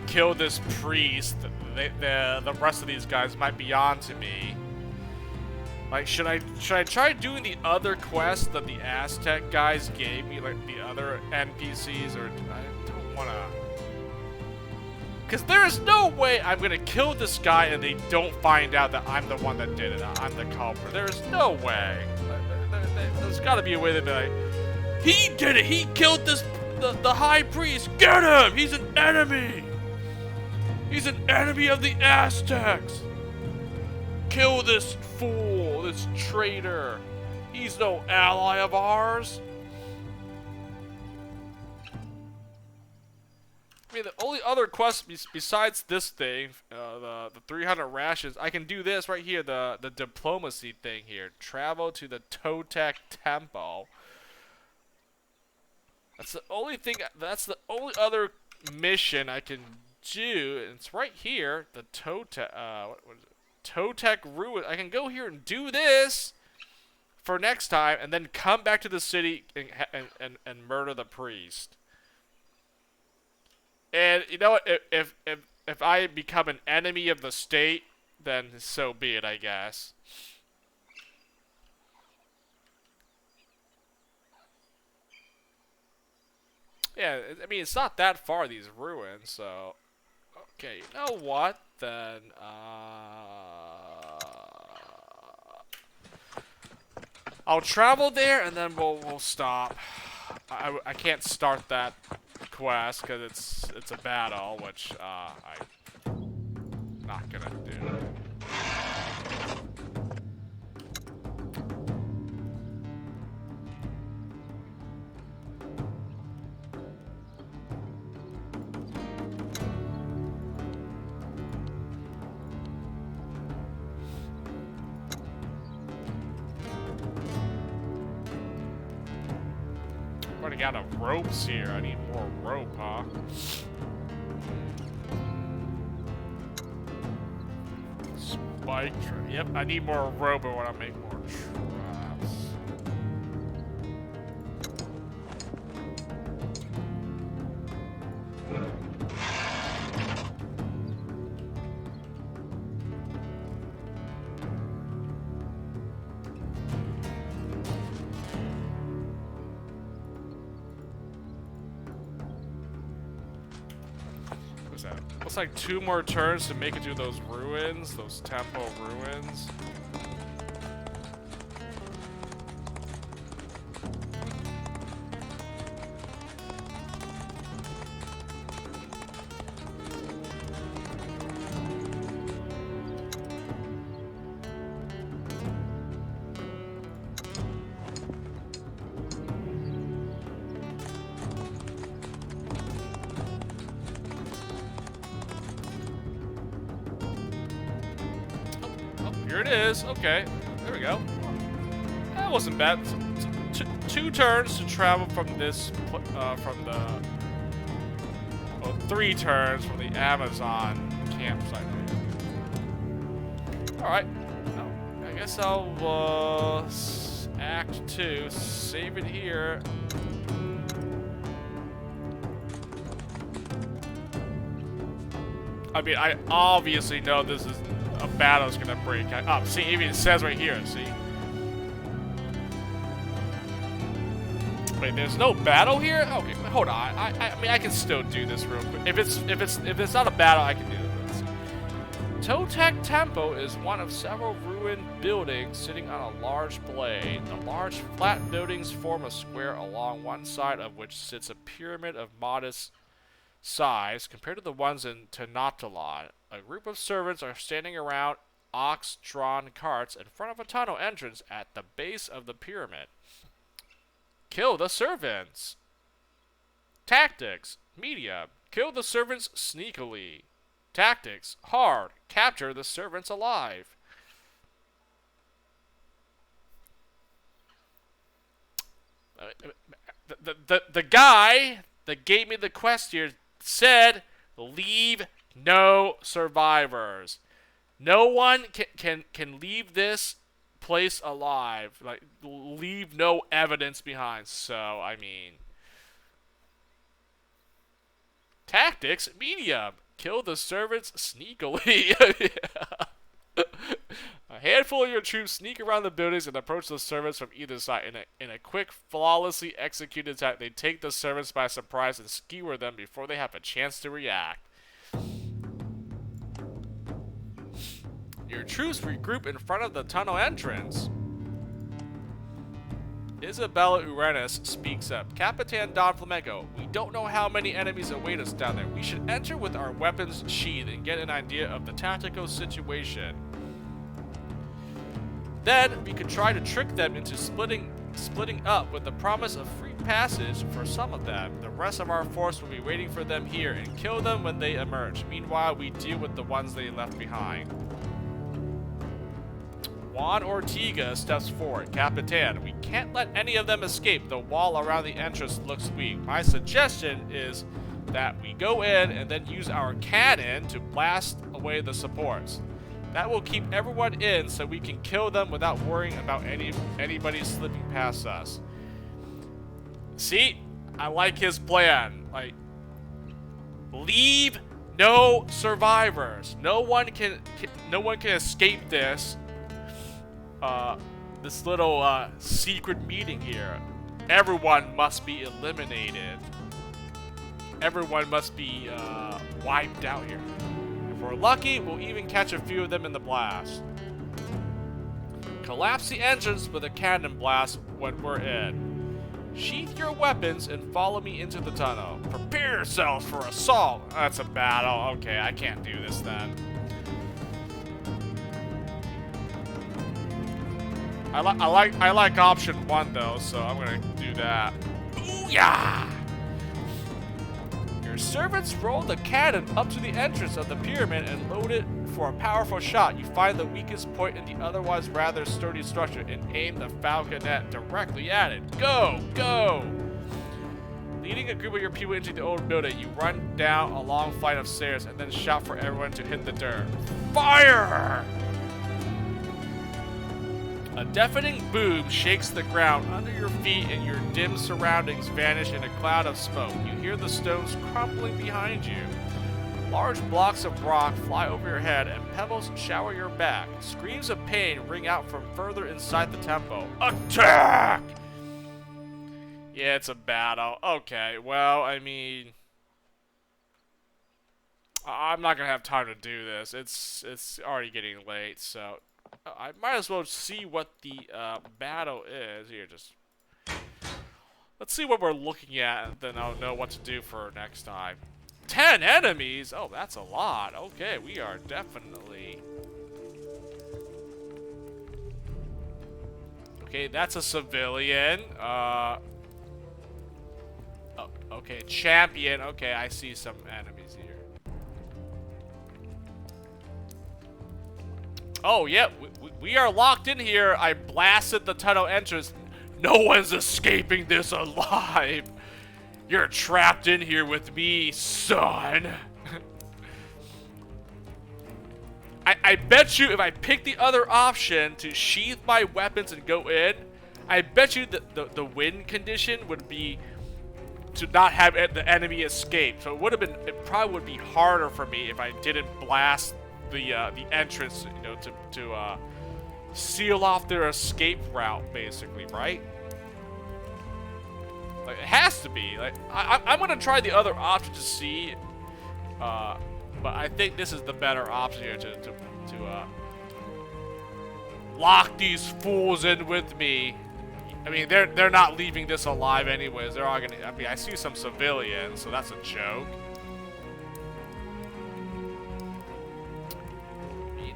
kill this priest, the rest of these guys might be on to me. Like, should I try doing the other quests that the Aztec guys gave me, like the other NPCs, or I don't wanna? Because there is no way I'm gonna kill this guy and they don't find out that I'm the one that did it. I'm the culprit. There is no way. There's gotta be a way that he did it! He killed the high priest! Get him! He's an enemy! He's an enemy of the Aztecs! Kill this fool, this traitor! He's no ally of ours! I mean, the only other quest besides this thing, the 300 rations, I can do this right here, the diplomacy thing here. Travel to the Totec Temple. That's the only thing. That's the only other mission I can do. And it's right here. The Totec. What is it? Totec Ruin. I can go here and do this for next time, and then come back to the city and murder the priest. And you know what? If I become an enemy of the state, then so be it, I guess. Yeah, I mean, it's not that far, these ruins, so... Okay, you know what, then, I'll travel there, and then we'll stop. I can't start that quest, because it's a battle, which, I'm not gonna do. Running out of ropes here. I need more rope, huh? Spike trap. Yep, I need more rope when I make more traps. Looks like 2 more turns to make it to those ruins, those temple ruins. Here it is. Okay, there we go. That wasn't bad. So, 2 turns to travel from this, from the, well, 3 turns from the Amazon campsite. All right. Oh, I guess I'll Act 2, save it here. I mean, I obviously know this is. A battle's gonna break up. See, even it says right here. See. Wait, there's no battle here. Okay, hold on. I mean, I can still do this real quick. If it's not a battle, I can do this. Totec Temple is one of several ruined buildings sitting on a large blade. The large flat buildings form a square along one side of which sits a pyramid of modest size compared to the ones in Tenochtitlan. A group of servants are standing around ox-drawn carts in front of a tunnel entrance at the base of the pyramid. Kill the servants. Tactics. Medium. Kill the servants sneakily. Tactics. Hard. Capture the servants alive. The guy that gave me the quest here said, leave no survivors. No one can leave this place alive. Like, leave no evidence behind. So, I mean, tactics, medium. Kill the servants sneakily. A handful of your troops sneak around the buildings and approach the servants from either side. In a quick, flawlessly executed attack, they take the servants by surprise and skewer them before they have a chance to react. Your troops regroup in front of the tunnel entrance. Isabella Uranus speaks up. Capitan Don Flamenco, we don't know how many enemies await us down there. We should enter with our weapons sheathed and get an idea of the tactical situation. Then we could try to trick them into splitting up with the promise of free passage for some of them. The rest of our force will be waiting for them here and kill them when they emerge. Meanwhile, we deal with the ones they left behind. Juan Ortega steps forward. Capitan, we can't let any of them escape. The wall around the entrance looks weak. My suggestion is that we go in and then use our cannon to blast away the supports. That will keep everyone in so we can kill them without worrying about anybody slipping past us. See? I like his plan. Like, leave no survivors. No one can escape this. This little secret meeting here. Everyone must be eliminated. Everyone must be wiped out here. If we're lucky, we'll even catch a few of them in the blast. Collapse the entrance with a cannon blast when we're in. Sheath your weapons and follow me into the tunnel. Prepare yourselves for assault. That's a battle. Okay, I can't do this then. I like option 1 though, so I'm gonna do that. Booyah! Your servants roll the cannon up to the entrance of the pyramid and load it for a powerful shot. You find the weakest point in the otherwise rather sturdy structure and aim the falconet directly at it. Go! Go! Leading a group of your people into the old building, you run down a long flight of stairs and then shout for everyone to hit the dirt. Fire! A deafening boom shakes the ground under your feet and your dim surroundings vanish in a cloud of smoke. You hear the stones crumbling behind you. Large blocks of rock fly over your head and pebbles shower your back. Screams of pain ring out from further inside the temple. Attack! Yeah, it's a battle. Okay, well, I mean, I'm not gonna have time to do this. It's already getting late, so I might as well see what the battle is. Here, just let's see what we're looking at, and then I'll know what to do for next time. 10 enemies? Oh, that's a lot. Okay, we are definitely... Okay, that's a civilian. Oh, okay, champion. Okay, I see some enemies here. Oh, yeah, we are locked in here. I blasted the tunnel entrance. No one's escaping this alive. You're trapped in here with me, son. I bet you if I pick the other option to sheath my weapons and go in, I bet you that the win condition would be to not have the enemy escape. So it probably would be harder for me if I didn't blast the entrance, you know, to seal off their escape route, basically, right? Like, it has to be. Like, I'm gonna try the other option to see, but I think this is the better option here to lock these fools in with me. I mean, they're not leaving this alive anyways. They're all gonna. I mean, I see some civilians, so that's a joke.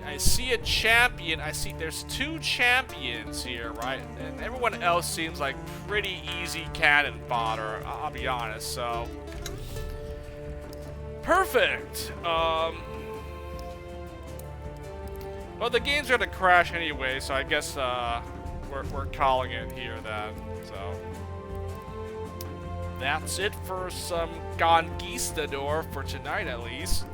I see a champion. There's 2 champions here, right? And everyone else seems like pretty easy cannon fodder, I'll be honest, so. Perfect. Well, the game's gonna crash anyway, so I guess, we're calling it here then, so. That's it for some Conquistador for tonight, at least.